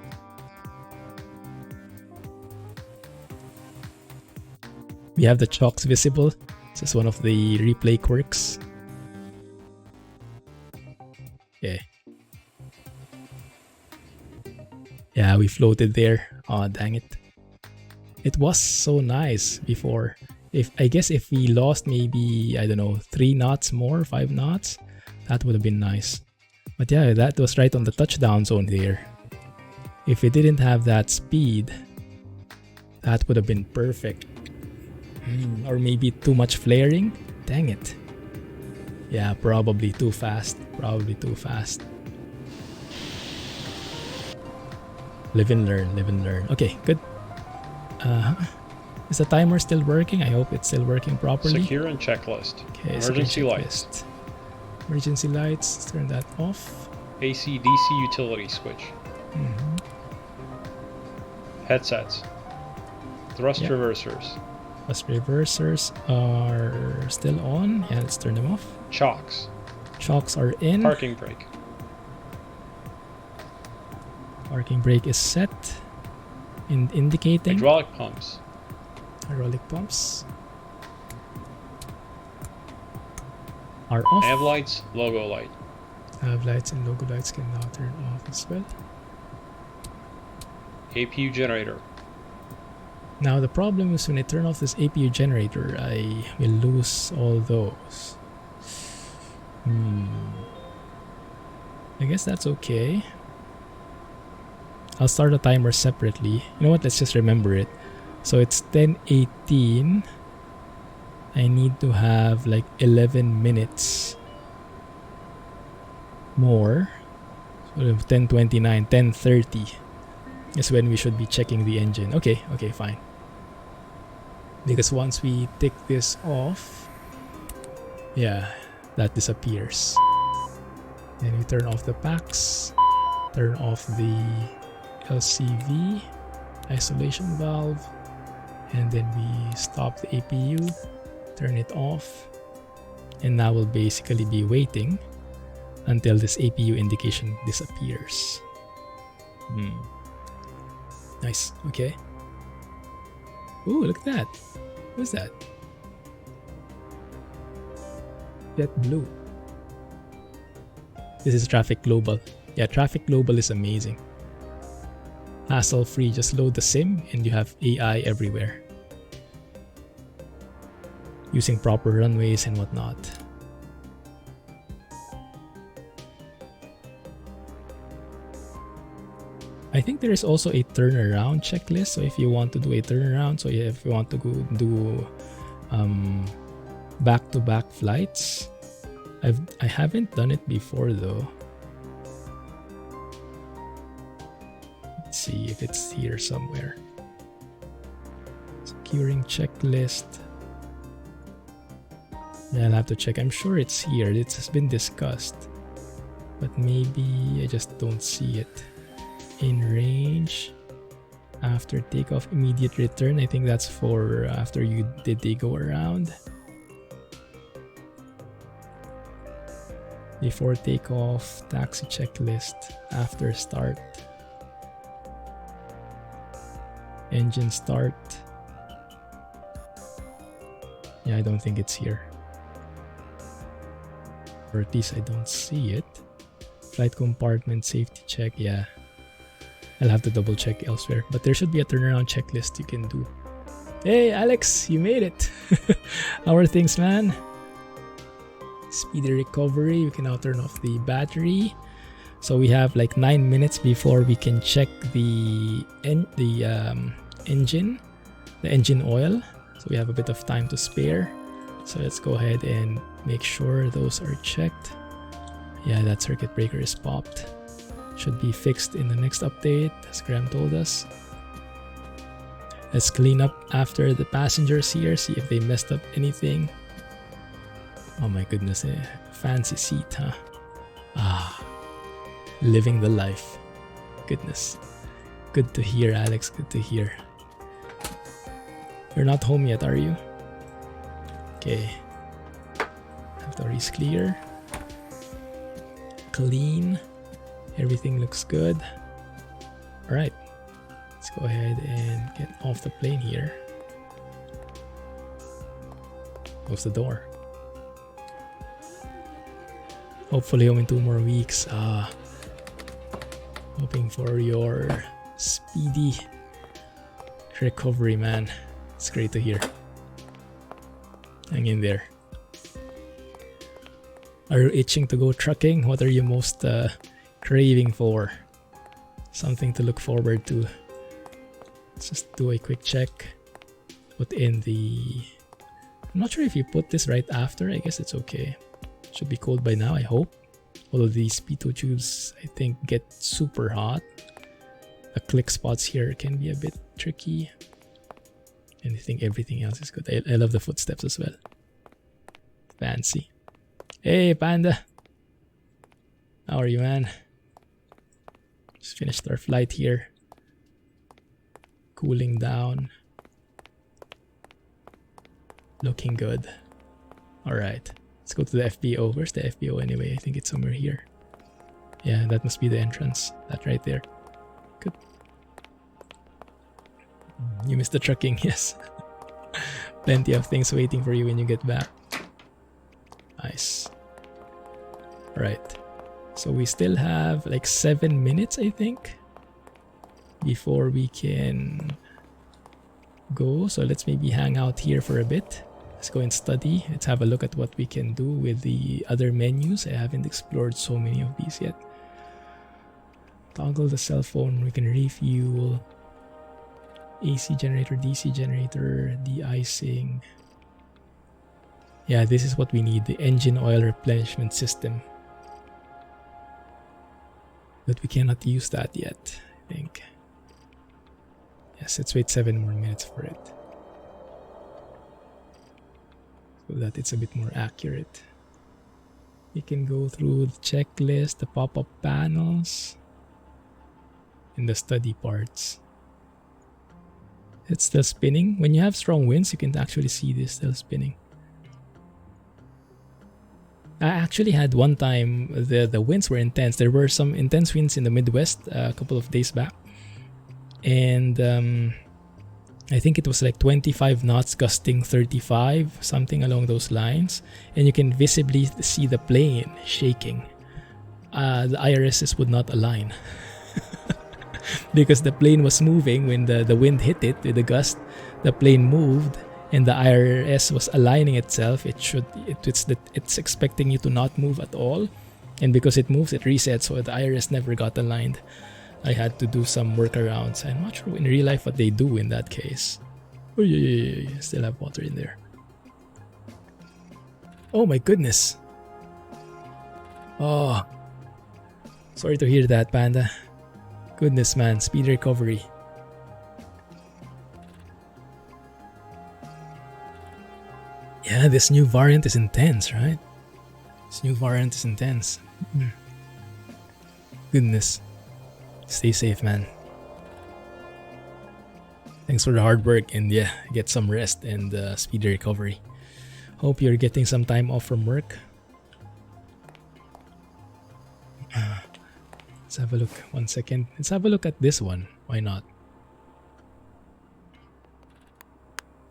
We have the chocks visible. This is one of the replay quirks. Okay. Yeah, we floated there. Aw, dang it. It was so nice before. I guess if we lost maybe, I don't know, 3 knots more, 5 knots, that would have been nice. But yeah, that was right on the touchdown zone there. If we didn't have that speed, That would have been perfect. Or maybe too much flaring? Dang it. Yeah, probably too fast. Probably too fast. Live and learn, live and learn. Okay, good. Is the timer still working? I hope it's still working properly. Secure and checklist. Okay, Emergency lights. Emergency lights, turn that off. AC DC utility switch. Headsets. Thrust reversers. Thrust reversers are still on. Yeah, let's turn them off. Chocks. Chocks are in. Parking brake. Parking brake is set. Indicating. Hydraulic pumps. Hydraulic pumps are off. Nav lights, logo light. Nav lights and logo lights can now turn off as well. APU generator. Now the problem is when I turn off this APU generator, I will lose all those. I guess that's okay. I'll start a timer separately. You know what? Let's just remember it. So it's 10:18. I need to have like 11 minutes more. So 10:29, 10:30 is when we should be checking the engine. Okay, fine. Because once we take this off, yeah, that disappears. Then we turn off the packs, turn off the LCV isolation valve, and then we stop the APU, turn it off, and now we'll basically be waiting until this APU indication disappears. Nice. Okay. Ooh, look at that. What's that? Jet blue. This is Traffic Global. Yeah, Traffic Global is amazing. Hassle free, just load the sim and you have AI everywhere. Using proper runways and whatnot. I think there is also a turnaround checklist. So if you want to do a turnaround, so if you want to go do back-to-back flights, I haven't done it before though. Let's see if it's here somewhere. Securing checklist. Yeah, I'll have to check. I'm sure it's here. It has been discussed, but maybe I just don't see it. In range, after takeoff, immediate return. I think that's for after you did the go around. Before takeoff, taxi checklist. After start, engine start. Yeah, I don't think it's here, or at least I don't see it. Flight compartment safety check. Yeah, I'll have to double check elsewhere, but there should be a turnaround checklist you can do. Hey Alex, you made it. How are things, man? Speedy recovery. We can now turn off the battery. So we have like 9 minutes before we can check the engine oil. So we have a bit of time to spare. So let's go ahead and make sure those are checked. Yeah, that circuit breaker is popped. Should be fixed in the next update, as Graham told us. Let's clean up after the passengers here, see if they messed up anything. Oh my goodness, fancy seat, huh? Living the life. Goodness. Good to hear, Alex, good to hear. You're not home yet, are you? Okay. Factory is clear. Clean. Everything looks good. Alright. Let's go ahead and get off the plane here. Close the door. Hopefully home in 2 more weeks. Hoping for your speedy recovery, man. It's great to hear. Hang in there. Are you itching to go trucking? What are you most craving for? Something to look forward to. Let's just do a quick check. Put in the... I'm not sure if you put this right after. I guess it's okay. Should be cold by now, I hope. Although these pitot tubes, I think, get super hot. The click spots here can be a bit tricky. And I think everything else is good. I love the footsteps as well. Fancy. Hey, Panda. How are you, man? Just finished our flight here. Cooling down. Looking good. Alright. Let's go to the FBO. Where's the FBO anyway? I think it's somewhere here. Yeah, that must be the entrance. That right there. Good. You missed the trucking, yes. Plenty of things waiting for you when you get back. Nice. Alright. So we still have like 7 minutes, I think, before we can go. So let's maybe hang out here for a bit. Let's go and study. Let's have a look at what we can do with the other menus. I haven't explored so many of these yet. Toggle the cell phone. We can refuel. AC generator, DC generator, de-icing. Yeah, this is what we need. The engine oil replenishment system. But we cannot use that yet, I think. Yes, let's wait 7 more minutes for it. So that it's a bit more accurate. We can go through the checklist, the pop-up panels, and the study parts. It's still spinning. When you have strong winds, you can actually see this still spinning. I actually had one time the winds were intense. There were some intense winds in the Midwest a couple of days back. And I think it was like 25 knots gusting 35, something along those lines. And you can visibly see the plane shaking. The IRSs would not align. Because the plane was moving when the wind hit it with the gust. The plane moved and the IRS was aligning itself. It's expecting you to not move at all. And because it moves, it resets. So the IRS never got aligned. I had to do some workarounds. I'm not sure in real life what they do in that case. Oh, yeah. Still have water in there. Oh my goodness. Oh. Sorry to hear that, Panda. Goodness, man. Speed recovery. Yeah, this new variant is intense, right? This new variant is intense. Goodness. Stay safe, man. Thanks for the hard work, and yeah, get some rest and speedy recovery. Hope you're getting some time off from work. Let's have a look. 1 second. Let's have a look at this one. Why not?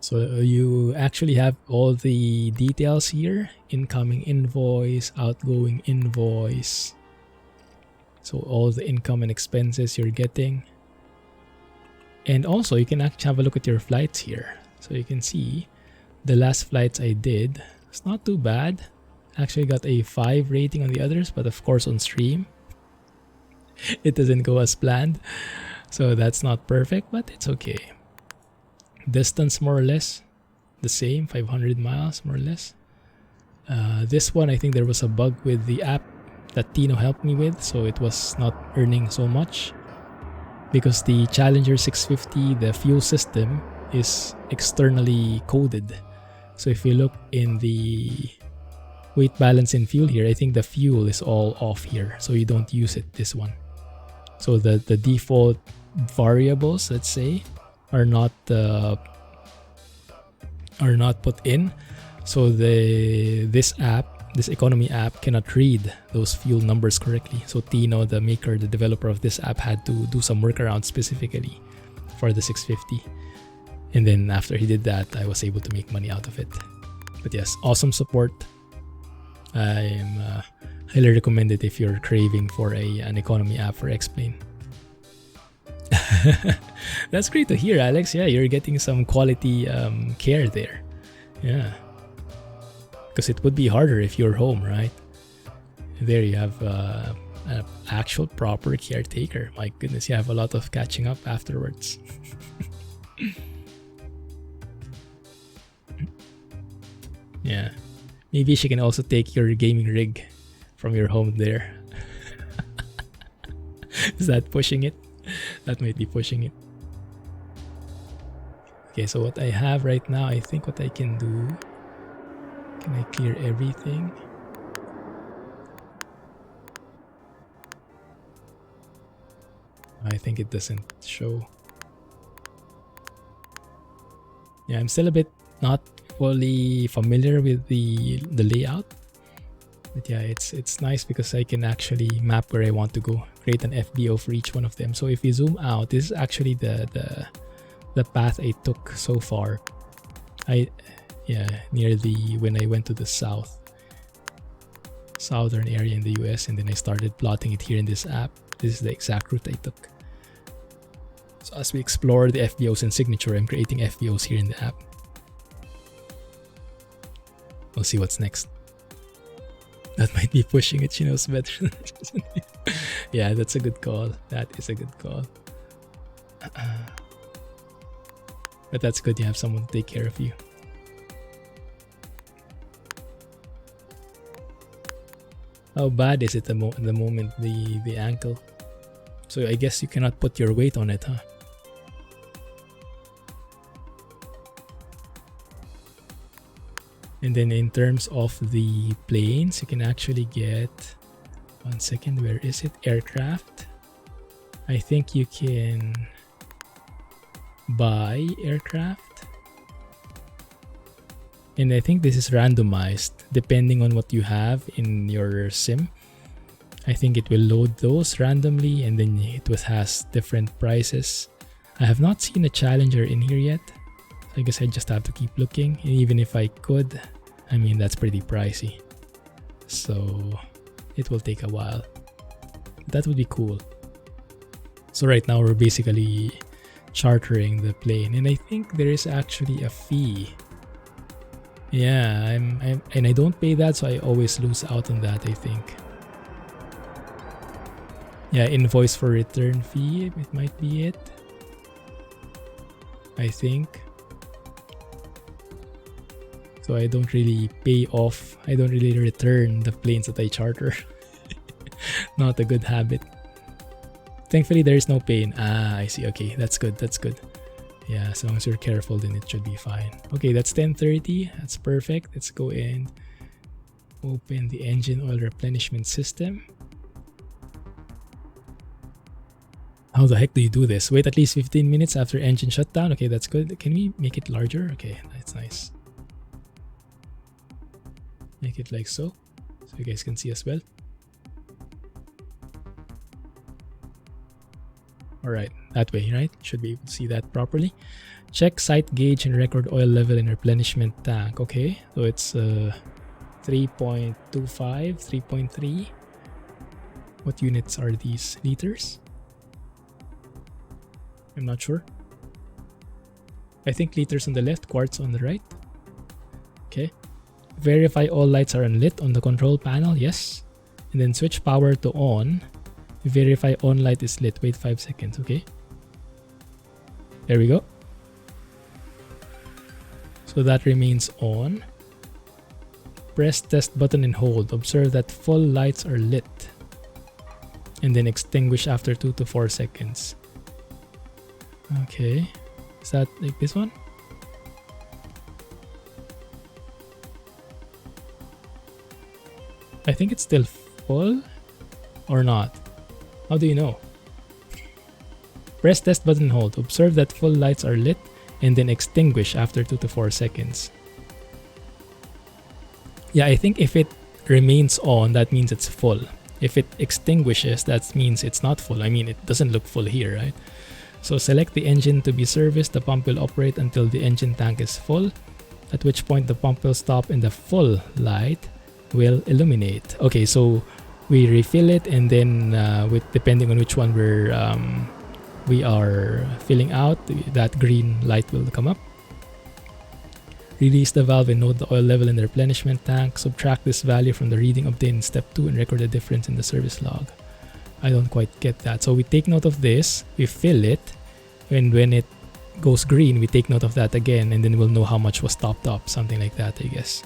So you actually have all the details here. Incoming invoice, outgoing invoice. So all the income and expenses you're getting. And also you can actually have a look at your flights here. So you can see the last flights I did. It's not too bad. Actually got a 5 rating on the others, but of course on stream it doesn't go as planned. So that's not perfect, but it's okay. Distance more or less the same, 500 miles more or less. This one, I think there was a bug with the app that Tino helped me with, so it was not earning so much because the Challenger 650, the fuel system is externally coded. So if you look in the weight balance in fuel here, I think the fuel is all off here, so you don't use it, this one. So the default variables, let's say, are not put in. So this economy app cannot read those fuel numbers correctly. So Tino, the maker, the developer of this app, had to do some workarounds specifically for the 650. And then after he did that, I was able to make money out of it. But yes, awesome support. I'm highly recommend it if you're craving for an economy app for X-Plane. That's great to hear, Alex. Yeah, you're getting some quality care there. Yeah. Because it would be harder if you're home, right? There you have an actual proper caretaker. My goodness, you have a lot of catching up afterwards. Yeah. Maybe she can also take your gaming rig from your home there. Is that pushing it? That might be pushing it. Okay, so what I have right now, I think what I can do... Can I clear everything? I think it doesn't show. Yeah, I'm still a bit not fully familiar with the layout. But yeah, it's nice because I can actually map where I want to go. Create an FBO for each one of them. So if you zoom out, this is actually the path I took so far. Near when I went to the southern area in the US, and then I started plotting it here in this app. This is the exact route I took. So as we explore the FBOs and signature, I'm creating FBOs here in the app. We'll see what's next. That might be pushing it, she knows better. Yeah, that's a good call. That is a good call. But that's good, you have someone to take care of you. How bad is it at the moment, the ankle? So I guess you cannot put your weight on it, huh? And then in terms of the planes, you can actually get... One second, where is it? Aircraft. I think you can buy aircraft. And I think this is randomized depending on what you have in your sim. I think it will load those randomly, and then it has different prices. I have not seen a Challenger in here yet. I guess I just have to keep looking. And even if I could, I mean, that's pretty pricey. So it will take a while. That would be cool. So right now we're basically chartering the plane, and I think there is actually a fee. Yeah, and I don't pay that, so I always lose out on that, I think. Yeah, invoice for return fee, it might be it. I think. So I don't really pay off, I don't really return the planes that I charter. Not a good habit. Thankfully, there is no pain. Ah, I see. Okay, that's good. That's good. Yeah, as long as you're careful, then it should be fine. Okay, that's 10:30. That's perfect. Let's go and open the engine oil replenishment system. How the heck do you do this? Wait at least 15 minutes after engine shutdown. Okay, that's good. Can we make it larger? Okay, that's nice. Make it like so you guys can see as well. Alright, that way, right? Should be able to see that properly. Check sight gauge and record oil level in replenishment tank. Okay, so it's 3.25, 3.3. What units are these? Liters? I'm not sure. I think liters on the left, quarts on the right. Okay. Verify all lights are unlit on the control panel. Yes. And then switch power to on. Verify on light is lit. Wait 5 seconds. Okay. There we go. So that remains on. Press test button and hold. Observe that full lights are lit. And then extinguish after 2 to 4 seconds. Okay. Is that like this one? I think it's still full or not. How do you know? Press test button and hold. Observe that full lights are lit and then extinguish after 2 to 4 seconds. Yeah, I think if it remains on, that means it's full. If it extinguishes, that means it's not full. I mean, it doesn't look full here, right? So select the engine to be serviced. The pump will operate until the engine tank is full, at which point the pump will stop and the full light will illuminate. Okay, so we refill it, and then depending on which one we are filling out, that green light will come up. Release the valve and note the oil level in the replenishment tank. Subtract this value from the reading obtained in step 2 and record the difference in the service log. I don't quite get that. So we take note of this, we fill it, and when it goes green, we take note of that again, and then we'll know how much was topped up, something like that, I guess.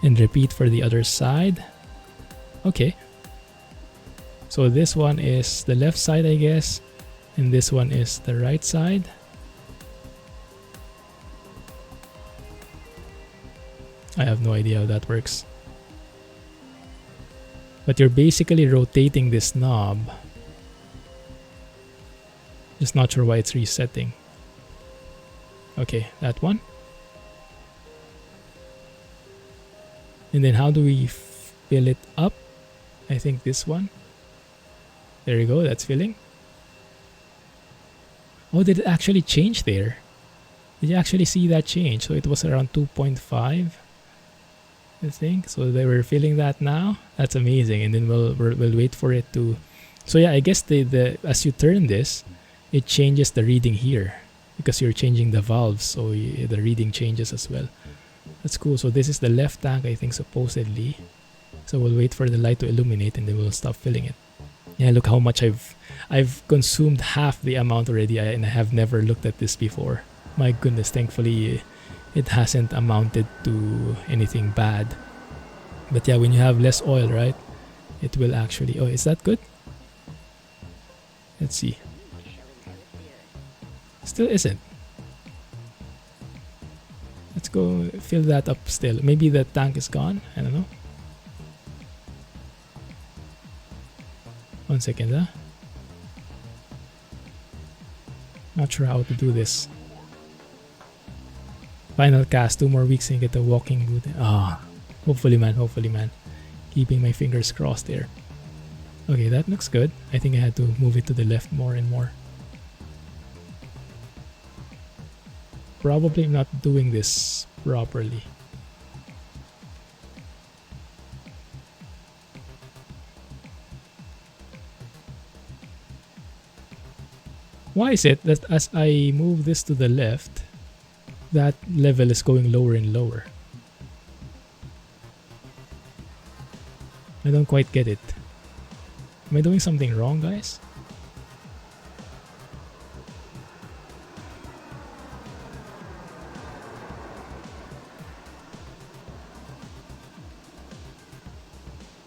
And repeat for the other side. Okay. So this one is the left side, I guess, and this one is the right side. I have no idea how that works. But you're basically rotating this knob. Just not sure why it's resetting. Okay, that one. And then how do we fill it up? I think this one. There you go, that's filling. Oh, did it actually change there? Did you actually see that change? So it was around 2.5, I think. So they were filling that now. That's amazing. And then we'll wait for it to. So yeah, I guess the as you turn this, it changes the reading here because you're changing the valves. So the reading changes as well. That's cool. So this is the left tank, I think, supposedly. So we'll wait for the light to illuminate and then we'll stop filling it. Yeah, look how much I've consumed half the amount already, and I have never looked at this before. My goodness, thankfully it hasn't amounted to anything bad. But yeah, when you have less oil, right, it will actually... Oh, is that good? Let's see. Still isn't. Let's go fill that up still. Maybe the tank is gone. I don't know. 1 second, huh? Not sure how to do this. Final cast, 2 more weeks and get the walking boot. Ah, hopefully man, keeping my fingers crossed there. Okay, that looks good. I think I had to move it to the left more and more. Probably not doing this properly. Why is it that as I move this to the left, that level is going lower and lower? I don't quite get it. Am I doing something wrong, guys?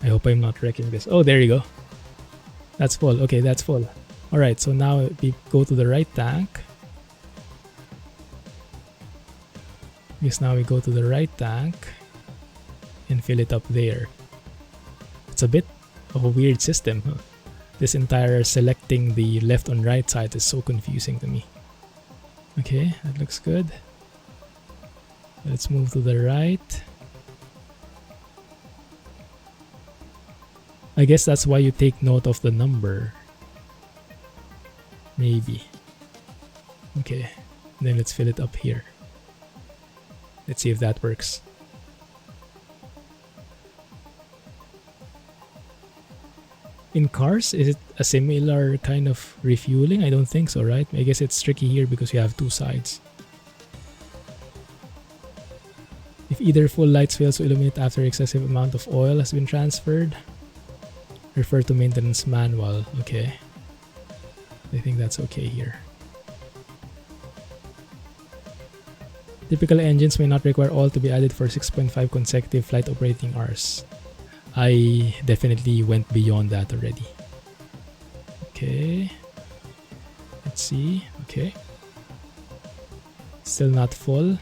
I hope I'm not wrecking this. Oh, there you go. That's full. Okay, that's full. Alright, so now we go to the right tank. Yes, now we go to the right tank and fill it up there. It's a bit of a weird system, huh? This entire selecting the left and right side is so confusing to me. Okay, that looks good. Let's move to the right. I guess that's why you take note of the number. Maybe. Okay, then let's fill it up here. Let's see if that works. In cars, is it a similar kind of refueling? I don't think so, right? I guess it's tricky here because you have 2 sides. If either full lights fails to illuminate after excessive amount of oil has been transferred, refer to maintenance manual. Okay. I think that's okay here. Typical engines may not require oil to be added for 6.5 consecutive flight operating hours. I definitely went beyond that already. Okay. Let's see. Okay. Still not full.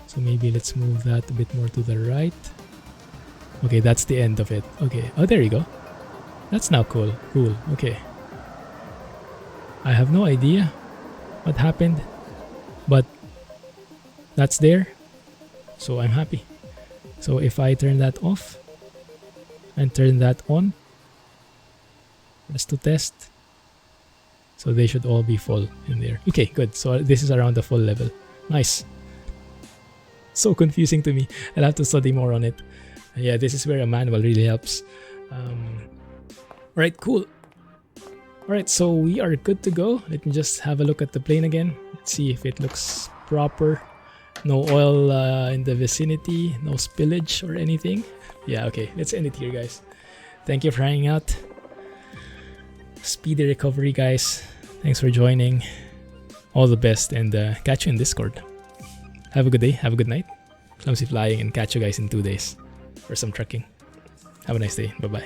So maybe let's move that a bit more to the right. Okay, that's the end of it. Okay. Oh, there you go. That's now cool. Cool. Okay. I have no idea what happened, but that's there, so I'm happy. So if I turn that off and turn that on, just to test, so they should all be full in there. Okay, good. So this is around the full level. Nice. So confusing to me. I'll have to study more on it. Yeah, this is where a manual really helps. Alright, cool. Alright, so we are good to go. Let me just have a look at the plane again. Let's see if it looks proper. No oil in the vicinity, no spillage or anything. Yeah, okay, let's end it here, guys. Thank you for hanging out. Speedy recovery, guys. Thanks for joining. all the best, and catch you in Discord. Have a good day, have a good night. Clumsy flying, and catch you guys in 2 days for some trekking. Have a nice day. Bye-bye.